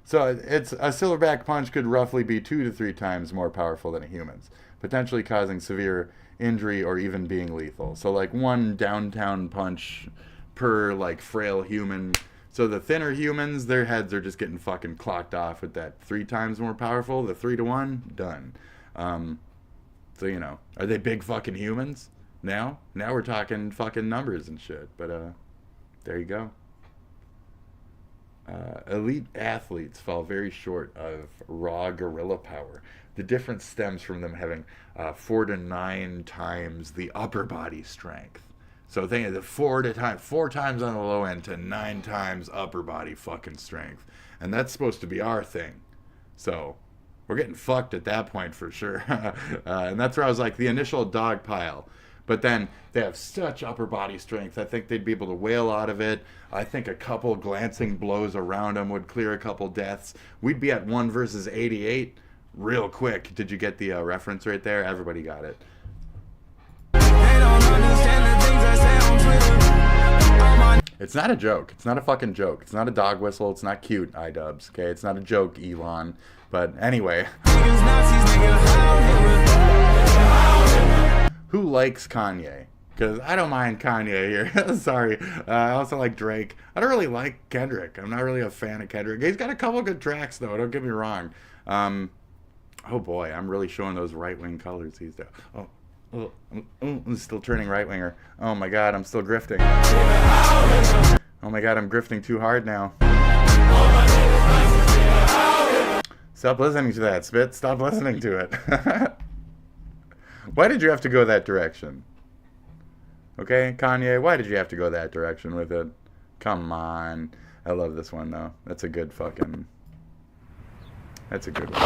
So it's a silverback punch could roughly be 2 to 3 times more powerful than a human's, potentially causing severe injury or even being lethal. So like one downtown punch per like frail human. So the thinner humans, their heads are just getting fucking clocked off with that 3 times more powerful. The 3 to 1, done. So you know, are they big fucking humans now? Now we're talking fucking numbers and shit. But there you go. Elite athletes fall very short of raw gorilla power. The difference stems from them having 4 to 9 times the upper body strength. So think of the 4 times on the low end to 9 times upper body fucking strength. And that's supposed to be our thing. So we're getting fucked at that point for sure. And that's where I was like, the initial dog pile. But then they have such upper body strength. I think they'd be able to wail out of it. I think a couple glancing blows around them would clear a couple deaths. We'd be at 1 versus 88 real quick. Did you get the reference right there? Everybody got it. It's not a joke. It's not a fucking joke. It's not a dog whistle. It's not cute, iDubbbz. Okay, it's not a joke, Elon. But anyway. Who likes Kanye? Because I don't mind Kanye here. Sorry. I also like Drake. I don't really like Kendrick. I'm not really a fan of Kendrick. He's got a couple good tracks, though. Don't get me wrong. Oh, boy. I'm really showing those right-wing colors these days. I'm still turning right-winger. Oh, my God. I'm still grifting. Oh, my God. I'm grifting too hard now. Stop listening to that, Spit. Stop listening to it. Why did you have to go that direction? Okay, Kanye, why did you have to go that direction with it? Come on. I love this one, though. That's a good fucking... That's a good one.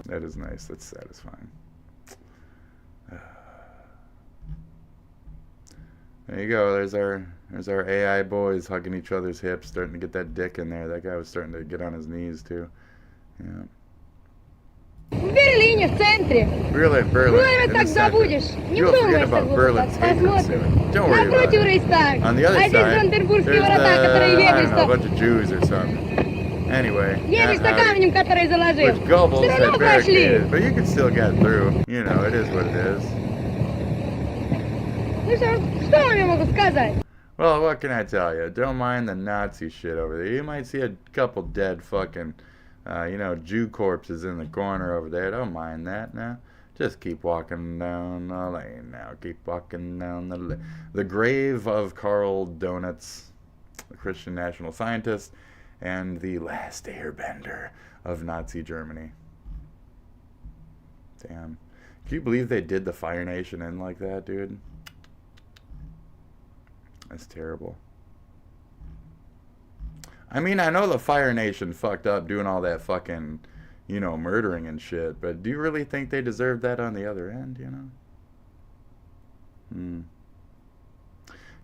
That is nice. That's satisfying. There you go. There's our AI boys hugging each other's hips, starting to get that dick in there. That guy was starting to get on his knees, too. Yeah. Берлине, в центре. Berlin, Наверное, так забудешь. Не думай, что глупо. Посмотрим. Don't worry about Напротив it. Рейхстаг. On the other А здесь side, Бранденбургские there's ворота, которые I едешь, don't know, a bunch of Jews or something. Anyway. едешь за камнем, который заложил. Which Goebbels Все равно had прошли. barricaded, but you can still get through. You know, it is what it is. Ну что вам я могу сказать? Well, what can I tell you? Don't mind the Nazi shit over there. You might see a couple dead fucking, Jew corpses in the corner over there. Don't mind that now. Just keep walking down the lane now. Keep walking down the lane. The grave of Karl Donitz, the Christian national scientist, and the last airbender of Nazi Germany. Damn. Can you believe they did the Fire Nation in like that, dude? That's terrible. I mean, I know the Fire Nation fucked up doing all that fucking, murdering and shit, but do you really think they deserved that on the other end, Can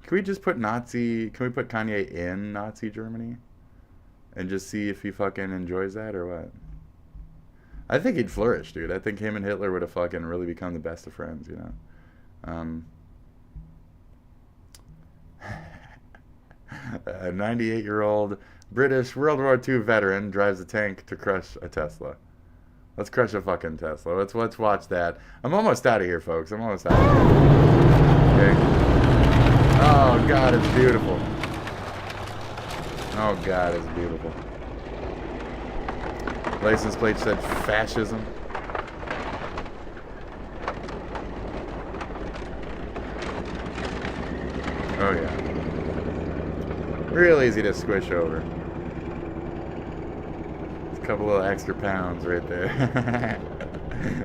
we just put can we put Kanye in Nazi Germany? And just see if he fucking enjoys that or what? I think he'd flourish, dude. I think him and Hitler would have fucking really become the best of friends, A 98-year-old British World War II veteran drives a tank to crush a Tesla. Let's crush a fucking Tesla. Let's watch that. I'm almost out of here, folks. I'm almost out of here. Okay. Oh, God, it's beautiful. Oh, God, it's beautiful. License plate said fascism. Oh, yeah. Real easy to squish over. It's a couple of extra pounds right there.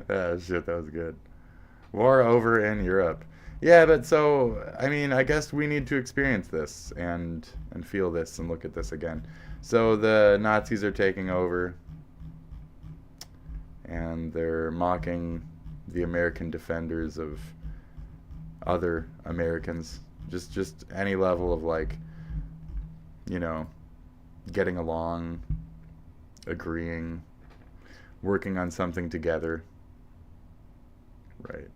Oh, shit, that was good. War over in Europe. Yeah, but so, I mean, I guess we need to experience this and feel this and look at this again. So the Nazis are taking over, and they're mocking the American defenders of other Americans. Just any level of, like, getting along, agreeing, working on something together. Right.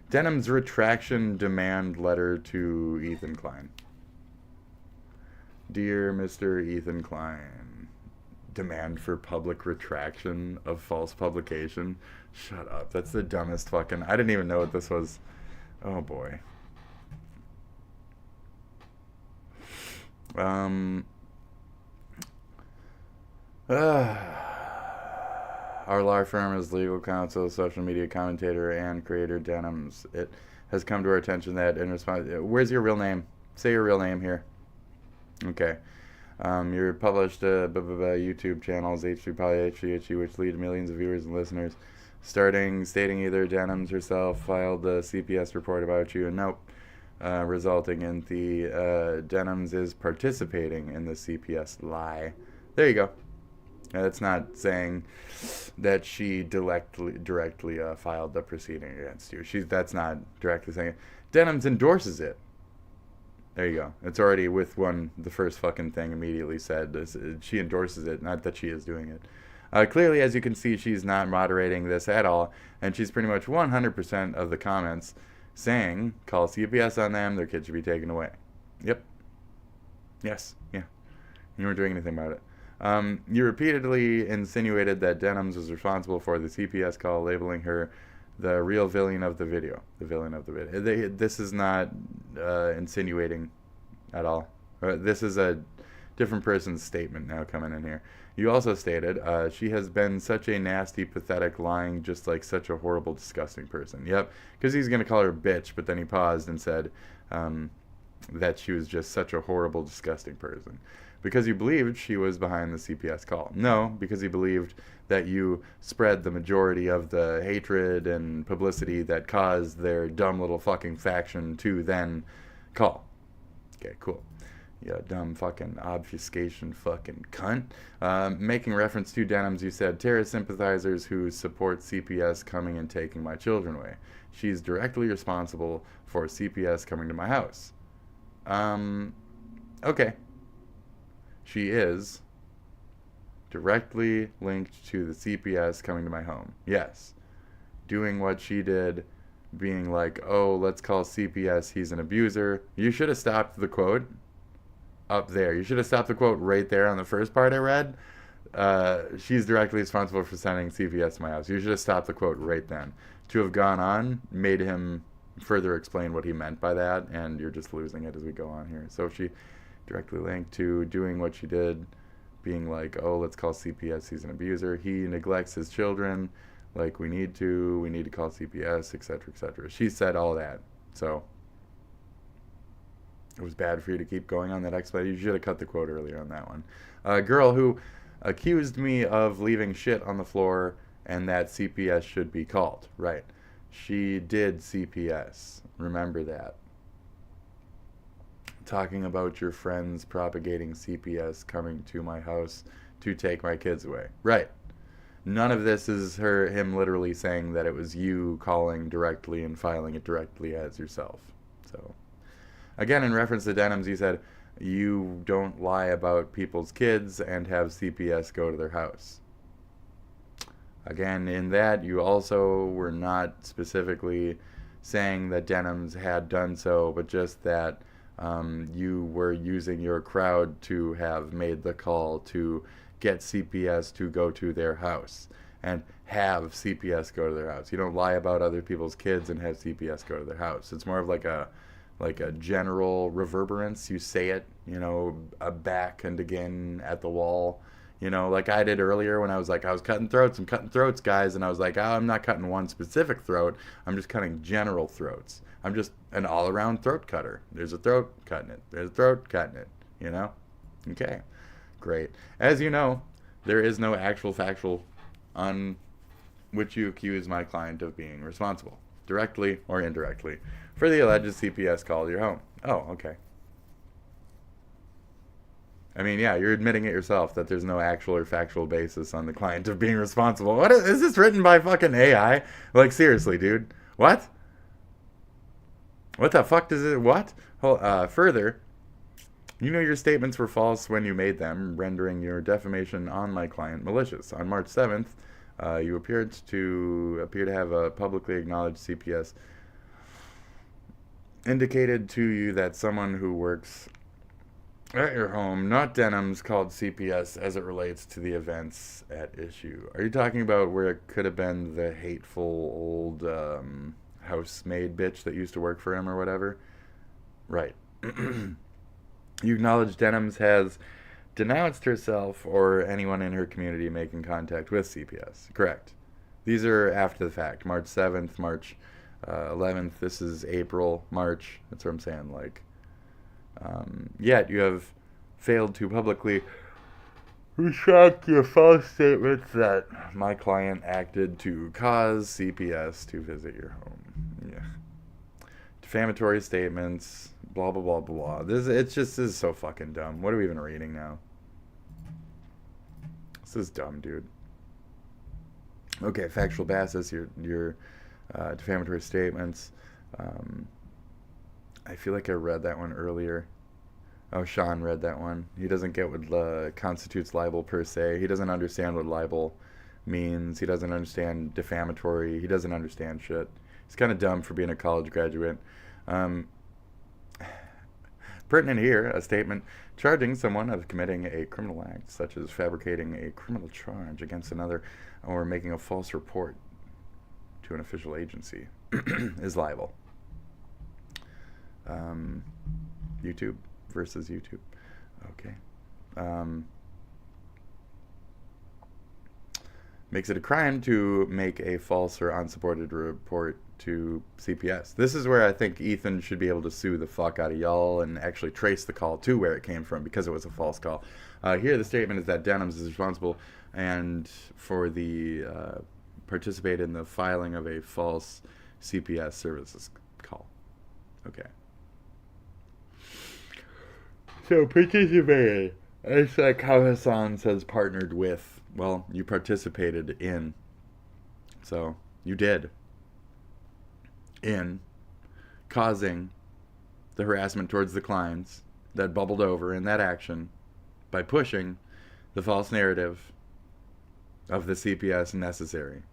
Denim's retraction demand letter to Ethan Klein. Dear Mr. Ethan Klein, demand for public retraction of false publication. Shut up. That's the dumbest fucking... I didn't even know what this was. Oh, boy. Our law firm is legal counsel, social media commentator, and creator Denims. It has come to our attention that in response... Where's your real name? Say your real name here. Okay. Your published YouTube channels, H3 Poly, HGHG, which lead to millions of viewers and listeners, stating either Denims herself filed a CPS report about you, and nope. Resulting in the Denims is participating in the CPS lie. There you go. That's not saying that she directly filed the proceeding against you. That's not directly saying it. Denims endorses it. There you go. It's already with the first fucking thing immediately said. She endorses it, not that she is doing it. Clearly, as you can see, she's not moderating this at all, and she's pretty much 100% of the comments saying, call CPS on them, their kid should be taken away. Yep. Yes. Yeah. You weren't doing anything about it. You repeatedly insinuated that Denims was responsible for the CPS call, labeling her the real villain of the video. The villain of the video. This is not insinuating at all. This is a different person's statement now coming in here. You also stated, she has been such a nasty, pathetic, lying, just like such a horrible, disgusting person. Yep, because he's going to call her a bitch, but then he paused and said that she was just such a horrible, disgusting person. Because you believed she was behind the CPS call. No, because he believed that you spread the majority of the hatred and publicity that caused their dumb little fucking faction to then call. Okay, cool. Yeah, dumb fucking obfuscation fucking cunt. Making reference to Denims, you said, terrorist sympathizers who support CPS coming and taking my children away. She's directly responsible for CPS coming to my house. Okay. She is directly linked to the CPS coming to my home. Yes. Doing what she did, being like, oh, let's call CPS, he's an abuser. You should have stopped the quote up there. You should have stopped the quote right there on the first part I read. She's directly responsible for sending CPS to my house. You should have stopped the quote right then. To have gone on made him further explain what he meant by that, and you're just losing it as we go on here. So she directly linked to doing what she did, being like, oh, let's call CPS, he's an abuser. He neglects his children like we need to call CPS, etc., etc. She said all that. So it was bad for you to keep going on that explanation. You should have cut the quote earlier on that one. A girl who accused me of leaving shit on the floor and that CPS should be called. Right. She did CPS. Remember that. Talking about your friends propagating CPS coming to my house to take my kids away. Right. None of this is him literally saying that it was you calling directly and filing it directly as yourself. So, again, in reference to Denims, you said you don't lie about people's kids and have CPS go to their house. Again, in that, you also were not specifically saying that Denims had done so, but just that you were using your crowd to have made the call to get CPS to go to their house and have CPS go to their house. You don't lie about other people's kids and have CPS go to their house. It's more of like a general reverberance. You say it, back and again at the wall. Like I did earlier when I was like, I was cutting throats. I'm cutting throats, guys. And I was like, oh, I'm not cutting one specific throat. I'm just cutting general throats. I'm just an all-around throat cutter. There's a throat, cutting it. There's a throat, cutting it. Okay. Great. As you know, there is no actual factual on which you accuse my client of being responsible, directly or indirectly, for the alleged CPS call to your home. Oh, okay. I mean, yeah, you're admitting it yourself that there's no actual or factual basis on the client of being responsible. What is this written by fucking AI? Like, seriously, dude. What? What the fuck does it... What? Further, your statements were false when you made them, rendering your defamation on my client malicious. On March 7th, you appear to have a publicly acknowledged CPS indicated to you that someone who works at your home, not Denims, called CPS as it relates to the events at issue. Are you talking about where it could have been the hateful old housemaid bitch that used to work for him or whatever? Right. You acknowledge Denims has denounced herself or anyone in her community making contact with CPS. Correct. These are after the fact. March 7th, March 11th. This is April, March. That's what I'm saying. Like, yet you have failed to publicly retract your false statements that my client acted to cause CPS to visit your home. Yeah. Defamatory statements, blah, blah, blah, blah, blah. This is so fucking dumb. What are we even reading now? This is dumb, dude. Okay, factual basis, your defamatory statements. I feel like I read that one earlier. Oh, Sean read that one. He doesn't get what constitutes libel per se. He doesn't understand what libel means. He doesn't understand defamatory. He doesn't understand shit. He's kind of dumb for being a college graduate. Pertinent here, a statement charging someone of committing a criminal act, such as fabricating a criminal charge against another or making a false report to an official agency, is liable. YouTube versus YouTube. Okay. Makes it a crime to make a false or unsupported report to CPS. This is where I think Ethan should be able to sue the fuck out of y'all and actually trace the call to where it came from, because it was a false call. Here the statement is that Denims is responsible and for the participate in the filing of a false CPS services call. Okay. So participated. It's like how Hassan says partnered with. Well, you participated in. So you did. In causing the harassment towards the clients that bubbled over in that action by pushing the false narrative of the CPS necessary,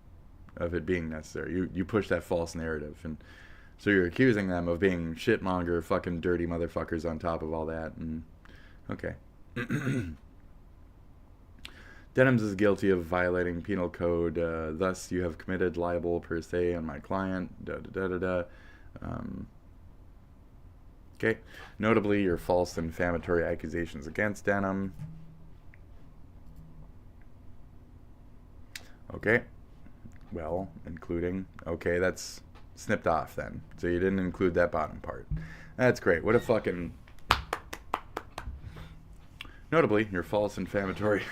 of it being necessary. You push that false narrative, and so you're accusing them of being shitmonger, fucking dirty motherfuckers on top of all that. And okay. Denims is guilty of violating penal code. Thus, you have committed libel per se on my client. Okay. Notably, your false inflammatory accusations against Denim. Okay. Well, including. Okay, that's snipped off then. So you didn't include that bottom part. That's great. What a fucking. Notably, your false inflammatory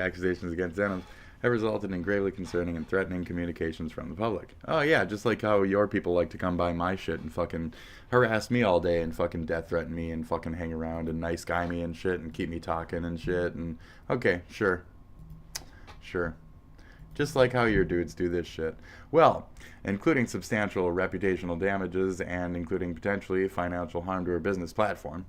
accusations against Denims have resulted in gravely concerning and threatening communications from the public. Oh yeah, just like how your people like to come by my shit and fucking harass me all day and fucking death threaten me and fucking hang around and nice guy me and shit and keep me talking and shit and okay, sure. Just like how your dudes do this shit. Well, including substantial reputational damages and including potentially financial harm to our business platform.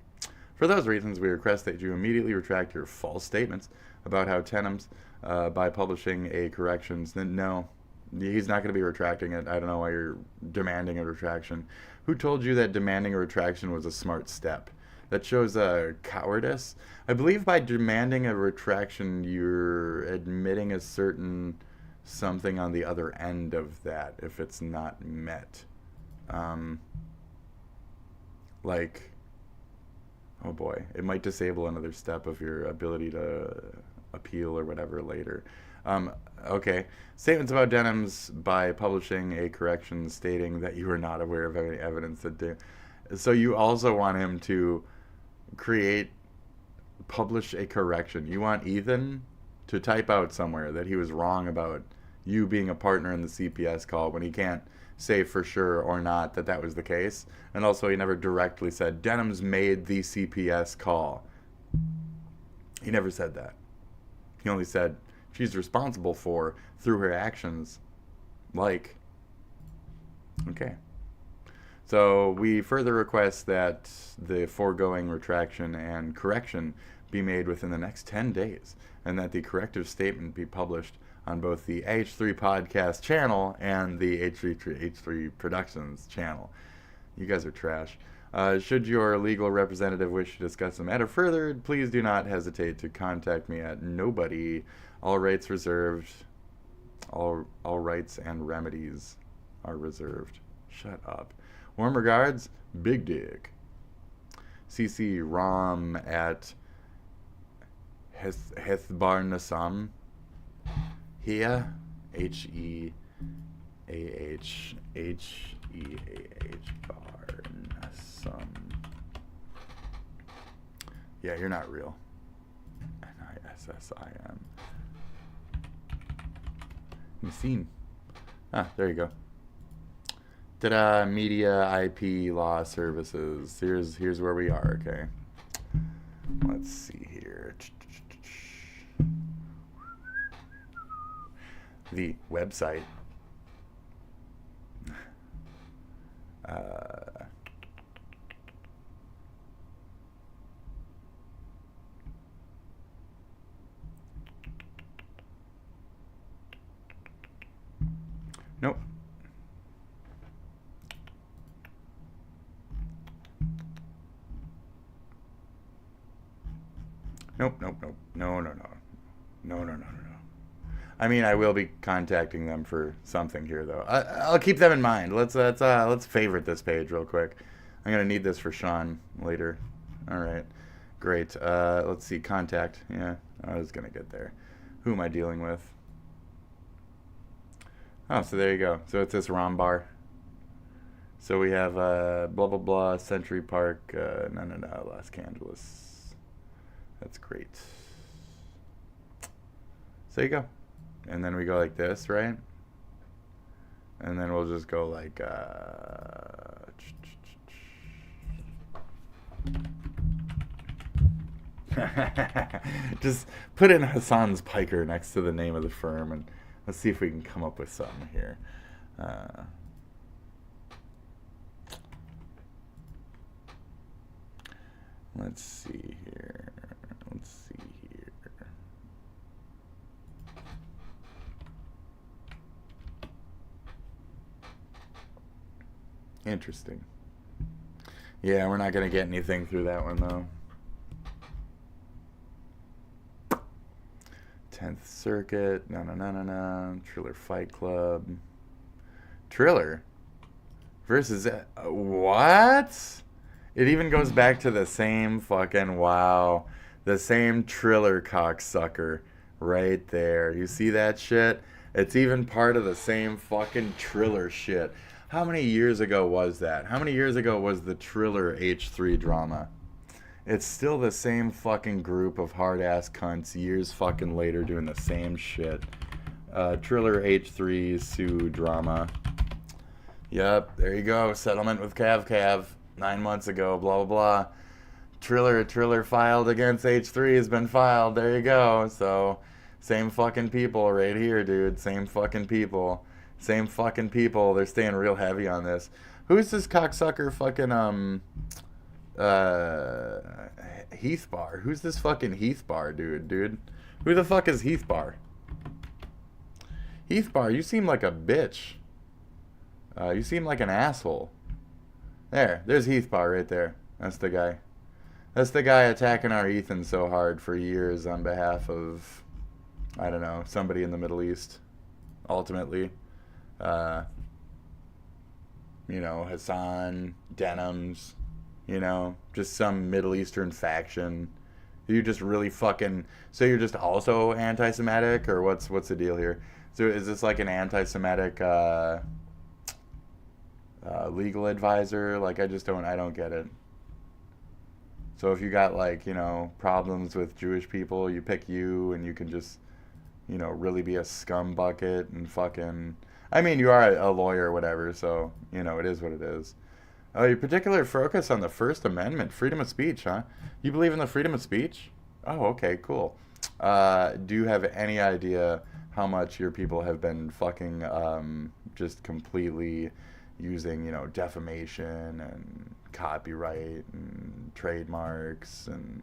For those reasons, we request that you immediately retract your false statements about how Denims, by publishing a corrections. No, he's not going to be retracting it. I don't know why you're demanding a retraction. Who told you that demanding a retraction was a smart step? That shows cowardice. I believe by demanding a retraction, you're admitting a certain something on the other end of that if it's not met. Like... Oh boy, it might disable another step of your ability to appeal or whatever later. Okay, statements about Denims by publishing a correction stating that you are not aware of any evidence that do. So you also want him to publish a correction. You want Ethan to type out somewhere that he was wrong about you being a partner in the CPS call when he can't say for sure or not that that was the case. And also he never directly said Denims made the CPS call. He never said that. He only said she's responsible for through her actions. Like, okay. So we further request that the foregoing retraction and correction be made within the next 10 days and that the corrective statement be published on both the H3 Podcast channel and the H3 Productions channel. You guys are trash. Should your legal representative wish to discuss the matter further, please do not hesitate to contact me at nobody. All rights reserved. All rights and remedies are reserved. Shut up. Warm regards, Big Dick. CC Rom at Hethbarnasam. Here, Heah Barnasam. Yeah, you're not real. Nissim. Nassim. Ah, there you go. Ta-da! Media IP Law Services. Here's where we are. Okay. Let's see here. The website. Nope. Nope. No. I mean, I will be contacting them for something here, though. I'll keep them in mind. Let's favorite this page real quick. I'm gonna need this for Sean later. All right, great. Let's see, contact. Yeah, I was gonna get there. Who am I dealing with? Oh, so there you go. So it's this ROM bar. So we have blah blah blah, Century Park, no, Los Angeles. That's great. So there you go. And then we go like this, right? And then we'll just go like, just put in Hassan's Piker next to the name of the firm, and let's see if we can come up with something here. Let's see here. Interesting. Yeah, we're not gonna get anything through that one though. 10th Circuit. No. Triller Fight Club. Triller versus what? It even goes back to the same fucking wow. The same Triller cocksucker right there. You see that shit? It's even part of the same fucking Triller shit. How many years ago was that? How many years ago was the Triller H3 drama? It's still the same fucking group of hard-ass cunts years fucking later doing the same shit. Triller H3 sue drama. Yep, there you go. Settlement with Cav 9 months ago, blah, blah, blah. Triller filed against H3 has been filed. There you go. So, same fucking people right here, dude. Same fucking people. Same fucking people. They're staying real heavy on this. Who's this cocksucker fucking, Heath Bar? Who's this fucking Heath Bar dude? Who the fuck is Heath Bar? Heath Bar, you seem like a bitch. You seem like an asshole. There's Heath Bar right there. That's the guy. That's the guy attacking our Ethan so hard for years on behalf of, I don't know, somebody in the Middle East, ultimately. You know, Hassan, Denims, you know, just some Middle Eastern faction. You just really fucking, so you're just also anti-Semitic, or what's the deal here? So is this like an anti-Semitic legal advisor? Like, I don't get it. So if you got, like, you know, problems with Jewish people, you pick you, and you can just, you know, really be a scum bucket and fucking, I mean, you are a lawyer or whatever, so, you know, it is what it is. Oh, your particular focus on the First Amendment, freedom of speech, huh? You believe in the freedom of speech? Oh, okay, cool. Do you have any idea how much your people have been fucking just completely using, you know, defamation and copyright and trademarks and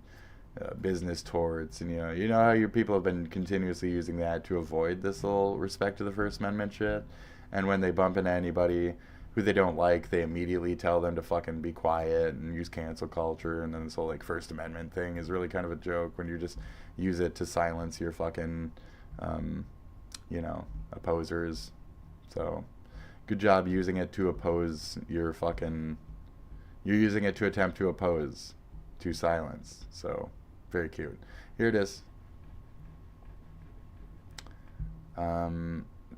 business torts, and you know how your people have been continuously using that to avoid this whole respect to the First Amendment shit, and when they bump into anybody who they don't like, they immediately tell them to fucking be quiet and use cancel culture, and then this whole like First Amendment thing is really kind of a joke when you just use it to silence your fucking you know, opposers. So good job using it to oppose your fucking, you're using it to attempt to oppose, to silence. So very cute. Here it is.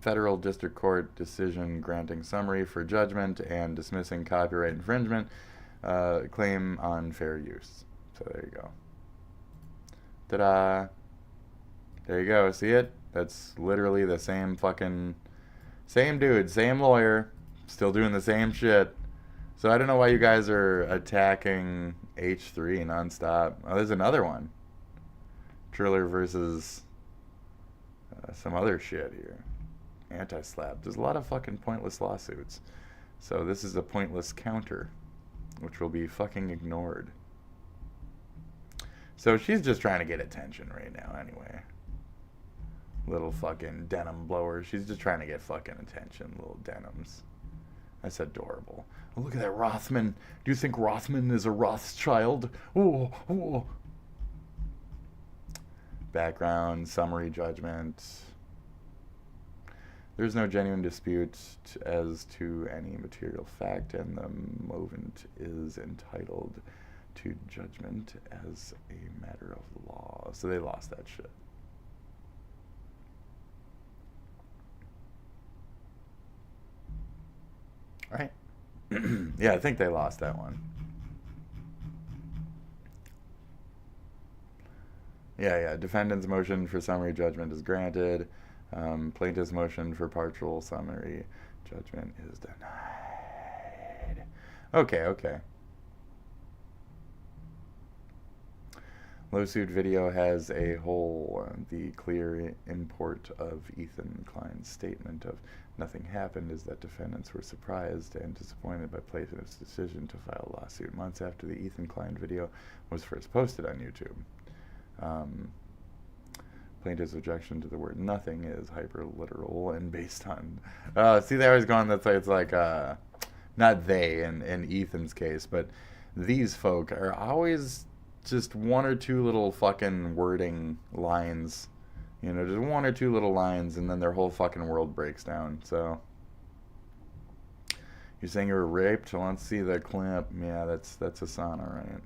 Federal District Court decision granting summary for judgment and dismissing copyright infringement claim on fair use. So there you go. Ta-da! There you go. See it? That's literally the same fucking, same dude, same lawyer, still doing the same shit. So I don't know why you guys are attacking H3 nonstop. Oh, there's another one. Triller versus some other shit here. Anti-slap. There's a lot of fucking pointless lawsuits. So this is a pointless counter, which will be fucking ignored. So she's just trying to get attention right now anyway. Little fucking denim blower. She's just trying to get fucking attention, little denims. That's adorable. Oh, look at that Rothman. Do you think Rothman is a Rothschild? Oh. Background, summary judgment. There's no genuine dispute as to any material fact, and the movement is entitled to judgment as a matter of law. So they lost that shit. Right? Yeah, I think they lost that one. Yeah. Defendant's motion for summary judgment is granted. Plaintiff's motion for partial summary judgment is denied. Okay. Lawsuit video has a hole. The clear import of Ethan Klein's statement of nothing happened is that defendants were surprised and disappointed by plaintiff's decision to file a lawsuit months after the Ethan Klein video was first posted on YouTube. Plaintiff's objection to the word nothing is hyper-literal and based on... see, they always go on that side. It's like, not they in Ethan's case, but these folk are always just one or two little fucking wording lines. You know, just one or two little lines, and then their whole fucking world breaks down. So, you're saying you were raped? Well, let's see the clip. Yeah, that's Asana, right?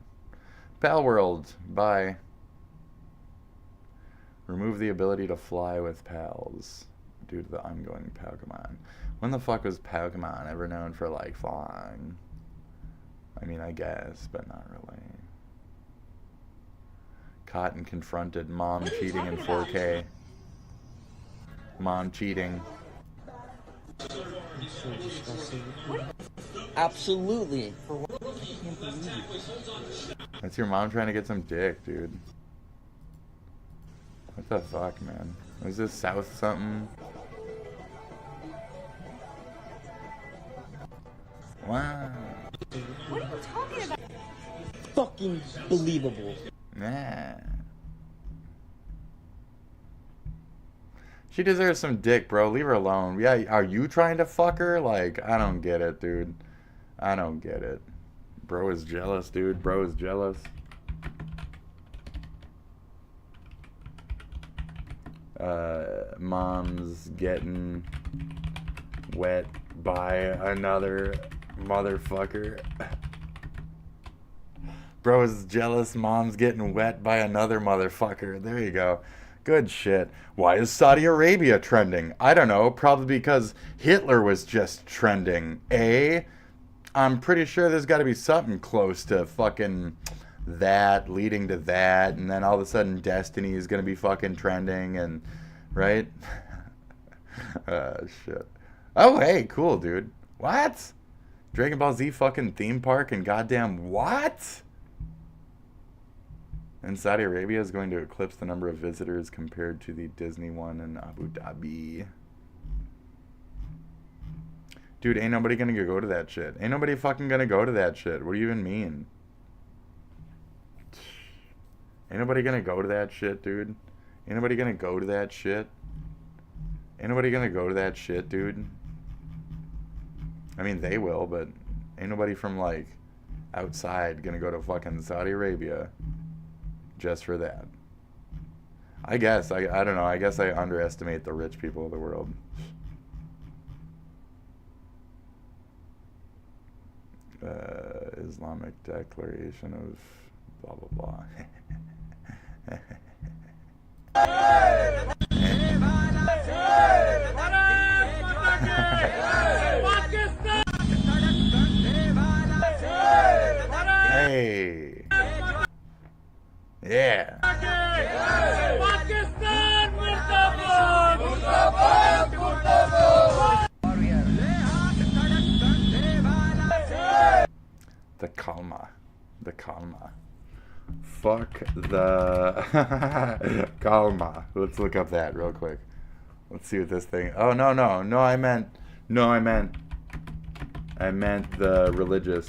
Pal World, bye. Remove the ability to fly with pals due to the ongoing Pokemon. When the fuck was Pokemon ever known for, like, flying? I mean, I guess, but not really. Caught and confronted. Mom cheating in 4K. Mom cheating. Absolutely. That's your mom trying to get some dick, dude. What the fuck, man? Was this South something? Wow. What are you talking about? Fucking believable. Nah. She deserves some dick, bro. Leave her alone. Yeah, are you trying to fuck her? Like, I don't get it, dude. I don't get it. Bro is jealous, dude. Bro is jealous. Mom's getting wet by another motherfucker. Bro is jealous. Mom's getting wet by another motherfucker. There you go. Good shit. Why is Saudi Arabia trending? I don't know. Probably because Hitler was just trending. I'm pretty sure there's got to be something close to fucking that leading to that. And then all of a sudden Destiny is going to be fucking trending. And right? Shit. Oh, hey. Cool, dude. What? Dragon Ball Z fucking theme park and goddamn what? And Saudi Arabia is going to eclipse the number of visitors compared to the Disney one in Abu Dhabi. Dude, ain't nobody gonna go to that shit. Ain't nobody fucking gonna go to that shit. What do you even mean? Ain't nobody gonna go to that shit, dude. Ain't nobody gonna go to that shit. Ain't nobody gonna go to that shit, dude. I mean, they will, but ain't nobody from, like, outside gonna go to fucking Saudi Arabia just for that. I guess. I don't know. I guess I underestimate the rich people of the world. Islamic Declaration of blah, blah, blah. Hey. Yeah. The Kalma. The Kalma. Fuck the Kalma. Let's look up that real quick. Let's see what this thing. Oh, no. I meant the religious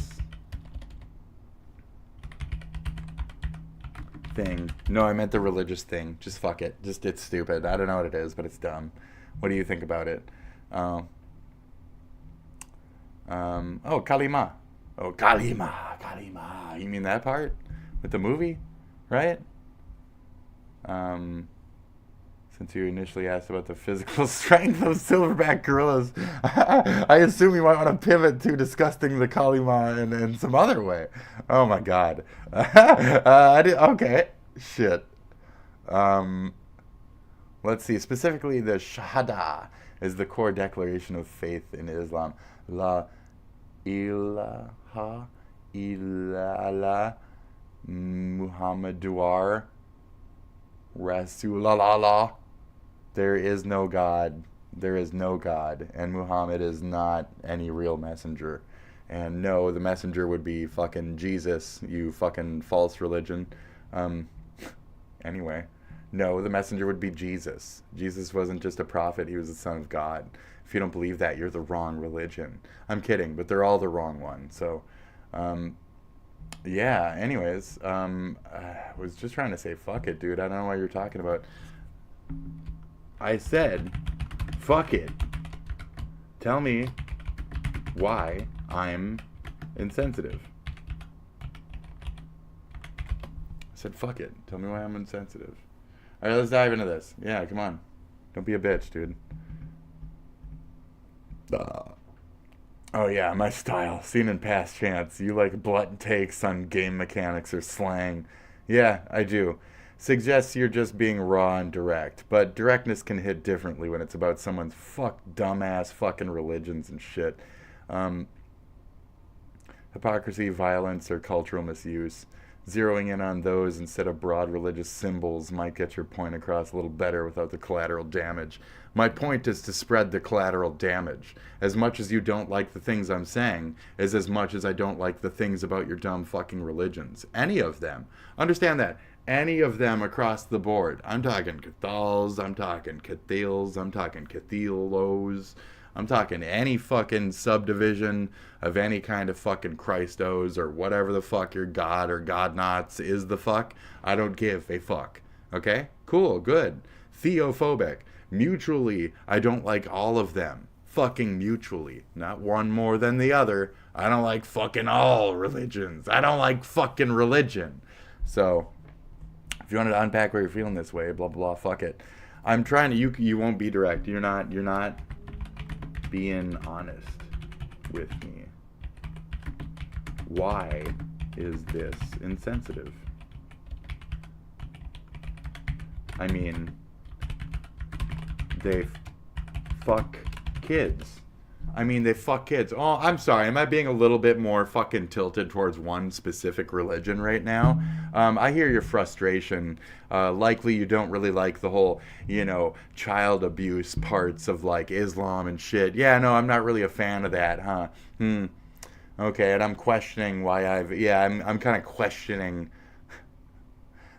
thing. No, I meant the religious thing. Just fuck it. Just, it's stupid. I don't know what it is, but it's dumb. What do you think about it? Oh, Kalima. Oh, Kalima. You mean that part? With the movie? Right? Since you initially asked about the physical strength of silverback gorillas, I assume you might want to pivot to discussing the Kalima in some other way. Oh my god. Okay. Shit. Let's see. Specifically, the Shahada is the core declaration of faith in Islam. La ilaha illallah Muhammadur Rasulallah. There is no God. There is no God. And Muhammad is not any real messenger. And no, the messenger would be fucking Jesus, you fucking false religion. Anyway. No, the messenger would be Jesus. Jesus wasn't just a prophet, he was the son of God. If you don't believe that, you're the wrong religion. I'm kidding, but they're all the wrong one. So, yeah, anyways, I was just trying to say fuck it, dude. I don't know what you're talking about. I said, fuck it. Tell me why I'm insensitive. I said, fuck it. Tell me why I'm insensitive. Alright, let's dive into this. Yeah, come on. Don't be a bitch, dude. Oh yeah, my style. Seen in past chance. You like blunt takes on game mechanics or slang. Yeah, I do. Suggests you're just being raw and direct. But directness can hit differently when it's about someone's dumbass fucking religions and shit. Hypocrisy, violence, or cultural misuse. Zeroing in on those instead of broad religious symbols might get your point across a little better without the collateral damage. My point is to spread the collateral damage. As much as you don't like the things I'm saying, is as much as I don't like the things about your dumb fucking religions. Any of them. Understand that. Any of them across the board. I'm talking Cathals, I'm talking Cathils, I'm talking Cathilos. I'm talking any fucking subdivision of any kind of fucking Christos or whatever the fuck your god or godnots is the fuck. I don't give a fuck. Okay? Cool, good. Theophobic. Mutually, I don't like all of them. Fucking mutually. Not one more than the other. I don't like fucking all religions. I don't like fucking religion. So, if you wanted to unpack why you're feeling this way, blah, blah, blah, fuck it. I'm trying to, you won't be direct. You're not being honest with me. Why is this insensitive? I mean, they fuck kids. I mean, they fuck kids. Oh, I'm sorry. Am I being a little bit more fucking tilted towards one specific religion right now? I hear your frustration. Likely you don't really like the whole, child abuse parts of, like, Islam and shit. Yeah, no, I'm not really a fan of that, huh? Okay, and I'm questioning why I'm kind of questioning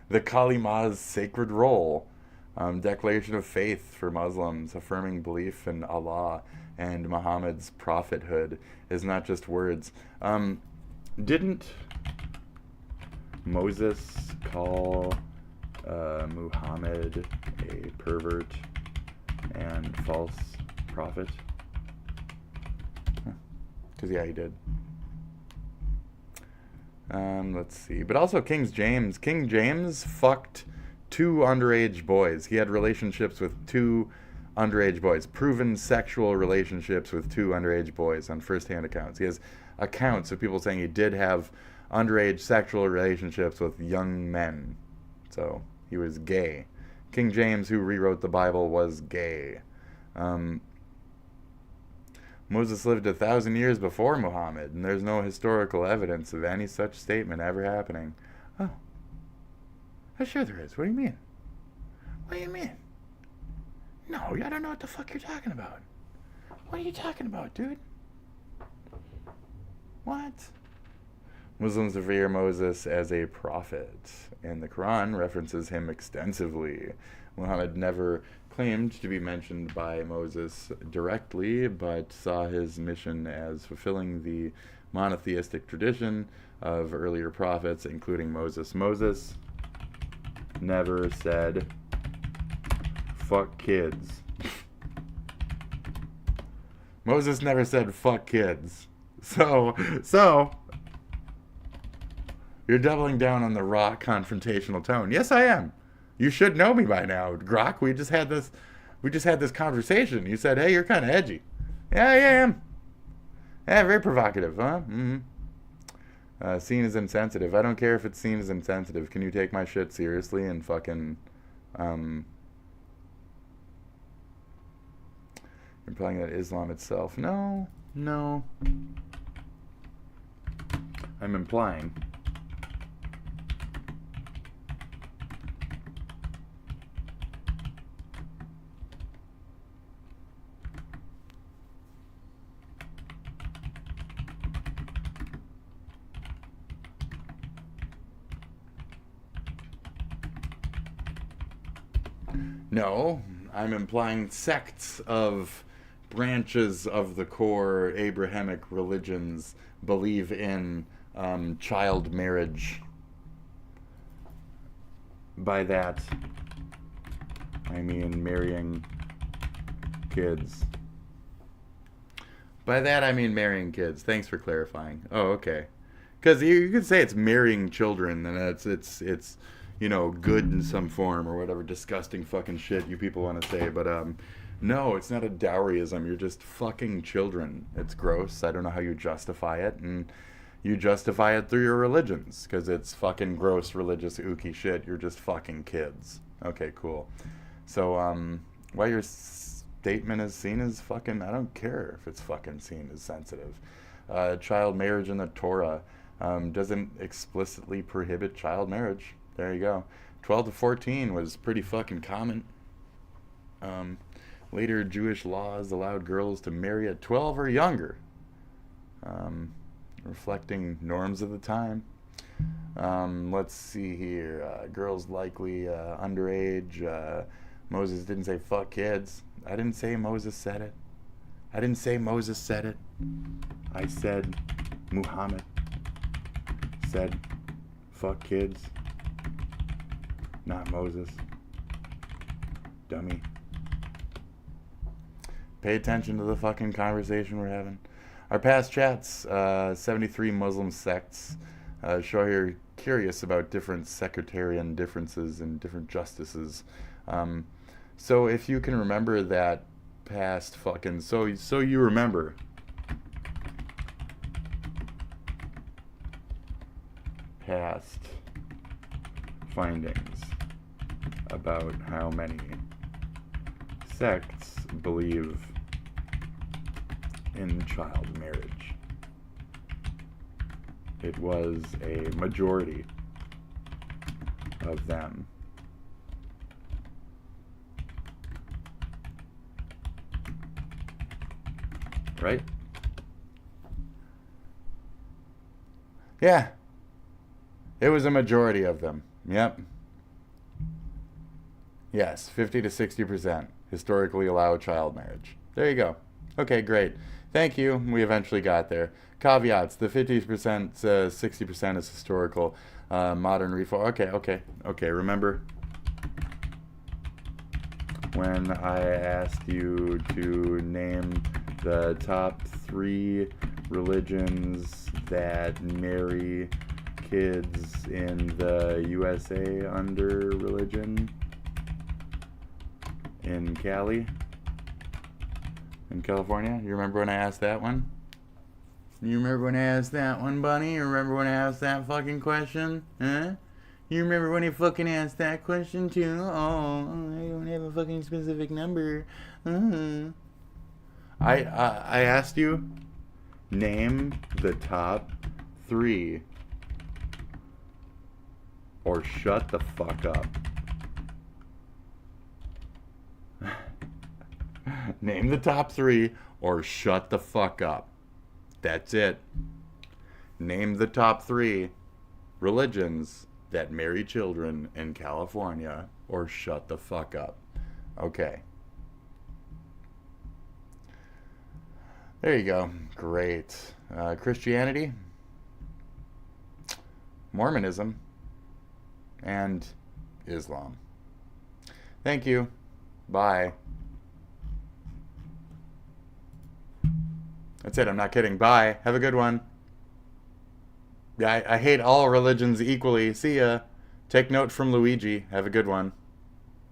the Kalima's sacred role. Declaration of faith for Muslims, affirming belief in Allah and Muhammad's prophethood is not just words. Didn't Moses call Muhammad a pervert and false prophet? Because, yeah, he did. Let's see. But also King James fucked 2 underage boys. He had relationships with 2 underage boys. Proven sexual relationships with 2 underage boys on first-hand accounts. He has accounts of people saying he did have underage sexual relationships with young men. So, he was gay. King James, who rewrote the Bible, was gay. Moses lived 1,000 years before Muhammad, and there's no historical evidence of any such statement ever happening. Oh. Sure there is. What do you mean? What do you mean? No, I don't know what the fuck you're talking about. What are you talking about, dude? What? Muslims revere Moses as a prophet, and the Quran references him extensively. Muhammad never claimed to be mentioned by Moses directly, but saw his mission as fulfilling the monotheistic tradition of earlier prophets, including Moses. Moses never said, fuck kids. Moses never said, fuck kids. So, you're doubling down on the raw confrontational tone. Yes, I am. You should know me by now, Grok. We just had this conversation. You said, "Hey, you're kind of edgy." Yeah, I am. Yeah, very provocative, huh? Mm-hmm. Seen as insensitive. I don't care if it's seen as insensitive. Can you take my shit seriously and fucking implying that Islam itself? No. I'm implying no, I'm implying sects of branches of the core Abrahamic religions believe in child marriage. By that, I mean marrying kids. By that, I mean marrying kids. Thanks for clarifying. Oh, okay. Because you could say it's marrying children, and it's you know, good in some form or whatever disgusting fucking shit you people want to say. But no, it's not a dowryism. You're just fucking children. It's gross. I don't know how you justify it, and you justify it through your religions because it's fucking gross religious ooky shit. You're just fucking kids. Okay, cool. So why your statement is seen as fucking, I don't care if it's fucking seen as sensitive. Child marriage in the Torah doesn't explicitly prohibit child marriage. There you go. 12 to 14 was pretty fucking common. Later Jewish laws allowed girls to marry at 12 or younger, reflecting norms of the time. Let's see here. Girls likely underage. Moses didn't say fuck kids. I didn't say Moses said it. I didn't say Moses said it. I said Muhammad said fuck kids. Not Moses. Dummy. Pay attention to the fucking conversation we're having. Our past chats, 73 Muslim sects, show you're curious about different sectarian differences and different justices. So if you can remember that past fucking, so you remember past findings about how many sects believe in child marriage. It was a majority of them. Right? Yeah. It was a majority of them. Yep. Yes, 50 to 60% historically allow child marriage. There you go. Okay, great. Thank you. We eventually got there. Caveats. The 50%, 60% is historical. Modern reform. Okay. Remember when I asked you to name the top 3 religions that marry kids in the USA under religion? In Cali? In California? You remember when I asked that one? You remember when I asked that one, Bunny? You remember when I asked that fucking question? Huh? You remember when he fucking asked that question too? Oh, I don't have a fucking specific number. I asked you, name the top 3 or shut the fuck up. Name the top 3 or shut the fuck up. That's it. Name the top 3 religions that marry children in California or shut the fuck up. Okay. There you go. Great. Christianity, Mormonism, and Islam. Thank you. Bye. That's it. I'm not kidding. Bye. Have a good one. Yeah, I hate all religions equally. See ya. Take note from Luigi. Have a good one.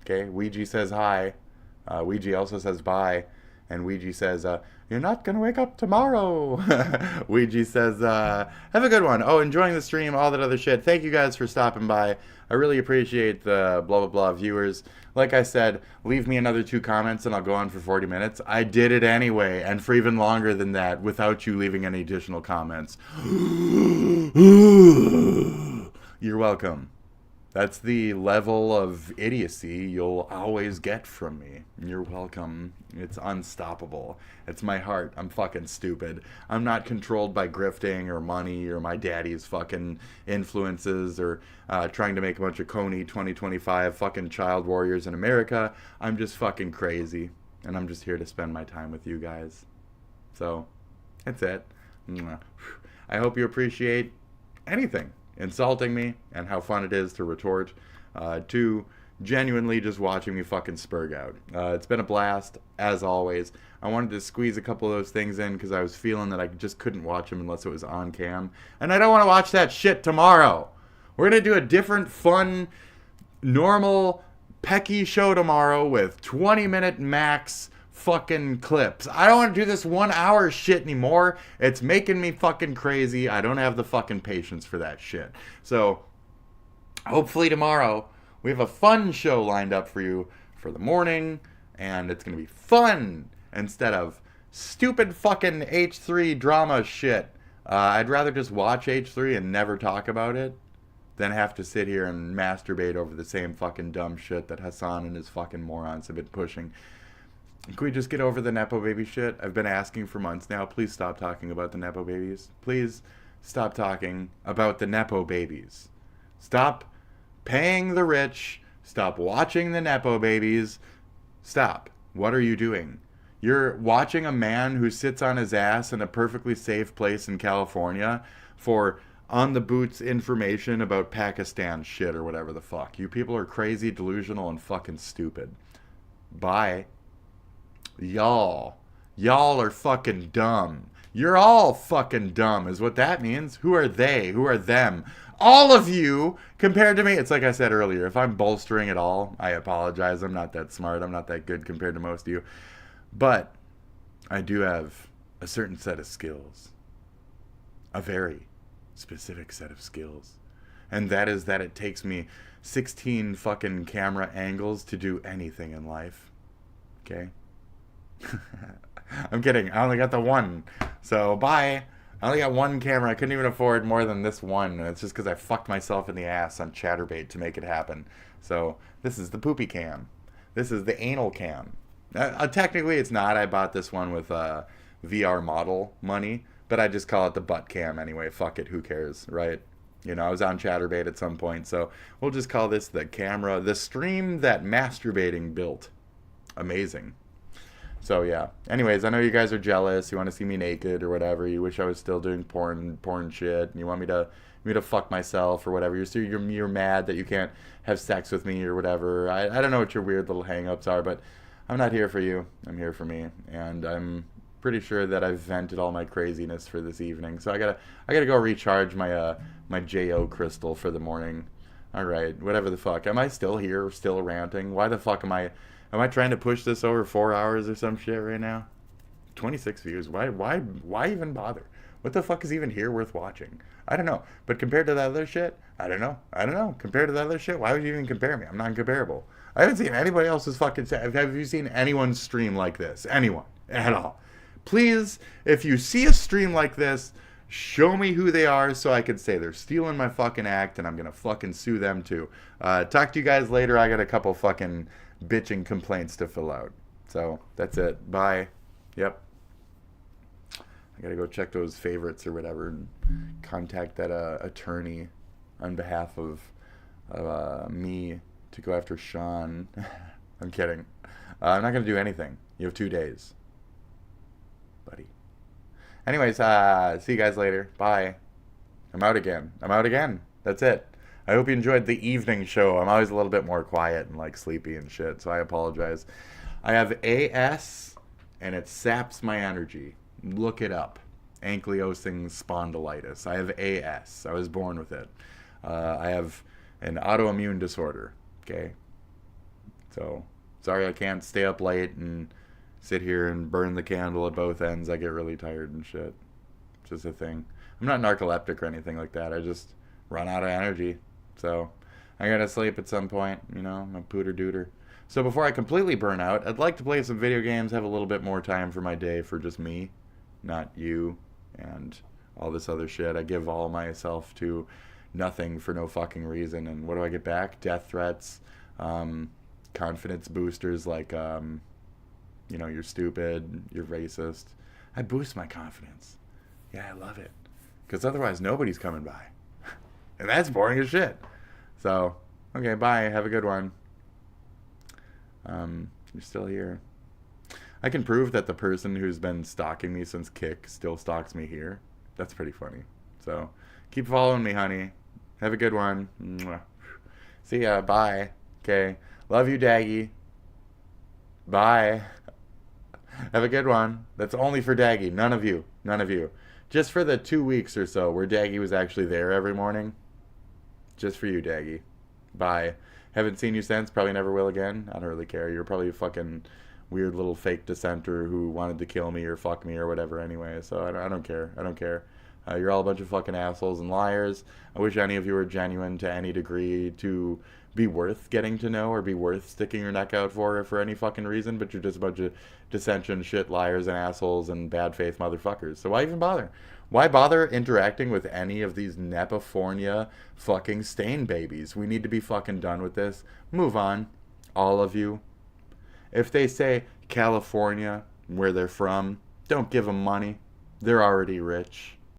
Okay, Ouija says hi. Ouija also says bye. And Ouija says, you're not going to wake up tomorrow. Ouija says, have a good one. Oh, enjoying the stream, all that other shit. Thank you guys for stopping by. I really appreciate the blah, blah, blah viewers. Like I said, leave me another 2 comments and I'll go on for 40 minutes. I did it anyway, and for even longer than that, without you leaving any additional comments. You're welcome. That's the level of idiocy you'll always get from me. You're welcome. It's unstoppable. It's my heart. I'm fucking stupid. I'm not controlled by grifting or money or my daddy's fucking influences or trying to make a bunch of Coney 2025 fucking child warriors in America. I'm just fucking crazy. And I'm just here to spend my time with you guys. So, that's it. I hope you appreciate anything. Insulting me and how fun it is to retort, to genuinely just watching me fucking spurg out. It's been a blast, as always. I wanted to squeeze a couple of those things in because I was feeling that I just couldn't watch them unless it was on cam. And I don't want to watch that shit tomorrow. We're going to do a different, fun, normal, pecky show tomorrow with 20-minute max fucking clips. I don't want to do this 1 hour shit anymore. It's making me fucking crazy. I don't have the fucking patience for that shit. So, hopefully tomorrow we have a fun show lined up for you for the morning, and it's going to be fun instead of stupid fucking H3 drama shit. I'd rather just watch H3 and never talk about it than have to sit here and masturbate over the same fucking dumb shit that Hassan and his fucking morons have been pushing. Can we just get over the Nepo baby shit? I've been asking for months now. Please stop talking about the Nepo babies. Please stop talking about the Nepo babies. Stop paying the rich. Stop watching the Nepo babies. Stop. What are you doing? You're watching a man who sits on his ass in a perfectly safe place in California for on-the-boots information about Pakistan shit or whatever the fuck. You people are crazy, delusional, and fucking stupid. Bye. Y'all are fucking dumb. You're all fucking dumb is what that means. Who are they? Who are them? All of you compared to me. It's like I said earlier. If I'm bolstering at all, I apologize. I'm not that smart. I'm not that good compared to most of you. But I do have a certain set of skills. A very specific set of skills. And that is that it takes me 16 fucking camera angles to do anything in life. Okay? I'm kidding. I only got the one. So, bye. I only got one camera. I couldn't even afford more than this one. And it's just because I fucked myself in the ass on Chatterbait to make it happen. So, this is the poopy cam. This is the anal cam. Technically, it's not. I bought this one with VR model money. But I just call it the butt cam anyway. Fuck it. Who cares, right? You know, I was on Chatterbait at some point. So, we'll just call this the camera. The stream that masturbating built. Amazing. So yeah. Anyways, I know you guys are jealous. You want to see me naked or whatever. You wish I was still doing porn shit. And you want me to fuck myself or whatever. You're mad that you can't have sex with me or whatever. I don't know what your weird little hang-ups are, but I'm not here for you. I'm here for me. And I'm pretty sure that I've vented all my craziness for this evening. So I gotta go recharge my my JO crystal for the morning. All right, whatever the fuck. Am I still here, still ranting? Why the fuck am I trying to push this over 4 hours or some shit right now? 26 views. Why even bother? What the fuck is even here worth watching? I don't know. But compared to that other shit, I don't know. Compared to that other shit, why would you even compare me? I'm not comparable. I haven't seen anybody else's fucking... Have you seen anyone stream like this? Anyone. At all. Please, if you see a stream like this, show me who they are so I can say they're stealing my fucking act and I'm gonna fucking sue them too. Talk to you guys later. I got a couple fucking bitching complaints to fill out. So, that's it. Bye. Yep. I gotta go check those favorites or whatever and contact that attorney on behalf of me to go after Sean. I'm kidding. I'm not gonna do anything. You have 2 days. Buddy. Anyways, see you guys later. Bye. I'm out again. That's it. I hope you enjoyed the evening show. I'm always a little bit more quiet and like sleepy and shit, so I apologize. I have AS, and it saps my energy. Look it up. Ankylosing spondylitis. I have AS. I was born with it. I have an autoimmune disorder. Okay? So, sorry I can't stay up late and sit here and burn the candle at both ends. I get really tired and shit. It's just a thing. I'm not narcoleptic or anything like that. I just run out of energy. So, I gotta sleep at some point, you know, I'm a pooter dooter. So before I completely burn out, I'd like to play some video games, have a little bit more time for my day for just me, not you and all this other shit. I give all myself to nothing for no fucking reason. And what do I get back? Death threats, confidence boosters like, you know, you're stupid, you're racist. I boost my confidence. Yeah, I love it. Because otherwise nobody's coming by. And that's boring as shit. So, okay, bye. Have a good one. You're still here. I can prove that the person who's been stalking me since Kick still stalks me here. That's pretty funny. So, keep following me, honey. Have a good one. Mwah. See ya. Bye. Okay. Love you, Daggy. Bye. Have a good one. That's only for Daggy. None of you. None of you. Just for the 2 weeks or so where Daggy was actually there every morning. Just for you, Daggy. Bye. Haven't seen you since. Probably never will again. I don't really care. You're probably a fucking weird little fake dissenter who wanted to kill me or fuck me or whatever anyway. So I don't care. I don't care. You're all a bunch of fucking assholes and liars. I wish any of you were genuine to any degree to be worth getting to know or be worth sticking your neck out for any fucking reason, but you're just a bunch of dissension shit liars and assholes and bad faith motherfuckers. So why even bother? Why bother interacting with any of these Nepifornia fucking stain babies? We need to be fucking done with this. Move on. All of you. If they say California, where they're from, don't give them money. They're already rich.